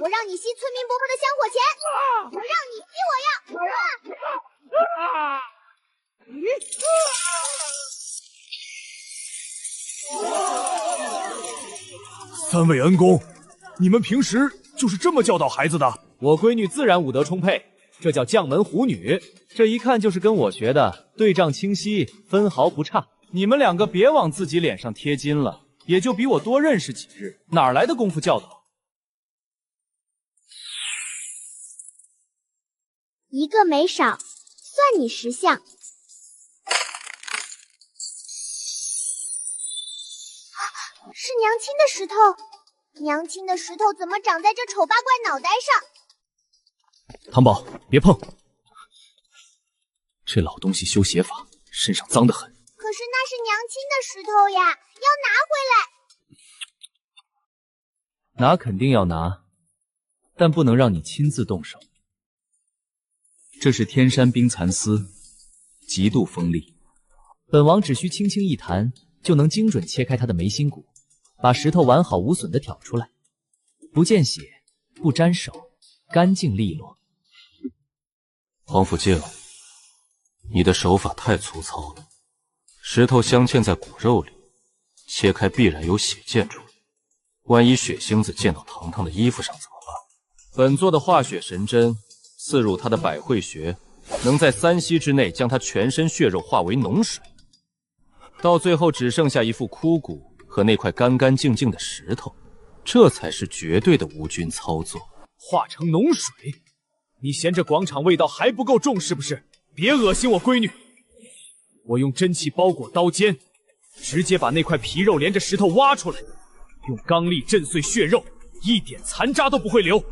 我让你吸村民伯伯的香火钱，我让你吸我呀！三位恩公，你们平时就是这么教导孩子的？我闺女自然武德充沛，这叫将门虎女，这一看就是跟我学的，对仗清晰，分毫不差。你们两个别往自己脸上贴金了，也就比我多认识几日，哪来的功夫教导？一个没少，算你识相。是娘亲的石头，娘亲的石头怎么长在这丑八怪脑袋上？唐宝，别碰！这老东西修邪法，身上脏得很。可是那是娘亲的石头呀，要拿回来。拿肯定要拿，但不能让你亲自动手。这是天山冰蚕丝，极度锋利，本王只需轻轻一弹，就能精准切开它的眉心骨，把石头完好无损地挑出来，不见血，不沾手，干净利落。黄甫静，你的手法太粗糙了。石头镶嵌在骨肉里，切开必然有血溅出来，万一血星子溅到糖糖的衣服上怎么办？本座的化血神针刺入他的百会穴，能在3息之内将他全身血肉化为脓水，到最后只剩下一副枯骨和那块干干净净的石头，这才是绝对的无菌操作。化成脓水？你嫌这广场味道还不够重是不是？别恶心我闺女！我用真气包裹刀尖，直接把那块皮肉连着石头挖出来，用罡力震碎血肉，一点残渣都不会留。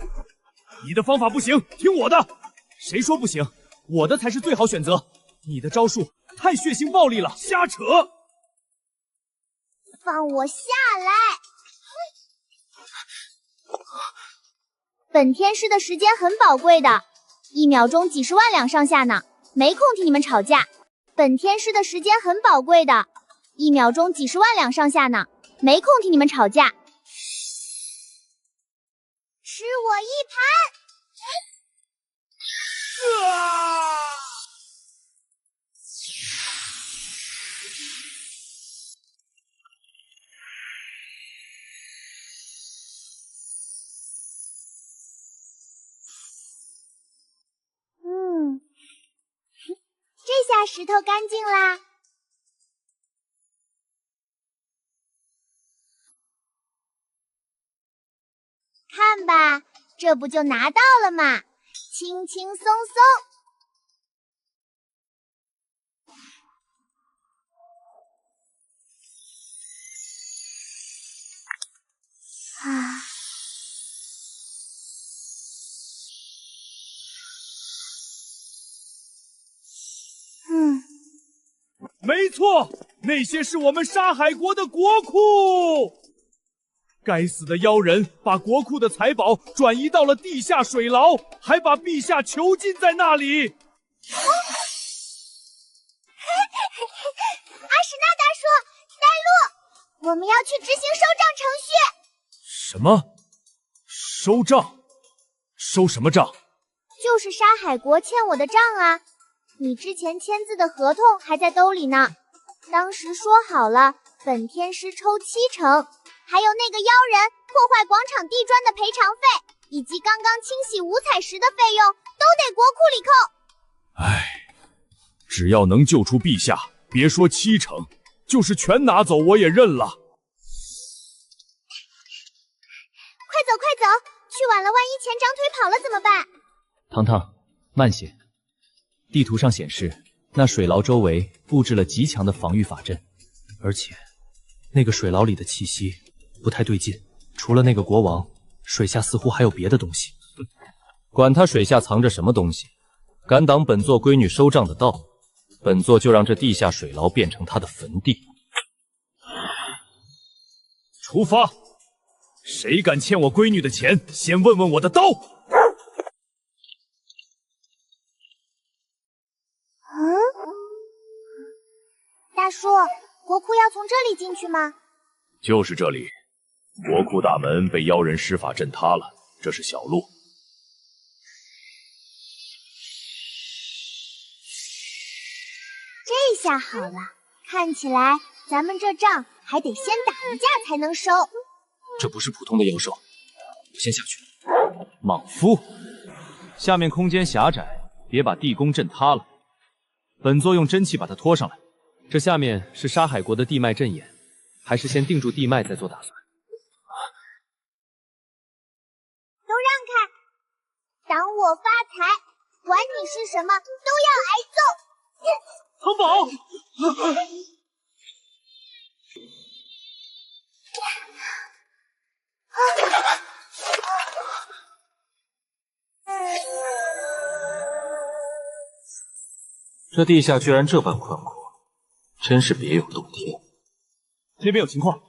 你的方法不行，听我的。谁说不行？我的才是最好选择。你的招数太血腥暴力了，瞎扯！放我下来！本天师的时间很宝贵的，1秒钟几十万两上下呢，没空听你们吵架。本天师的时间很宝贵的，1秒钟几十万两上下呢，没空听你们吵架。吃我一盘！这下石头干净啦。看吧，这不就拿到了吗？轻轻松松。啊。没错，那些是我们沙海国的国库。该死的妖人把国库的财宝转移到了地下水牢，还把陛下囚禁在那里。阿史那大叔，带路，我们要去执行收账程序。什么？收账？收什么账？就是沙海国欠我的账啊！你之前签字的合同还在兜里呢。当时说好了，本天师抽70%，还有那个妖人破坏广场地砖的赔偿费，以及刚刚清洗五彩石的费用，都得国库里扣。唉，只要能救出陛下，别说70%，就是全拿走我也认了。快走快走，去晚了万一钱长腿跑了怎么办？糖糖，慢些。地图上显示，那水牢周围布置了极强的防御法阵，而且那个水牢里的气息不太对劲。除了那个国王，水下似乎还有别的东西。管他水下藏着什么东西，敢挡本座闺女收账的道，本座就让这地下水牢变成他的坟地。出发！谁敢欠我闺女的钱，先问问我的刀！大叔，国库要从这里进去吗？就是这里。国库大门被妖人施法震塌了，这是小路。这下好了，看起来咱们这账还得先打一架才能收。这不是普通的妖兽，我先下去。莽夫，下面空间狭窄，别把地宫震塌了。本座用真气把它拖上来。这下面是沙海国的地脉阵眼，还是先定住地脉再做打算？都让开！挡我发财，管你是什么，都要挨揍！藏宝！这地下居然这般宽阔，真是别有洞天。那边有情况。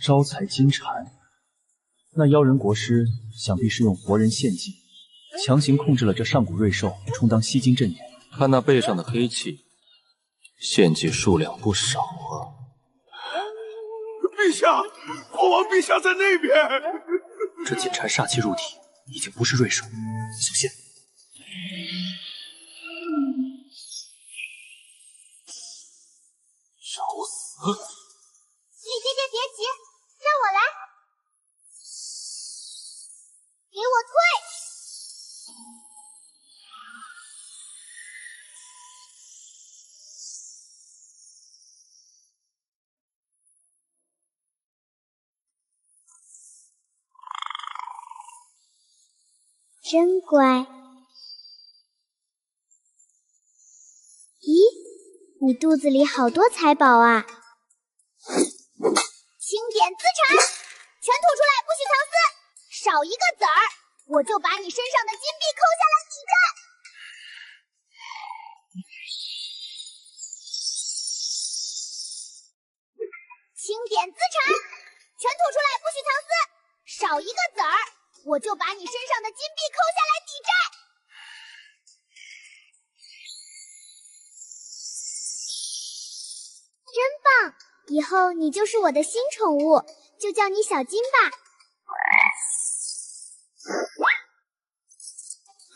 招财金蝉，那妖人国师想必是用活人献祭，强行控制了这上古瑞兽，充当吸金阵眼。看那背上的黑气，献祭数量不少啊！陛下，国王陛下在那边。这金蝉煞气入体，已经不是瑞兽，小心！找死！李姐姐别急，让我来，给我退！真乖。咦，你肚子里好多财宝啊！清点资产，全吐出来，不许藏私，少一个子儿，我就把你身上的金币扣下来抵债。清点资产，全吐出来，不许藏私，少一个子儿，我就把你身上的金币扣下来抵债。真棒！以后你就是我的新宠物，就叫你小金吧。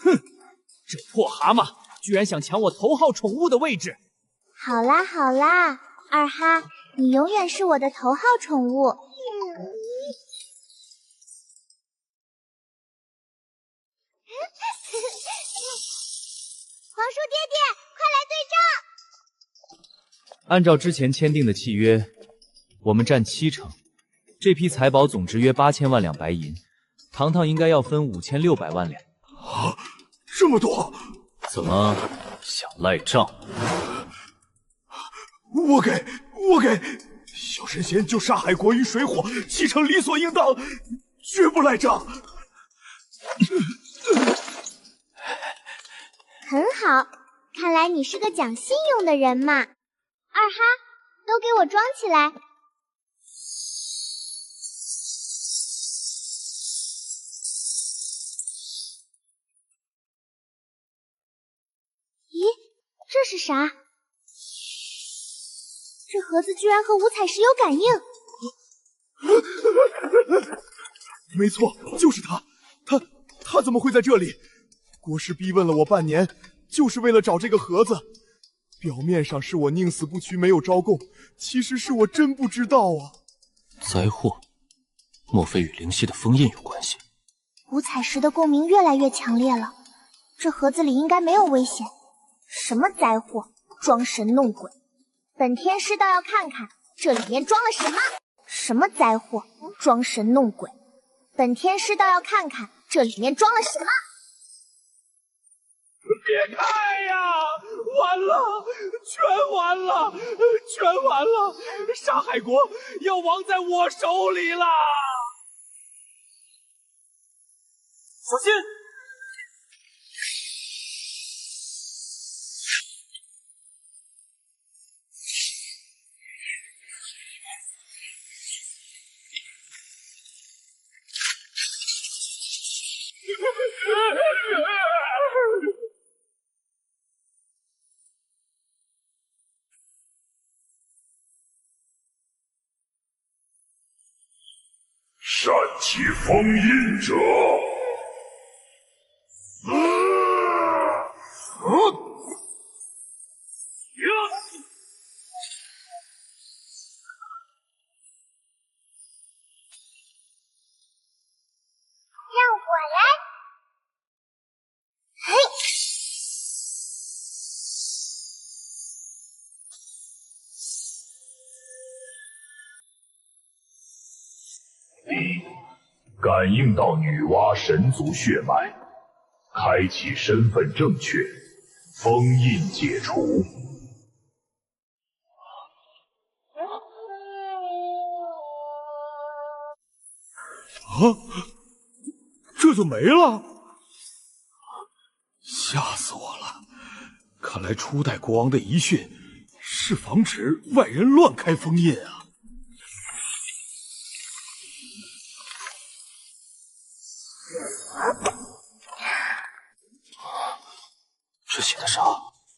哼，这破蛤蟆居然想抢我头号宠物的位置！好啦好啦，二哈，你永远是我的头号宠物。皇叔爹爹，快来对账！按照之前签订的契约，我们占70%，这批财宝总值约8000万两白银，糖糖应该要分5600万两。啊，这么多！怎么想赖账？我给！小神仙救沙海国于水火，70%理所应当，绝不赖账。很好，看来你是个讲信用的人嘛。二哈，都给我装起来。咦，这是啥？这盒子居然和五彩石有感应。没错，就是他。他怎么会在这里？国师逼问了我半年，就是为了找这个盒子。表面上是我宁死不屈，没有招供，其实是我真不知道啊。灾祸，莫非与灵犀的封印有关系？五彩石的共鸣越来越强烈了，这盒子里应该没有危险。什么灾祸，装神弄鬼！本天师倒要看看这里面装了什么。什么灾祸，装神弄鬼！本天师倒要看看这里面装了什么。别开呀！完了，全完了，全完了！沙海国要亡在我手里了！小心！善其封印者，让我来。嘿，感应到女娲神族血脉，开启身份正确，封印解除。啊，这就没了？吓死我了！看来初代国王的遗训是防止外人乱开封印啊。这写的啥？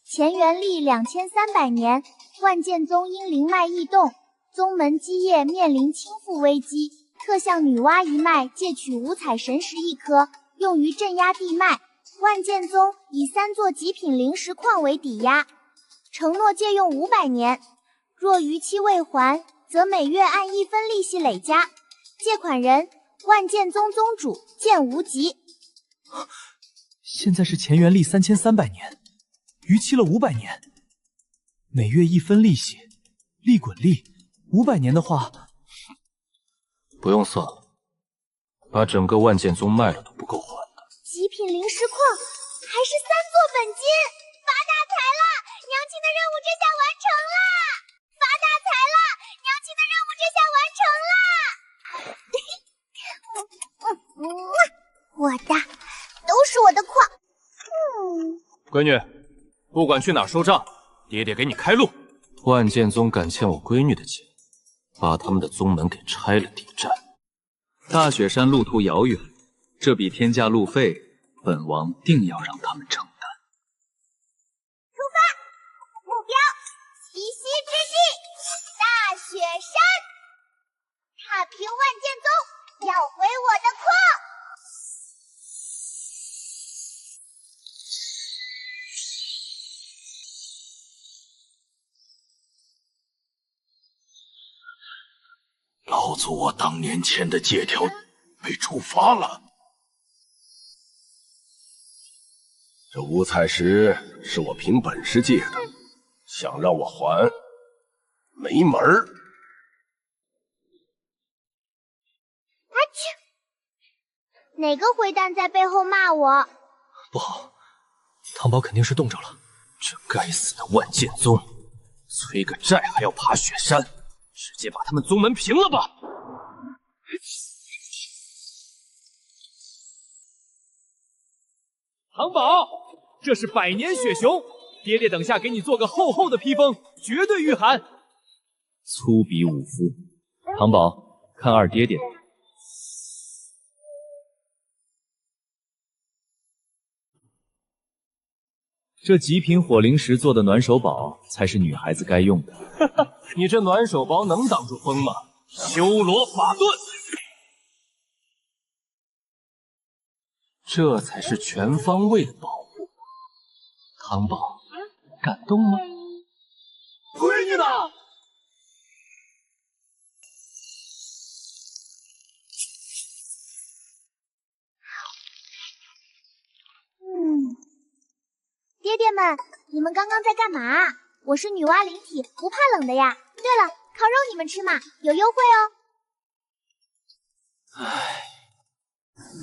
乾元历2300年，万剑宗因灵脉异动，宗门基业面临倾覆危机，特向女娲一脉借取五彩神石1颗，用于镇压地脉。万剑宗以3座极品灵石矿为抵押，承诺借用500年，若逾期未还，则每月按1分利息累加。借款人：万剑宗宗主剑无极。现在是乾元历3300年，逾期了500年，每月1分利息，利滚利，500年的话，不用算了，把整个万剑宗卖了都不够还的。极品灵石矿还是3座本金，发大财了！娘亲的任务这下完成了，发大财了！娘亲的任务这下完成了。我的，都是我的矿。闺女，不管去哪儿收账，爹爹给你开路。万剑宗敢欠我闺女的钱，把他们的宗门给拆了抵债。大雪山路途遥远，这笔天价路费，本王定要让他们承担。出发，目标七夕之地大雪山，踏平万剑宗，要回我的矿。老祖，我当年签的借条被触发了。这五彩石是我凭本事借的，想让我还，没门儿！阿嚏！哪个灰蛋在背后骂我？不好，汤宝肯定是冻着了。这该死的万剑宗，催个债还要爬雪山，直接把他们宗门平了吧！唐宝，这是百年雪熊，爹爹等下给你做个厚厚的披风，绝对御寒。粗鄙武夫，唐宝，看二爹爹的。这极品火灵石做的暖手宝才是女孩子该用的。你这暖手宝能挡住风吗？修罗法盾，这才是全方位的保护。唐宝，感动吗？闺女呢？爹爹们，你们刚刚在干嘛？我是女娲灵体，不怕冷的呀。对了，烤肉你们吃吗？有优惠哦。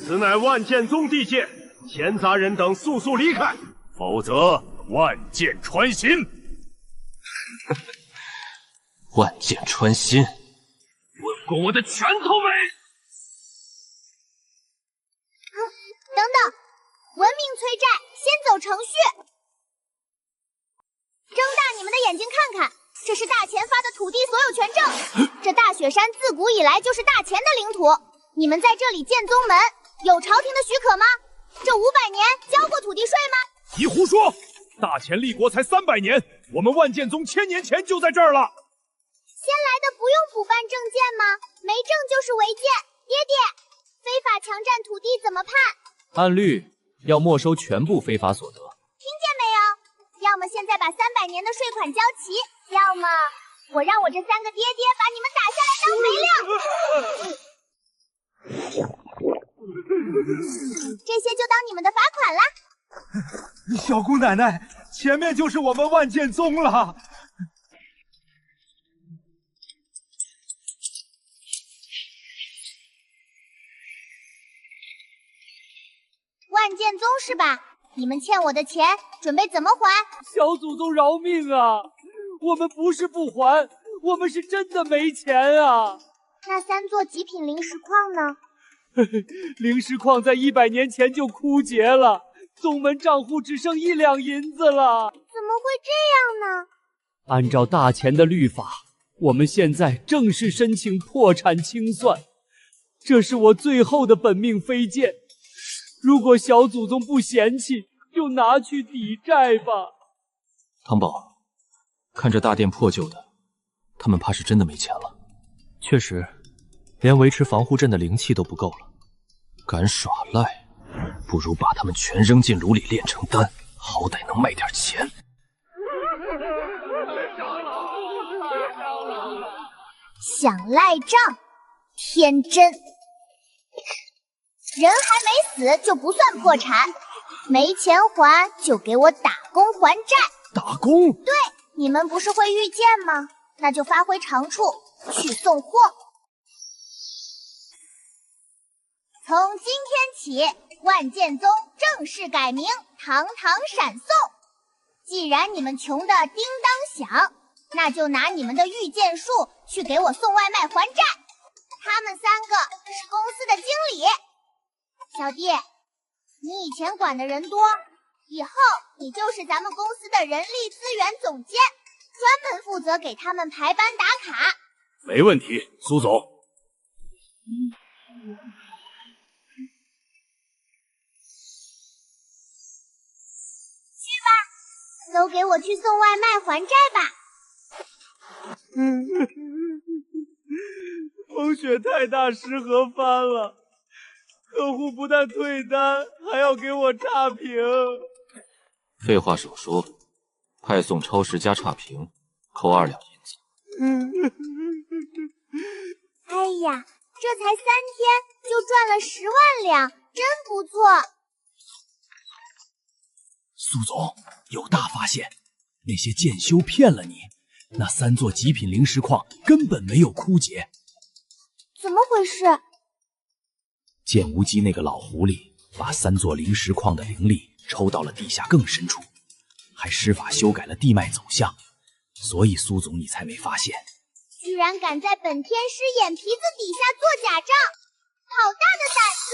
此乃万剑宗地界，闲杂人等速速离开，否则万剑穿心。万剑穿心，问过我的拳头没？等等，文明催债，先走程序。睁大你们的眼睛看看，这是大钱发的土地所有权证。这大雪山自古以来就是大钱的领土，你们在这里建宗门，有朝廷的许可吗？这500年交过土地税吗？你胡说！大钱立国才300年，我们万剑宗1000年前就在这儿了。先来的不用补办证件吗？没证就是违建。爹爹，非法强占土地怎么判？按律要没收全部非法所得。听见没有？要么现在把300年的税款交齐，要么我让我这3个爹爹把你们打下来当肥料。这些就当你们的罚款啦。小姑奶奶，前面就是我们万剑宗了。万剑宗是吧？你们欠我的钱，准备怎么还？小祖宗饶命啊！我们不是不还，我们是真的没钱啊！那3座极品灵石矿呢？灵石矿在100年前就枯竭了，宗门账户只剩1两银子了。怎么会这样呢？按照大钱的律法，我们现在正式申请破产清算，这是我最后的本命飞剑。如果小祖宗不嫌弃，就拿去抵债吧。唐宝，看这大殿破旧的，他们怕是真的没钱了。确实，连维持防护阵的灵气都不够了。敢耍赖，不如把他们全扔进炉里炼成丹，好歹能卖点钱。想赖账，天真。人还没死就不算破产，没钱还就给我打工还债。打工？对，你们不是会御剑吗？那就发挥长处，去送货。从今天起，万剑宗正式改名堂堂闪送。既然你们穷的叮当响，那就拿你们的御剑术去给我送外卖还债。他们3个是公司的经理。小弟，你以前管的人多，以后你就是咱们公司的人力资源总监，专门负责给他们排班打卡。没问题，苏总。去吧，都给我去送外卖还债吧。风雪太大，失盒翻了。客户不但退单，还要给我差评。废话少说，派送超时加差评，扣2两银子。哎呀，这才3天就赚了10万两，真不错。苏总，有大发现，那些剑修骗了你，那3座极品灵石矿根本没有枯竭。怎么回事？剑无极那个老狐狸把3座灵石矿的灵力抽到了地下更深处，还施法修改了地脉走向，所以苏总你才没发现。居然敢在本天师眼皮子底下做假账，好大的胆子！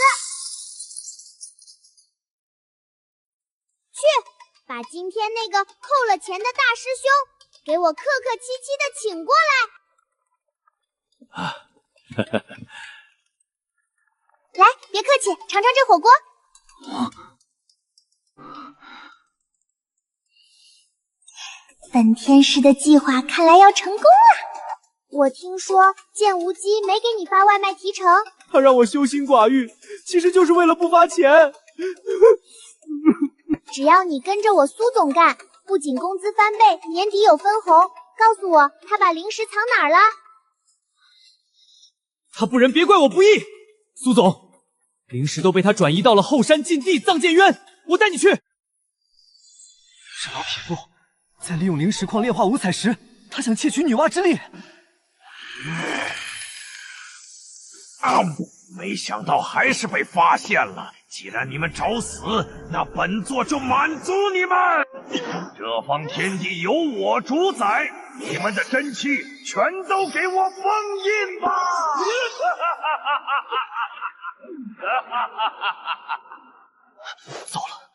去，把今天那个扣了钱的大师兄给我客客气气的请过来。来，别客气，尝尝这火锅。本天师的计划看来要成功了。我听说剑无极没给你发外卖提成，他让我修心寡欲，其实就是为了不发钱。只要你跟着我苏总干，不仅工资翻倍，年底有分红。告诉我，他把零食藏哪儿了？他不仁，别怪我不义。苏总，零食都被他转移到了后山禁地藏剑渊，我带你去。是老匹夫在利用灵石矿炼化五彩石，他想窃取女娲之力。没想到还是被发现了。既然你们找死，那本座就满足你们。这方天地由我主宰，你们的真气全都给我封印吧！糟了，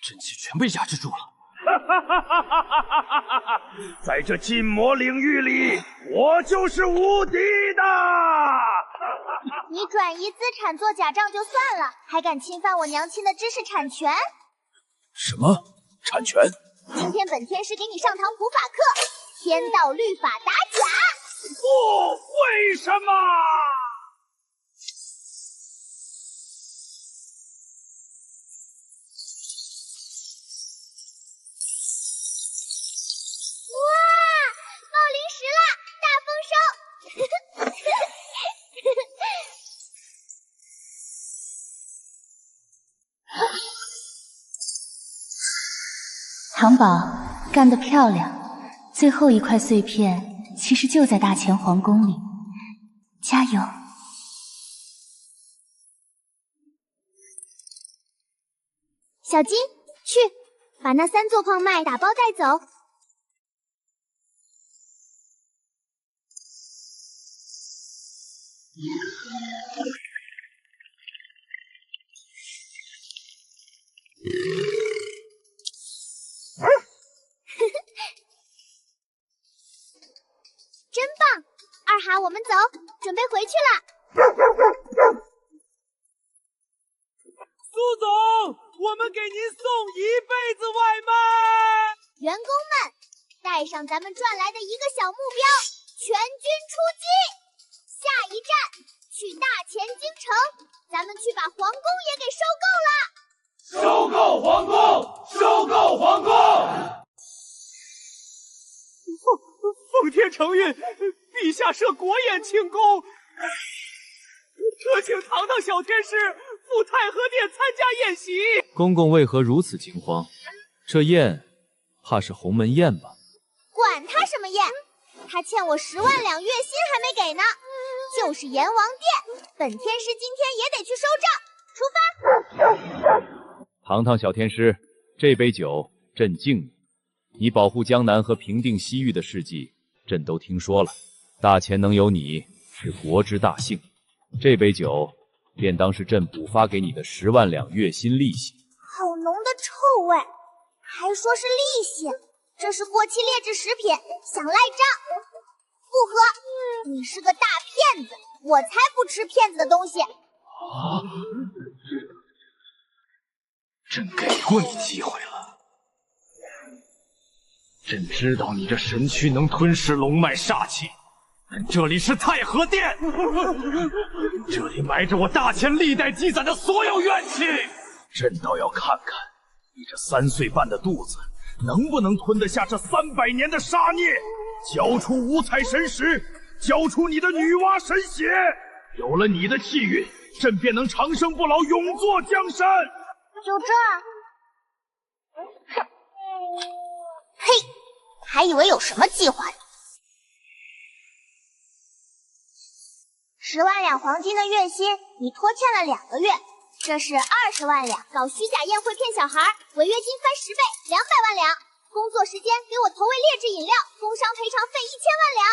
真气全被压制住了。在这禁魔领域里，我就是无敌的！你转移资产做假账就算了，还敢侵犯我娘亲的知识产权？什么产权？今天本天师给你上堂普法课，天道律法打假。不，为什么？冒零食了，大丰收！唐宝干得漂亮，最后一块碎片其实就在大乾皇宫里，加油！小金，去把那3座矿脉打包带走。真棒！二哈，我们走，准备回去了。苏总，我们给您送1辈子外卖。员工们，带上咱们赚来的一个小目标，全军出击！下一站去大乾京城，咱们去把皇宫也给收购了。收购皇宫，收购皇宫！奉天承运，陛下设国宴庆功，特请堂堂小天师赴太和殿参加宴席。公公为何如此惊慌？这宴怕是鸿门宴吧？管他什么宴，他欠我10万两月薪还没给呢。就是阎王殿，本天师今天也得去收账。出发！堂堂小天师，这杯酒朕敬你。你保护江南和平定西域的事迹，朕都听说了。大乾能有你，是国之大幸。这杯酒便当是朕补发给你的10万两月薪利息。好浓的臭味，还说是利息，这是过期劣质食品，想赖账？不喝，你是个大骗子，我才不吃骗子的东西。朕给过你机会了，朕知道你这神躯能吞噬龙脉煞气，但这里是太和殿，这里埋着我大乾历代积攒的所有怨气，朕倒要看看你这3岁半的肚子能不能吞得下这300年的杀孽。交出五彩神石，交出你的女娲神血，有了你的气运，朕便能长生不老，永坐江山。就这？嘿，还以为有什么计划呢。10万两黄金的月薪，你拖欠了2个月，这是20万两。搞虚假宴会骗小孩，违约金翻10倍，200万两。工作时间给我投喂劣质饮料，工伤赔偿费1000万两。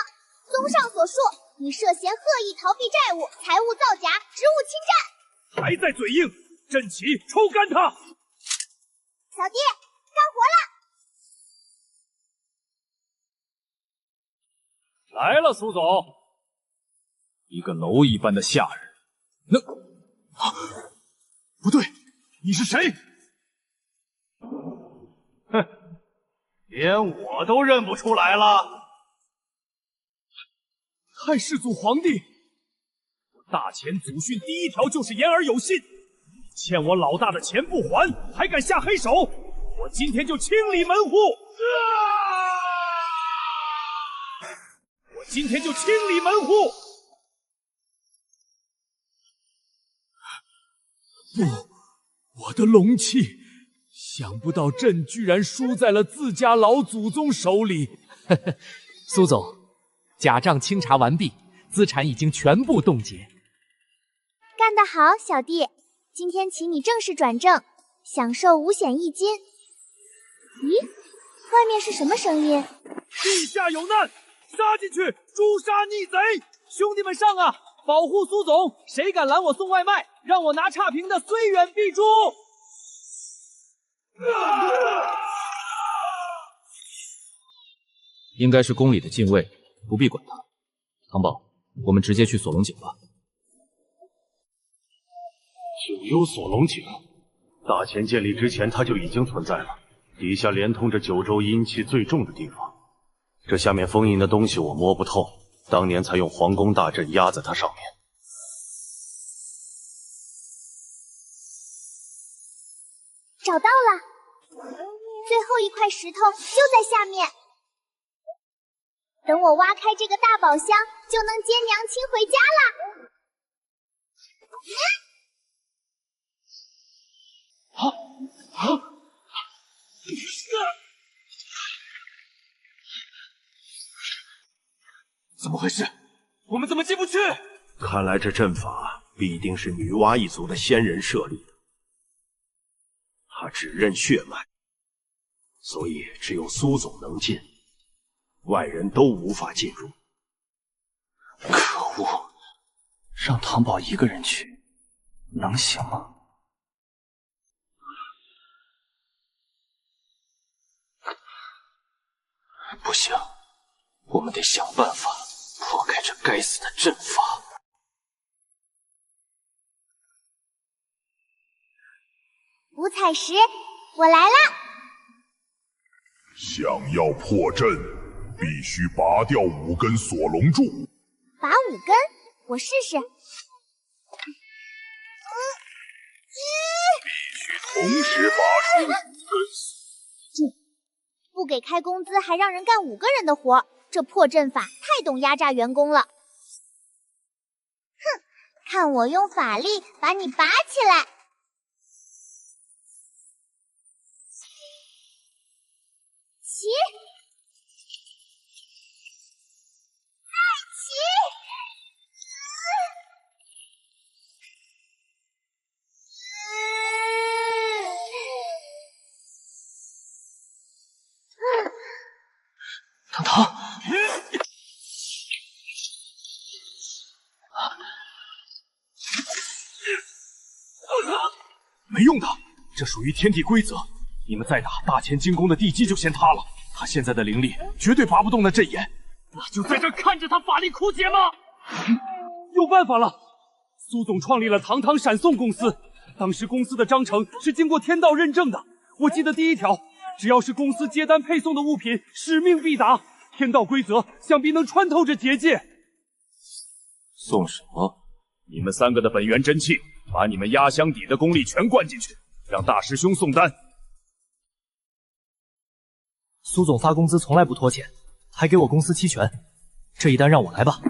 综上所述，你涉嫌恶意逃避债务、财物造假、职务侵占。还在嘴硬，朕起抽干他！小弟，干活了！来了，苏总。一个蝼蚁般的下人，不对，你是谁？哼，连我都认不出来了。太世祖皇帝，大前祖训第一条就是言而有信。你欠我老大的钱不还，还敢下黑手，我今天就清理门户。我今天就清理门户。不，我的龙器，想不到朕居然输在了自家老祖宗手里。苏总，假账清查完毕，资产已经全部冻结。干得好，小弟！今天请你正式转正，享受5险1金。咦，外面是什么声音？地下有难，杀进去，诛杀逆贼！兄弟们上啊，保护苏总！谁敢拦我送外卖，让我拿差评的虽远必诛！应该是宫里的禁卫，不必管他。唐宝，我们直接去锁龙井吧。九幽锁龙井，大前建立之前它就已经存在了，底下连通着九州阴气最重的地方。这下面封印的东西我摸不透，当年才用皇宫大阵压在它上面。找到了，最后一块石头就在下面。等我挖开这个大宝箱，就能接娘亲回家啦！怎么回事？我们怎么进不去？看来这阵法必定是女娲一族的先人设立的。他只认血脉，所以只有苏总能进，外人都无法进入。可恶！让唐宝一个人去，能行吗？不行，我们得想办法破开这该死的阵法。五彩石，我来啦！想要破阵，必须拔掉5根锁龙柱。拔5根，我试试。必须同时拔出5根锁龙柱。不给开工资，还让人干5个人的活，这破阵法太懂压榨员工了。哼，看我用法力把你拔起来！起！再起！糖糖，没用的，这属于天地规则。你们再打，大前金宫的地基就先塌了。他现在的灵力绝对拔不动那阵眼，那就在这看着他法力枯竭吗？有办法了！苏总创立了堂堂闪送公司，当时公司的章程是经过天道认证的。我记得第1条，只要是公司接单配送的物品，使命必达。天道规则想必能穿透这结界。送什么？你们3个的本源真气，把你们压箱底的功力全灌进去，让大师兄送单。苏总发工资从来不拖欠，还给我公司期权，这一单让我来吧。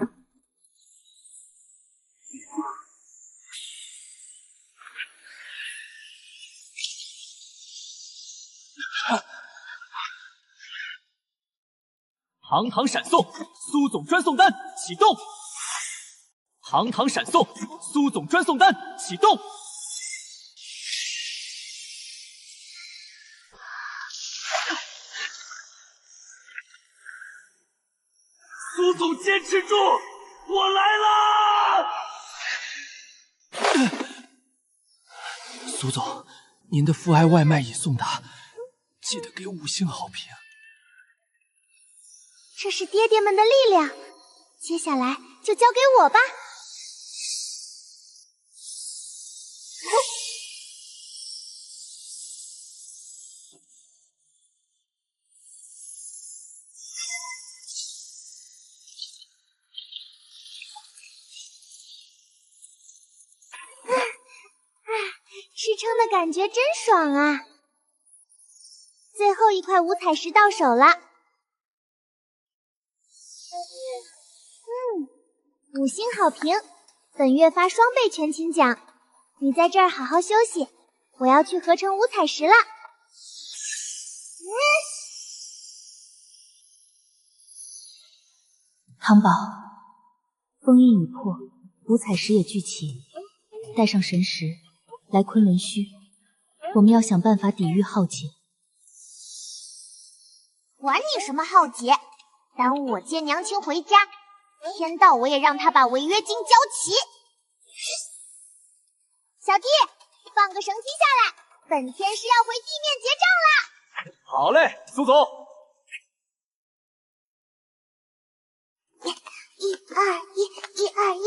堂堂闪送，苏总专送单启动。堂堂闪送，苏总专送单启动。苏总坚持住，我来啦！苏总，您的父爱外卖已送达，记得给5星好评。这是爹爹们的力量，接下来就交给我吧。吃撑的感觉真爽啊！最后一块五彩石到手了。5星好评，本月发双倍全勤奖。你在这儿好好休息，我要去合成五彩石了。唐宝，封印已破，五彩石也聚齐，带上神石来昆仑虚，我们要想办法抵御浩劫。管你什么浩劫，耽误我接娘亲回家，天道我也让他把违约金交齐。小弟，放个绳梯下来，本天师要回地面结账了。好嘞，苏总。1、2、1，1、2、1。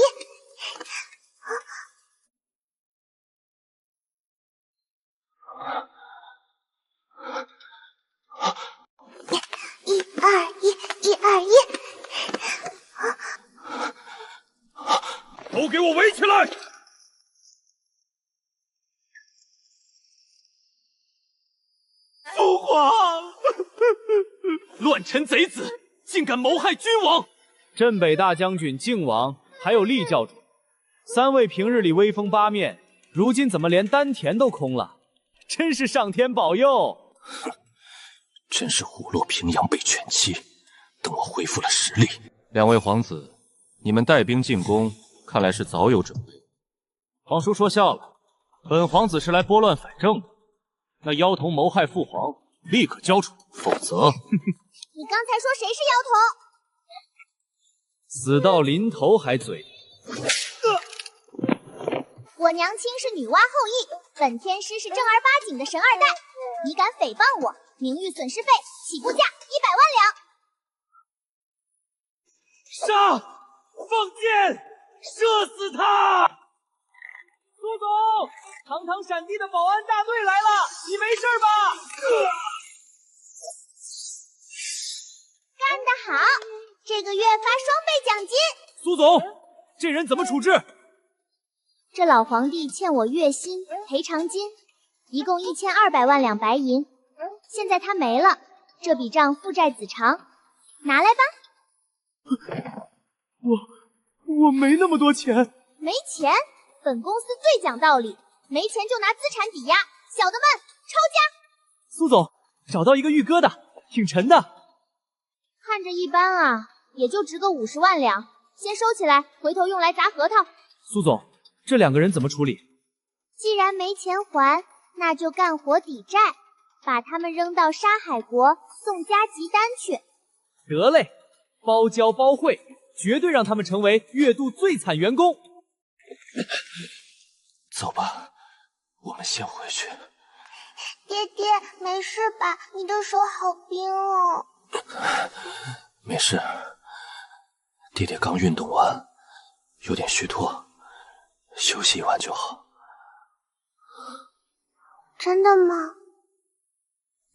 1、2、1，1、2、1。都给我围起来！父皇，乱臣贼子，竟敢谋害君王！镇北大将军靖王，还有厉教主，3位平日里威风八面，如今怎么连丹田都空了？真是上天保佑！真是虎落平阳被犬欺。等我恢复了实力，2位皇子，你们带兵进攻，看来是早有准备。皇叔说笑了，本皇子是来拨乱反正的。那妖童谋害父皇，立刻交出，否则……你刚才说谁是妖童？死到临头还嘴。我娘亲是女娲后裔，本天师是正儿八经的神二代。你敢诽谤我，名誉损失费起步价100万两。杀！放箭！射死他！苏总，堂堂闪帝的保安大队来了，你没事吧？干得好！这个月发双倍奖金。苏总，这人怎么处置？这老皇帝欠我月薪、赔偿金，一共1200万两白银。现在他没了，这笔账父债子偿，拿来吧。我没那么多钱。没钱？本公司最讲道理，没钱就拿资产抵押，小的们抄家。苏总，找到一个玉疙瘩，挺沉的。看着一般啊，也就值个50万两，先收起来，回头用来砸核桃。苏总，这2个人怎么处理？既然没钱还，那就干活抵债，把他们扔到沙海国送加急单去。得嘞，包教包会，绝对让他们成为月度最惨员工。走吧，我们先回去。爹爹，没事吧？你的手好冰哦。没事，爹爹刚运动完，有点虚脱，休息一晚就好。真的吗？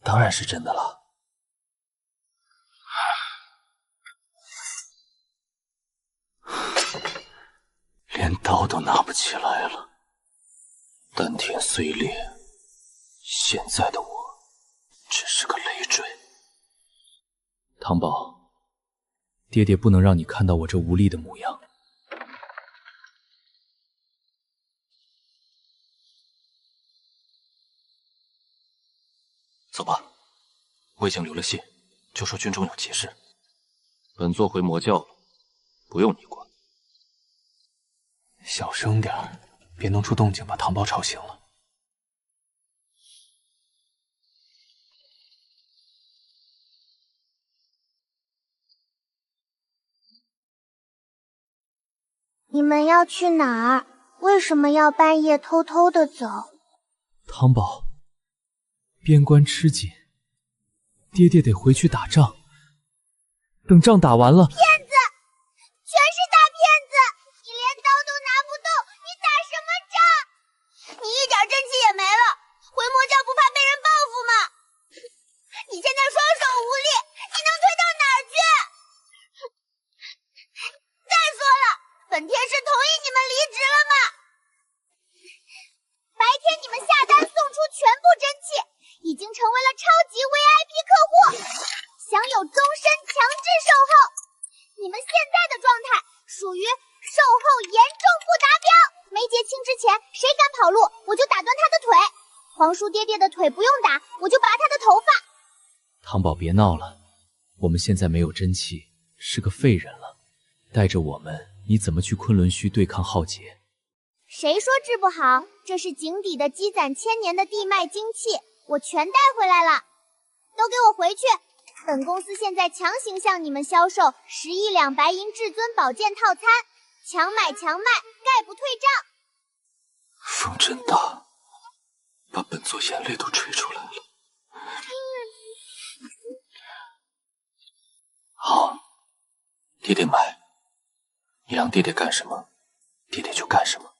当然是真的了。连刀都拿不起来了，丹田虽裂，现在的我只是个累赘。唐宝，爹爹不能让你看到我这无力的模样。走吧，我已经留了信，就说军中有急事。本座回魔教了，不用你管。小声点儿，别弄出动静把唐宝吵醒了。你们要去哪儿？为什么要半夜偷偷的走？唐宝，边关吃紧，爹爹得回去打仗。等仗打完了，骗子！本天师同意你们离职了吗？白天你们下单送出全部真气，已经成为了超级 VIP 客户，享有终身强制售后。你们现在的状态属于售后严重不达标，没结清之前，谁敢跑路，我就打断他的腿。皇叔爹爹的腿不用打，我就拔他的头发。唐宝，别闹了，我们现在没有真气，是个废人了。带着我们，你怎么去昆仑虚对抗浩劫？谁说治不好？这是井底的积攒千年的地脉精气，我全带回来了。都给我回去！本公司现在强行向你们销售10亿两白银至尊宝剑套餐，强买强卖，概不退账。风真大，把本座眼泪都吹出来了。好，爹爹买，你让爹爹干什么，爹爹就干什么。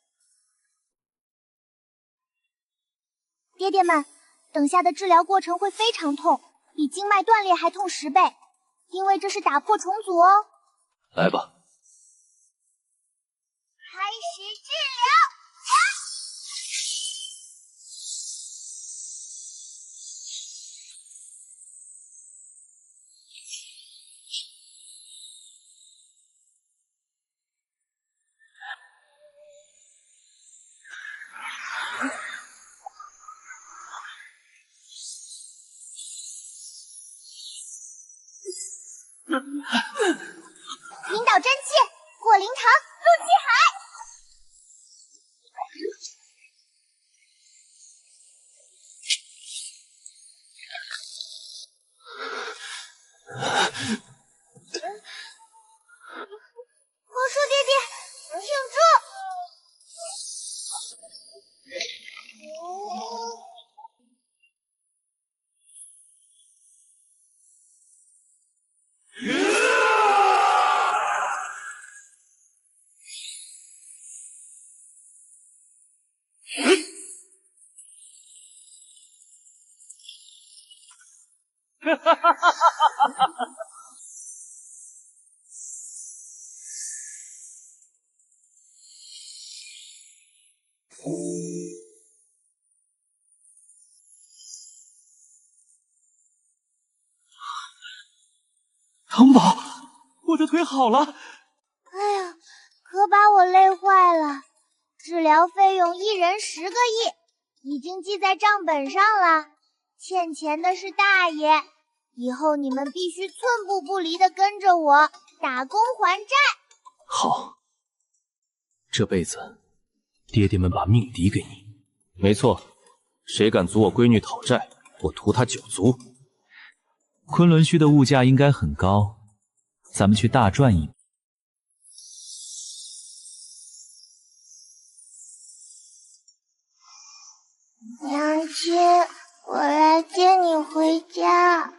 爹爹们，等下的治疗过程会非常痛，比经脉断裂还痛10倍，因为这是打破重组哦。来吧。开始治疗。引导真气，过灵堂，入气海。皇叔爹爹，挺住！唐宝，我的腿好了。哎呀，可把我累坏了。治疗费用1人10个亿，已经记在账本上了。欠钱的是大爷，以后你们必须寸步不离地跟着我，打工还债。好，这辈子爹爹们把命抵给你。没错，谁敢阻我闺女讨债，我屠他9族。昆仑虚的物价应该很高，咱们去大赚一笔。娘亲，我来接你回家。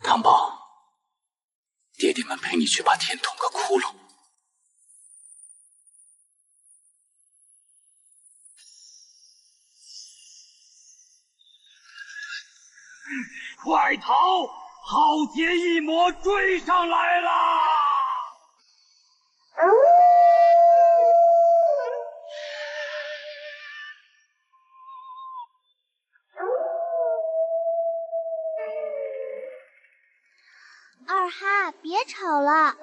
唐宝，爹爹们陪你去把天捅个窟窿。快逃！浩劫一魔追上来了！二哈，别吵了。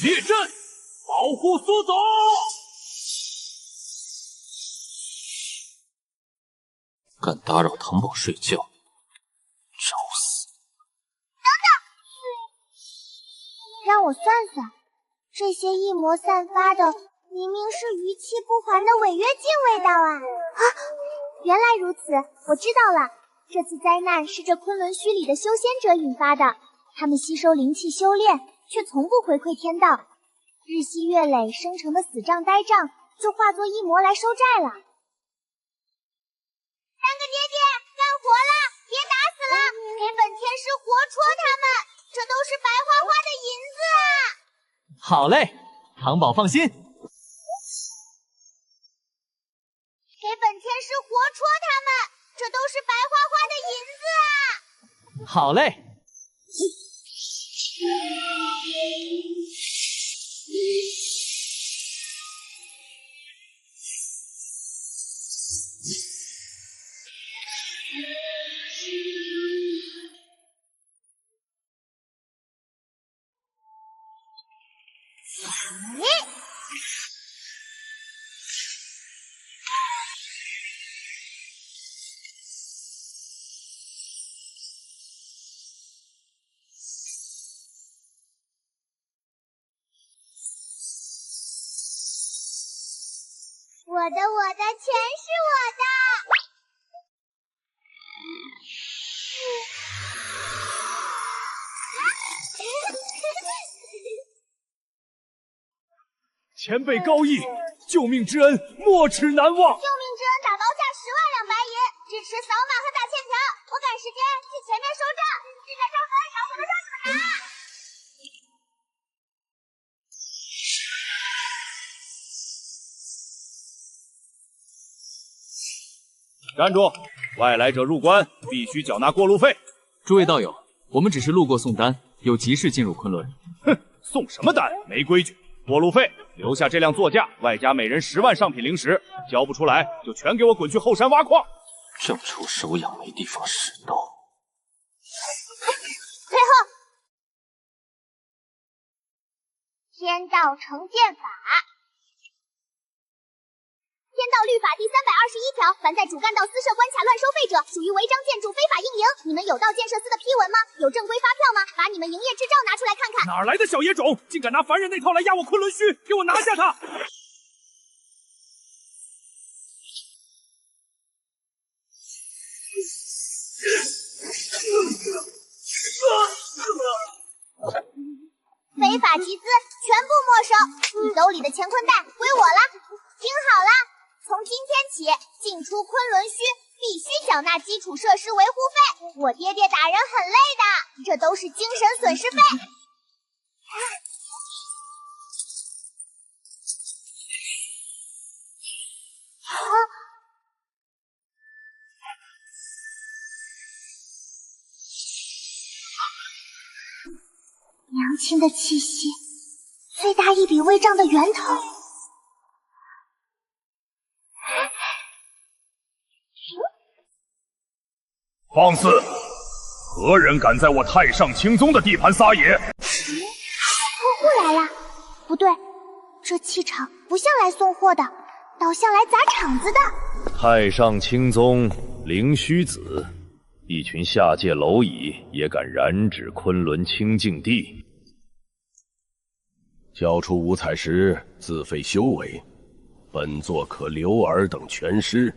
列阵，保护苏总！敢打扰唐宝睡觉，找死！让我算算，这些异魔散发的明明是余气不还的违约金味道啊！啊，原来如此，我知道了。这次灾难是这昆仑虚里的修仙者引发的，他们吸收灵气修炼，却从不回馈天道，日积月累生成的死账呆账，就化作异魔来收债了。三个爹爹，干活了，别打死了，给本天师活戳他们，这都是白花花的银子啊！好嘞，唐宝放心。给本天师活戳他们，这都是白花花的银子啊！好嘞。我的，全是我的。前辈高义，救命之恩没齿难忘。救命之恩打包价10万两白银，支持扫码和打欠条。我赶时间去前面收账，记得账单上我的让你们拿。站住！外来者入关必须缴纳过路费。诸位道友，我们只是路过送单，有急事进入昆仑。哼，送什么单？没规矩！过路费留下这辆座驾，外加每人10万上品灵石，交不出来就全给我滚去后山挖矿。正愁手痒没地方使刀。退后！天道惩剑法。天道律法第321条，凡在主干道私设关卡乱收费者，属于违章建筑非法运营。你们有到建设司的批文吗？有正规发票吗？把你们营业执照拿出来看看。哪来的小野种，竟敢拿凡人那套来压我昆仑虚！给我拿下他！非法集资全部没收，你兜里的乾坤袋归我了。听好了，从今天起，进出昆仑虚必须缴纳基础设施维护费。我爹爹打人很累的，这都是精神损失费。娘亲的气息，最大一笔微账的源头。放肆！何人敢在我太上清宗的地盘撒野？客户来了，不对，这气场不像来送货的，倒像来砸场子的。太上清宗灵虚子，一群下界蝼蚁也敢染指昆仑清净地？交出五彩石，自废修为，本座可留尔等全尸。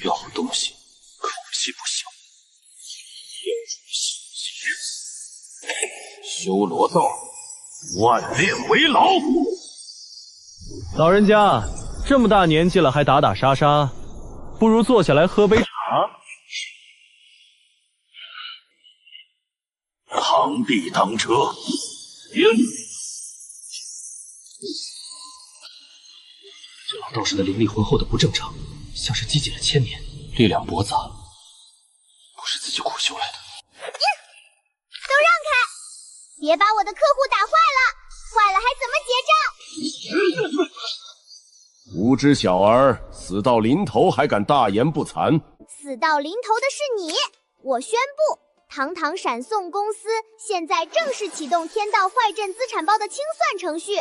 要东西，口气不小。修罗道，万炼为牢。老人家这么大年纪了还打打杀杀，不如坐下来喝杯茶。螳臂当车。这老道士的灵力浑厚的不正常，像是积攒了1000年，力量驳杂，不是自己苦修来的。都让开！别把我的客户打坏了，坏了还怎么结账？无知小儿，死到临头还敢大言不惭！死到临头的是你！我宣布，堂堂闪送公司现在正式启动天道坏阵资产包的清算程序。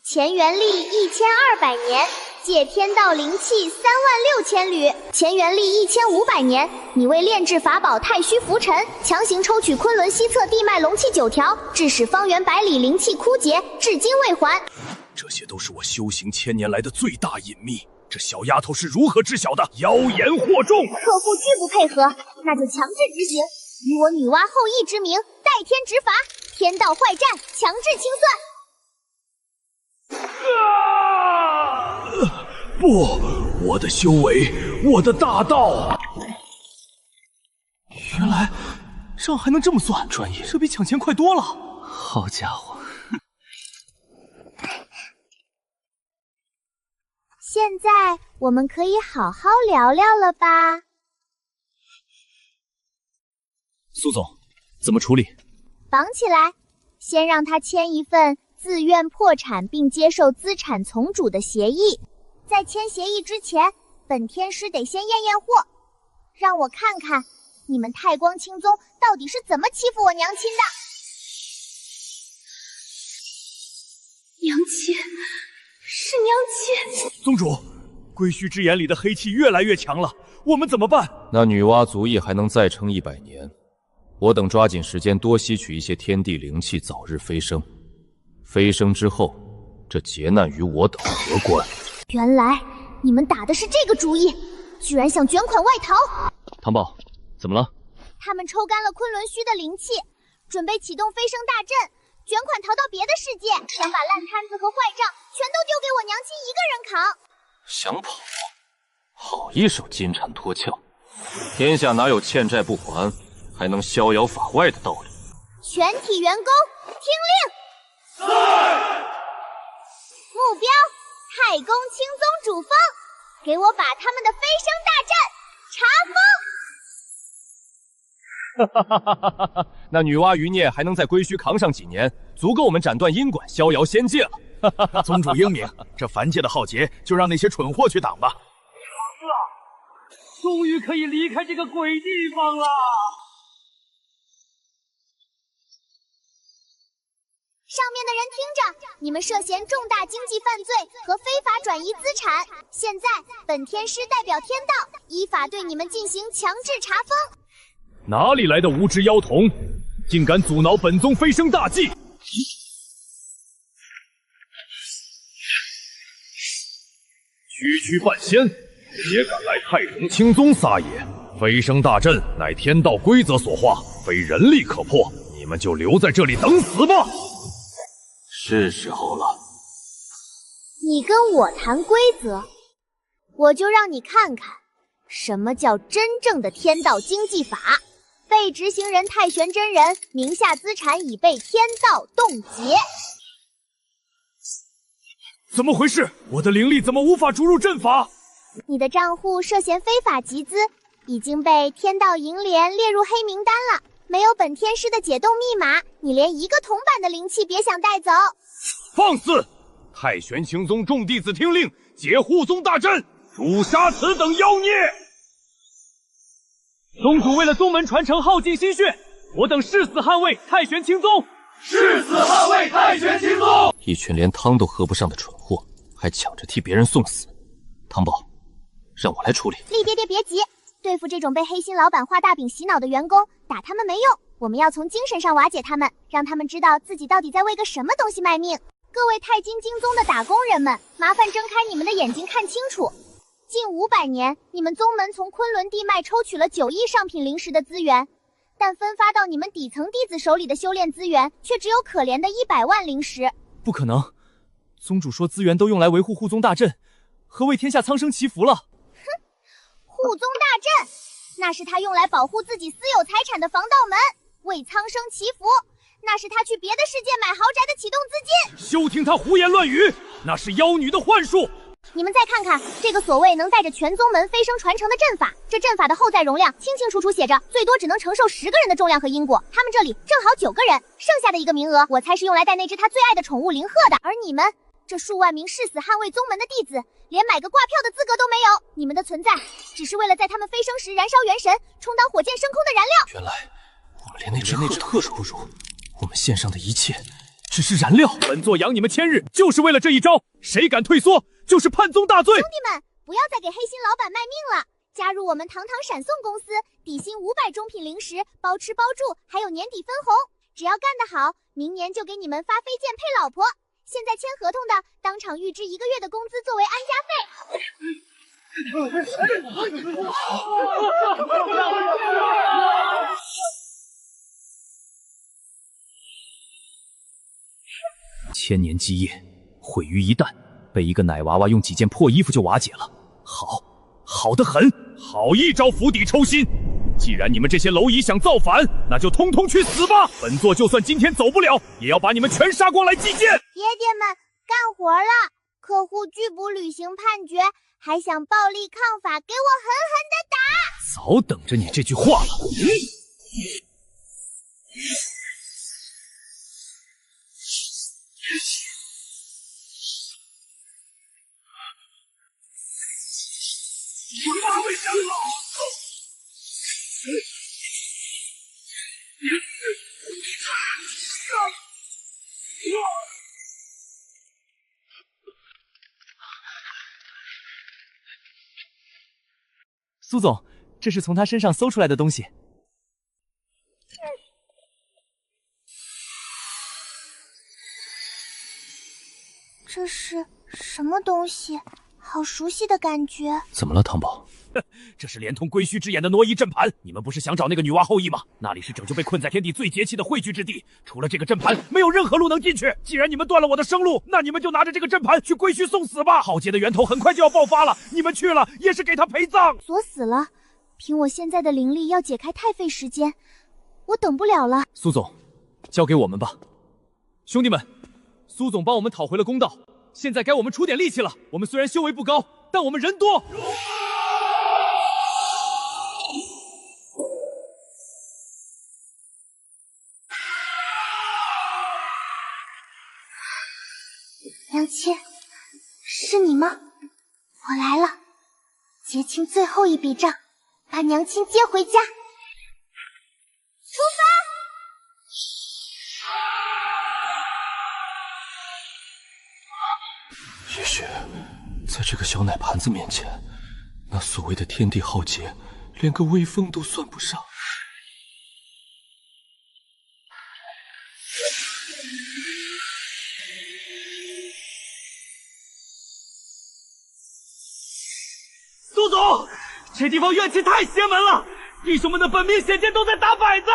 钱元历1200年，借天道灵气36000缕；钱元历1500年，你为炼制法宝太虚浮沉，强行抽取昆仑西侧地脉龙气9条，致使方圆百里灵气枯竭，至今未还。这些都是我修行1000年来的最大隐秘，这小丫头是如何知晓的？妖言惑众！客户拒不配合，那就强制执行，以我女娲后羿之名，代天执法，天道坏战，强制清算。不，我的修为，我的大道。原来账还能这么算，专业，这比抢钱快多了。好家伙！现在我们可以好好聊聊了吧？苏总，怎么处理？绑起来，先让他签一份自愿破产并接受资产从主的协议。在签协议之前，本天师得先验验货，让我看看你们太光青宗到底是怎么欺负我娘亲的。娘亲，是娘亲。宗主，归墟之眼里的黑气越来越强了，我们怎么办？那女娲族裔还能再撑100年，我等抓紧时间多吸取一些天地灵气，早日飞升。飞升之后，这劫难与我等何关？原来你们打的是这个主意，居然想卷款外逃！唐宝，怎么了？他们抽干了昆仑虚的灵气，准备启动飞升大阵，卷款逃到别的世界，想把烂摊子和坏账全都丢给我娘亲一个人扛。想跑？好一手金蝉脱壳！天下哪有欠债不还，还能逍遥法外的道理？全体员工听令！目标太公青宗主峰，给我把他们的飞升大阵查封！哈哈，那女娲余孽还能在归墟扛上几年，足够我们斩断阴管，逍遥仙界了。宗主英明，这凡界的浩劫就让那些蠢货去挡吧。终于可以离开这个鬼地方了。上面的人听着，你们涉嫌重大经济犯罪和非法转移资产，现在本天师代表天道，依法对你们进行强制查封。哪里来的无知妖童，竟敢阻挠本宗飞升大计！区区半仙，也敢来太公青宗撒野？飞升大阵乃天道规则所化，非人力可破，你们就留在这里等死吧！是时候了。你跟我谈规则，我就让你看看什么叫真正的天道经济法。被执行人太玄真人名下资产已被天道冻结。怎么回事？我的灵力怎么无法注入阵法？你的账户涉嫌非法集资，已经被天道银联列入黑名单了。没有本天师的解冻密码，你连一个铜板的灵气别想带走。放肆！太玄青宗众弟子听令，解护宗大阵，诛杀此等妖孽！宗主为了宗门传承耗尽心血，我等誓死捍卫太玄青宗！誓死捍卫太玄青宗！一群连汤都喝不上的蠢货，还抢着替别人送死。汤宝，让我来处理。厉爹爹别急，对付这种被黑心老板画大饼洗脑的员工，打他们没用，我们要从精神上瓦解他们，让他们知道自己到底在为个什么东西卖命。各位太金精宗的打工人们，麻烦睁开你们的眼睛看清楚。近500年，你们宗门从昆仑地脉抽取了9亿上品灵石的资源，但分发到你们底层弟子手里的修炼资源却只有可怜的100万灵石。不可能，宗主说资源都用来维护护宗大阵和为天下苍生祈福了。哼，护宗大阵，那是他用来保护自己私有财产的防盗门，为苍生祈福，那是他去别的世界买豪宅的启动资金。休听他胡言乱语，那是妖女的幻术。你们再看看这个所谓能带着全宗门飞升传承的阵法，这阵法的后载容量清清楚楚写着最多只能承受10个人的重量和因果，他们这里正好9个人，剩下的1个名额我猜是用来带那只他最爱的宠物灵鹤的。而你们这数万名誓死捍卫宗门的弟子，连买个挂票的资格都没有，你们的存在只是为了在他们飞升时燃烧元神，充当火箭升空的燃料。原来我们连那只鹤都不如，我们献上的一切只是燃料。本座养你们1000日，就是为了这一招，谁敢退缩，就是叛宗大罪。兄弟们，不要再给黑心老板卖命了，加入我们堂堂闪送公司，底薪500中品灵石，包吃包住，还有年底分红。只要干得好，明年就给你们发飞剑配老婆。现在签合同的，当场预支1个月的工资作为安家费。1000年基业毁于一旦，被一个奶娃娃用几件破衣服就瓦解了。好得很，好一招釜底抽薪。既然你们这些蝼蚁想造反，那就通通去死吧！本座就算今天走不了，也要把你们全杀光来祭奠。爹爹们干活了，客户拒不履行判决，还想暴力抗法，给我狠狠的打！早等着你这句话了。苏总，这是从他身上搜出来的东西。这是什么东西？好熟悉的感觉。怎么了，汤宝？这是连通归墟之眼的挪移阵盘。你们不是想找那个女娲后裔吗？那里是拯救被困在天地最节气的汇聚之地，除了这个阵盘，没有任何路能进去。既然你们断了我的生路，那你们就拿着这个阵盘去归墟送死吧。浩劫的源头很快就要爆发了，你们去了也是给他陪葬。锁死了，凭我现在的灵力要解开太费时间，我等不了了。苏总，交给我们吧。兄弟们，苏总帮我们讨回了公道，现在该我们出点力气了。我们虽然修为不高，但我们人多。娘亲，是你吗？我来了，结清最后一笔账，把娘亲接回家。出发！也许，在这个小奶盘子面前，那所谓的天地浩劫，连个微风都算不上。苏总，这地方怨气太邪门了，弟兄们的本命显剑都在打摆子。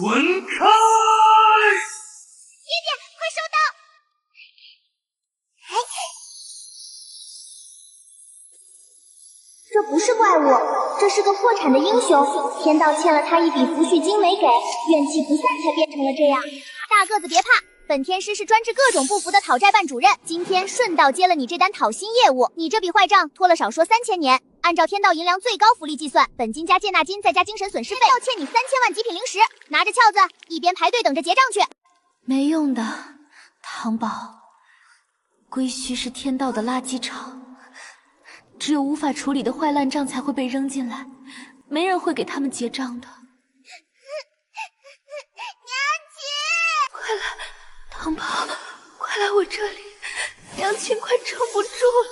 滚开！爹爹，快收刀！这不是怪物，这是个破产的英雄，天道欠了他一笔抚恤金没给，怨气不散才变成了这样。大个子别怕，本天师是专治各种不服的讨债办主任，今天顺道接了你这单讨薪业务，你这笔坏账拖了少说3000年。按照天道银两最高福利计算，本金加借纳金再加精神损失费，要欠你3000万极品灵石。拿着撬子，一边排队等着结账去。没用的，唐宝，归墟是天道的垃圾场，只有无法处理的坏烂账才会被扔进来，没人会给他们结账的。娘亲，快来，唐宝，快来我这里，娘亲快撑不住了。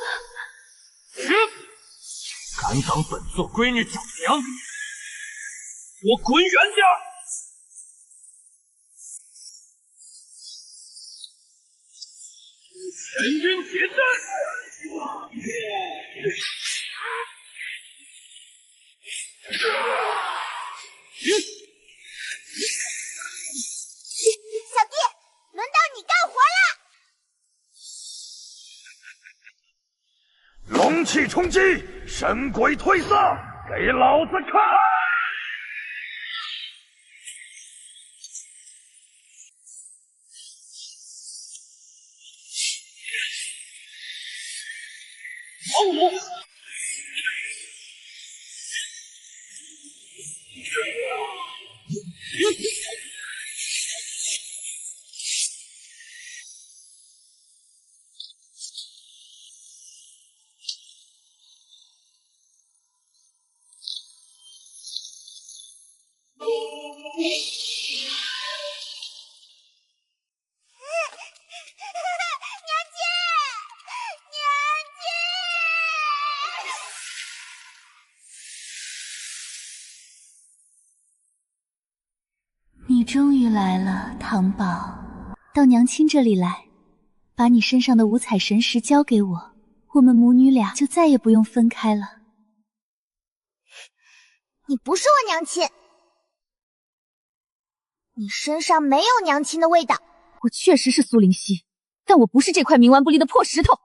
敢挡本座闺女长娘，给我滚远点！全军结阵！小弟，轮到你干活了！龙气冲击，神鬼退散，给老子看！王五，你终于来了，唐宝，到娘亲这里来，把你身上的五彩神石交给我，我们母女俩就再也不用分开了。你不是我娘亲，你身上没有娘亲的味道。我确实是苏灵溪，但我不是这块冥顽不灵的破石头。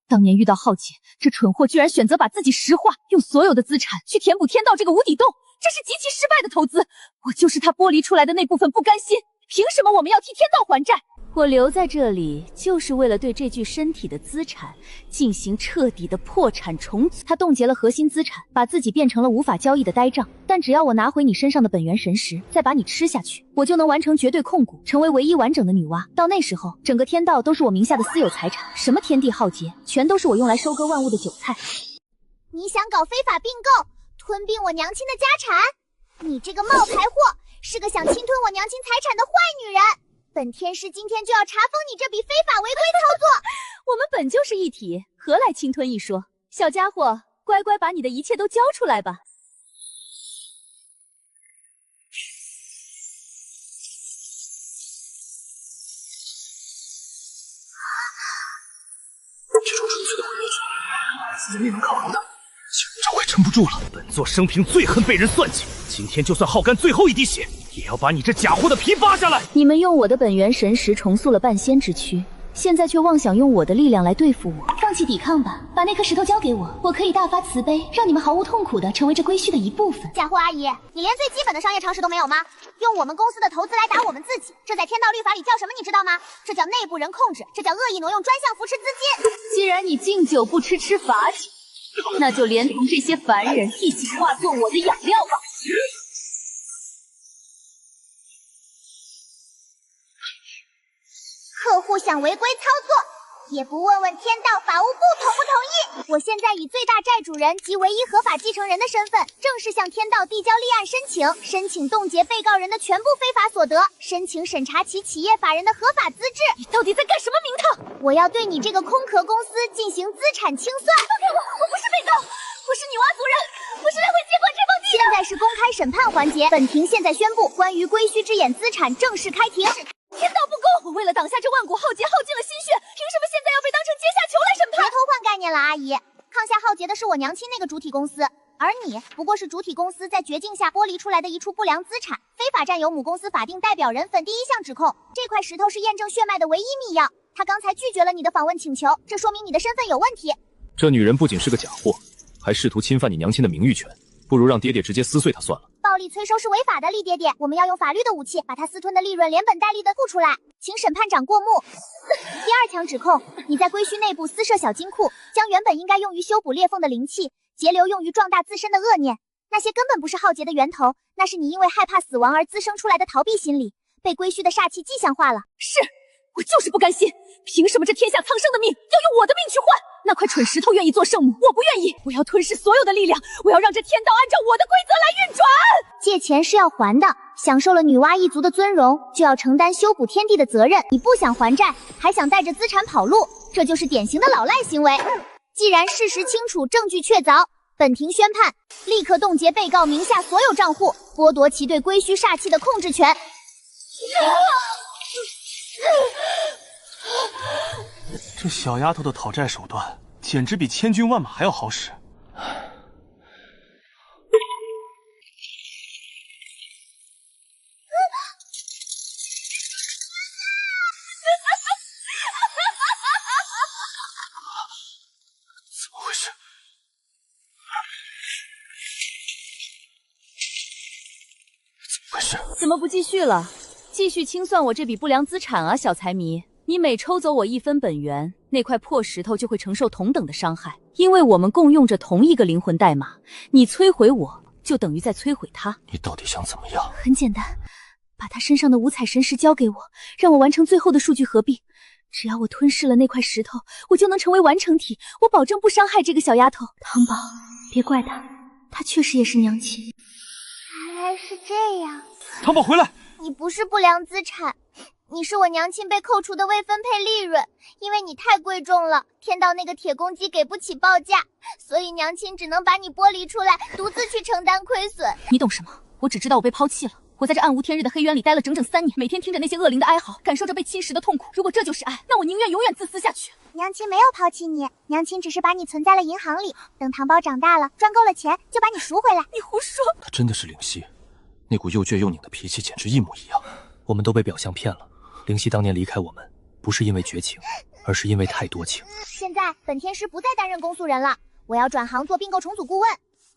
当年遇到浩劫，这蠢货居然选择把自己石化，用所有的资产去填补天道这个无底洞，这是极其失败的投资。我就是他剥离出来的那部分不甘心，凭什么我们要替天道还债？我留在这里就是为了对这具身体的资产进行彻底的破产重组。他冻结了核心资产，把自己变成了无法交易的呆账。但只要我拿回你身上的本源神石，再把你吃下去，我就能完成绝对控股，成为唯一完整的女娲。到那时候，整个天道都是我名下的私有财产，什么天地浩劫，全都是我用来收割万物的韭菜。你想搞非法并购，吞并我娘亲的家产？你这个冒牌货，是个想侵吞我娘亲财产的坏女人！本天师今天就要查封你这笔非法违规操作！我们本就是一体，何来侵吞一说？小家伙，乖乖把你的一切都交出来吧！这种纯粹的毁灭者，死命能抗衡的，这快撑不住了。本座生平最恨被人算计，今天就算耗干最后一滴血，也要把你这假货的皮扒下来！你们用我的本源神石重塑了半仙之躯，现在却妄想用我的力量来对付我。放弃抵抗吧，把那颗石头交给我，我可以大发慈悲，让你们毫无痛苦的成为这归墟的一部分。假货阿姨，你连最基本的商业常识都没有吗？用我们公司的投资来打我们自己，这在天道律法里叫什么？你知道吗？这叫内部人控制，这叫恶意挪用专项扶持资金。既然你敬酒不吃吃罚酒，那就连同这些凡人一起化作我的养料吧。客户想违规操作，也不问问天道法务部同不同意。我现在以最大债主人及唯一合法继承人的身份，正式向天道递交立案申请冻结被告人的全部非法所得，申请审查其企业法人的合法资质。你到底在干什么名堂？我要对你这个空壳公司进行资产清算。放开我不是被告，我是女娲族人，我是来回接管这方地的。现在是公开审判环节，本庭现在宣布，关于归墟之眼资产正式开庭。天道不公！我为了挡下这万古浩劫，耗尽了心血，凭什么现在要被当成阶下囚来审判？别偷换概念了，阿姨。抗下浩劫的是我娘亲那个主体公司，而你不过是主体公司在绝境下剥离出来的一处不良资产，非法占有母公司法定代表人粉第一项指控。这块石头是验证血脉的唯一密钥，他刚才拒绝了你的访问请求，这说明你的身份有问题。这女人不仅是个假货，还试图侵犯你娘亲的名誉权，不如让爹爹直接撕碎她算了。暴力催收是违法的，厉爹爹，我们要用法律的武器把他私吞的利润连本带利的付出来，请审判长过目。第二项指控，你在归墟内部私设小金库，将原本应该用于修补裂缝的灵气，截流用于壮大自身的恶念，那些根本不是浩劫的源头，那是你因为害怕死亡而滋生出来的逃避心理，被归墟的煞气迹象化了。是，我就是不甘心，凭什么这天下苍生的命要用我的命去换？那块蠢石头愿意做圣母，我不愿意。我要吞噬所有的力量，我要让这天道按照我的规则来运转。借钱是要还的，享受了女娲一族的尊荣，就要承担修补天地的责任。你不想还债，还想带着资产跑路，这就是典型的老赖行为。既然事实清楚，证据确凿，本庭宣判，立刻冻结被告名下所有账户，剥夺其对归墟煞气的控制权。这小丫头的讨债手段，简直比千军万马还要好使。怎么回事？怎么回事？怎么不继续了？继续清算我这笔不良资产啊，小财迷！你每抽走我1分本源，那块破石头就会承受同等的伤害，因为我们共用着同一个灵魂代码。你摧毁我，就等于在摧毁他。你到底想怎么样？很简单，把他身上的五彩神石交给我，让我完成最后的数据合并。只要我吞噬了那块石头，我就能成为完成体。我保证不伤害这个小丫头。汤宝，别怪她，她确实也是娘亲。原来是这样。汤宝回来！你不是不良资产，你是我娘亲被扣除的未分配利润，因为你太贵重了，天道那个铁公鸡给不起报价，所以娘亲只能把你剥离出来，独自去承担亏损。你懂什么？我只知道我被抛弃了。我在这暗无天日的黑渊里待了整整3年，每天听着那些恶灵的哀嚎，感受着被侵蚀的痛苦。如果这就是爱，那我宁愿永远自私下去。娘亲没有抛弃你，娘亲只是把你存在了银行里，等糖宝长大了，赚够了钱，就把你赎回来。你胡说！他真的是灵犀，那股又倔又拧的脾气简直一模一样。我们都被表象骗了。灵犀当年离开我们，不是因为绝情，而是因为太多情。现在本天师不再担任公诉人了，我要转行做并购重组顾问。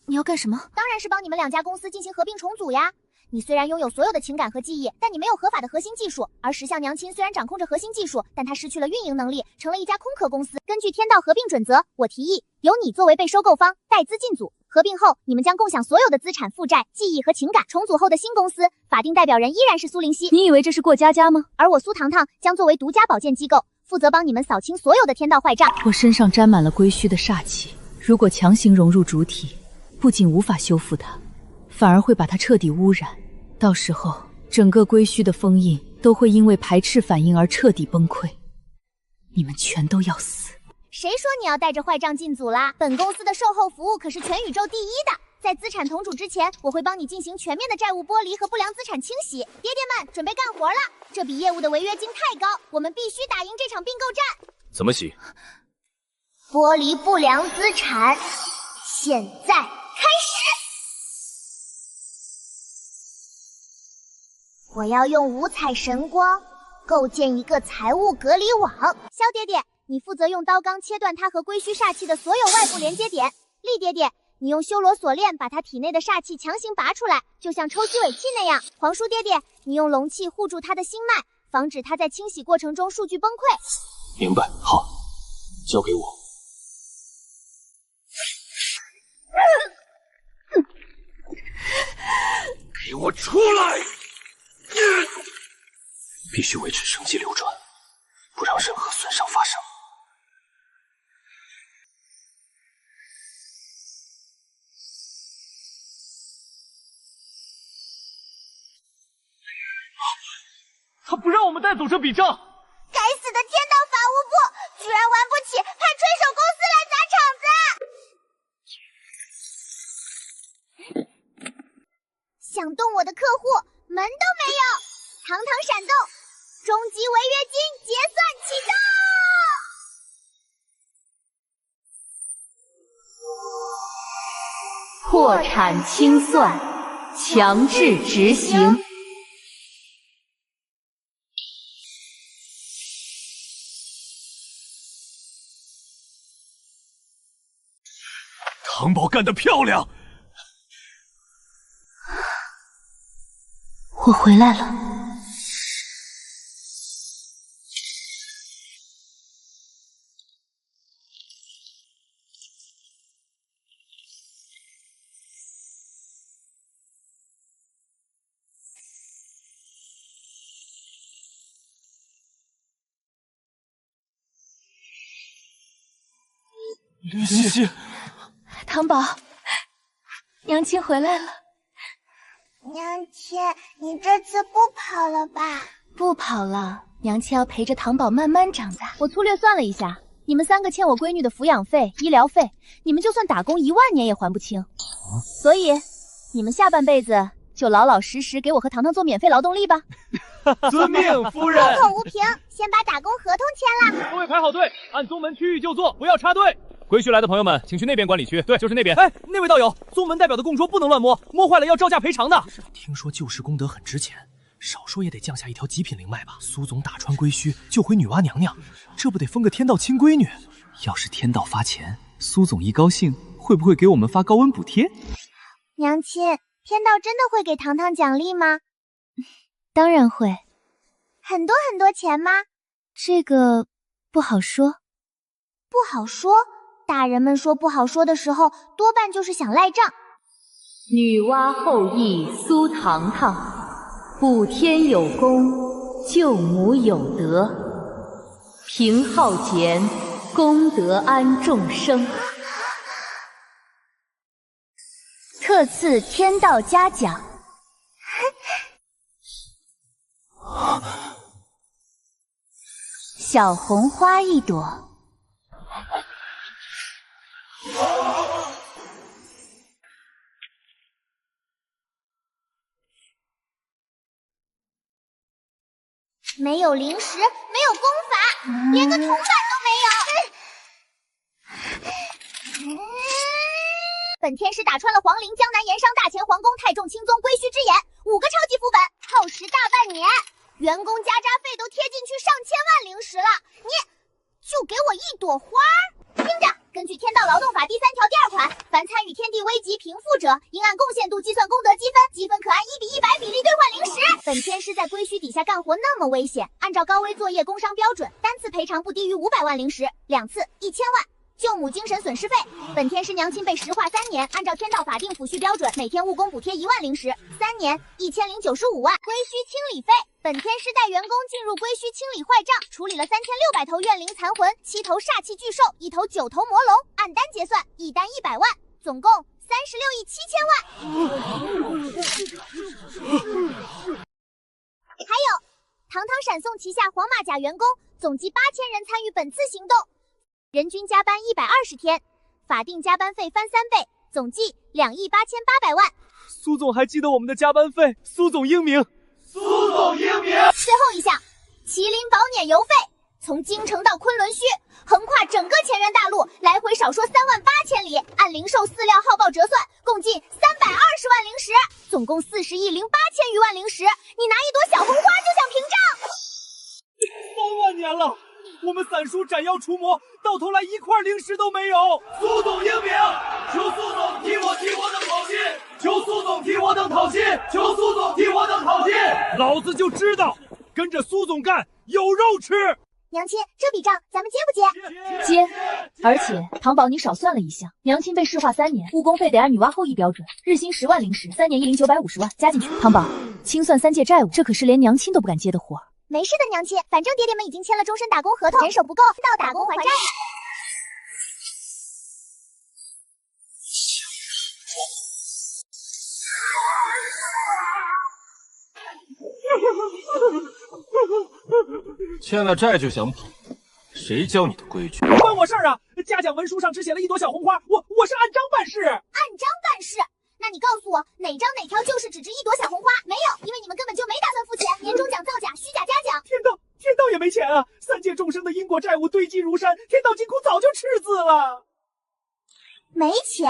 你要干什么？当然是帮你们2家公司进行合并重组呀。你虽然拥有所有的情感和记忆，但你没有合法的核心技术。而石像娘亲虽然掌控着核心技术，但她失去了运营能力，成了一家空壳公司。根据天道合并准则，我提议由你作为被收购方，带资进组。合并后，你们将共享所有的资产、负债、记忆和情感。重组后的新公司法定代表人依然是苏灵溪。你以为这是过家家吗？而我苏糖糖将作为独家保荐机构，负责帮你们扫清所有的天道坏账。我身上沾满了归墟的煞气，如果强行融入主体，不仅无法修复它，反而会把它彻底污染。到时候，整个归墟的封印都会因为排斥反应而彻底崩溃。你们全都要死！谁说你要带着坏账进组啦？本公司的售后服务可是全宇宙第一的。在资产同主之前，我会帮你进行全面的债务剥离和不良资产清洗。爹爹们，准备干活了！这笔业务的违约金太高，我们必须打赢这场并购战。怎么洗？剥离不良资产，现在开始！我要用五彩神光构建一个财务隔离网。萧爹爹，你负责用刀钢切断他和归墟煞气的所有外部连接点。厉爹爹，你用修罗锁链把他体内的煞气强行拔出来，就像抽吸尾气那样。皇叔爹爹，你用龙气护住他的心脉，防止他在清洗过程中数据崩溃。明白，好，交给我。给我出来！必须维持生机流转，不让任何损伤发生。他不让我们带走这笔账！该死的天道法务部，居然玩不起，派吹手公司来砸场子！想动我的客户，门都没有！堂堂闪动，终极违约金结算启动！破产清算，强制执行。唐宝干得漂亮！我回来了。灵犀，唐宝，娘亲回来了。娘亲，你这次不跑了吧？不跑了，娘亲要陪着唐宝慢慢长大。我粗略算了一下，你们3个欠我闺女的抚养费、医疗费，你们就算打工1万年也还不清。所以，你们下半辈子就老老实实给我和糖糖做免费劳动力吧。遵命，夫人。口无凭，先把打工合同签了。各位排好队，按宗门区域就坐，不要插队。归墟来的朋友们，请去那边管理区。对，就是那边。哎，那位道友，宗门代表的供桌不能乱摸，摸坏了要照价赔偿的。听说旧时功德很值钱，少说也得降下一条极品灵脉吧。苏总打穿归墟，救回女娲娘娘，这不得封个天道亲闺女？要是天道发钱，苏总一高兴，会不会给我们发高温补贴？娘亲，天道真的会给糖糖奖励吗？当然会。很多很多钱吗？这个不好说。不好说？大人们说不好说的时候，多半就是想赖账。女娲后裔苏糖糖，补天有功，救母有德，平浩劫，功德安众生。特赐天道嘉奖。小红花一朵。没有灵石，没有功法，连个铜板都没有。本天师打穿了皇陵、江南、盐商、大前皇宫、太重、青宗、归墟之眼，5个超级副本，耗时大半年，员工加扎费都贴进去上千万灵石了。你就给我一朵花。听着，根据《天道劳动法》第3条第2款，凡参与天地危急平复者，应按贡献度计算功德积分，积分可按1:100比例兑换零食。本天师在归墟底下干活那么危险，按照高危作业工伤标准，单次赔偿不低于500万零食，2次1000万。救母精神损失费，本天师娘亲被石化3年，按照天道法定抚恤标准，每天务工补贴1万零食，3年1095万。归墟清理费，本天师带员工进入归墟清理坏账，处理了3600头怨灵残魂、7头煞气巨兽、1头9头魔龙，按单结算，一单100万，总共36亿7000万。还有，堂堂闪送旗下黄马甲员工总计8000人参与本次行动。人均加班120天，法定加班费翻3倍，总计2亿8800万。苏总还记得我们的加班费，苏总英明，苏总英明。最后一项，麒麟宝辇邮费，从京城到昆仑虚，横跨整个前元大陆，来回少说38000里，按零售饲料耗报折算，共计320万零食，总共40亿08000余万零食。你拿一朵小红花就想屏障？3万年了。我们散叔斩妖除魔，到头来1块零食都没有。苏总英明，求苏总替我等讨薪，求苏总替我等讨薪，求苏总替我等讨薪。老子就知道，跟着苏总干有肉吃。娘亲，这笔账咱们接不接？接。而且唐宝你少算了一项，娘亲被石化3年，务工费得按女娲后裔标准，日薪10万零食，3年10950万，加进去。唐宝，清算3届债务，这可是连娘亲都不敢接的活。没事的，娘亲，反正爹爹们已经签了终身打工合同，人手不够，到打工还债。欠了债就想跑，谁教你的规矩？不关我事儿啊！嘉奖文书上只写了1朵小红花，我是按章办事。按章办事？那你告诉我哪张哪条就是只值1朵小红花？没有，因为你们根本就没打算付钱，年终奖造假，虚假嘉奖。天道也没钱啊！3届众生的因果债务堆积如山，天道金库早就赤字了。没钱？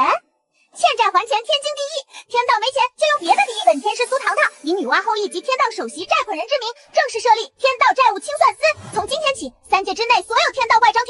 欠债还钱，天经地义。天道没钱就用别的抵。本天师苏糖糖以女娲后裔及天道首席债款人之名，正式设立天道债务清算司。从今天起，3届之内所有天道外章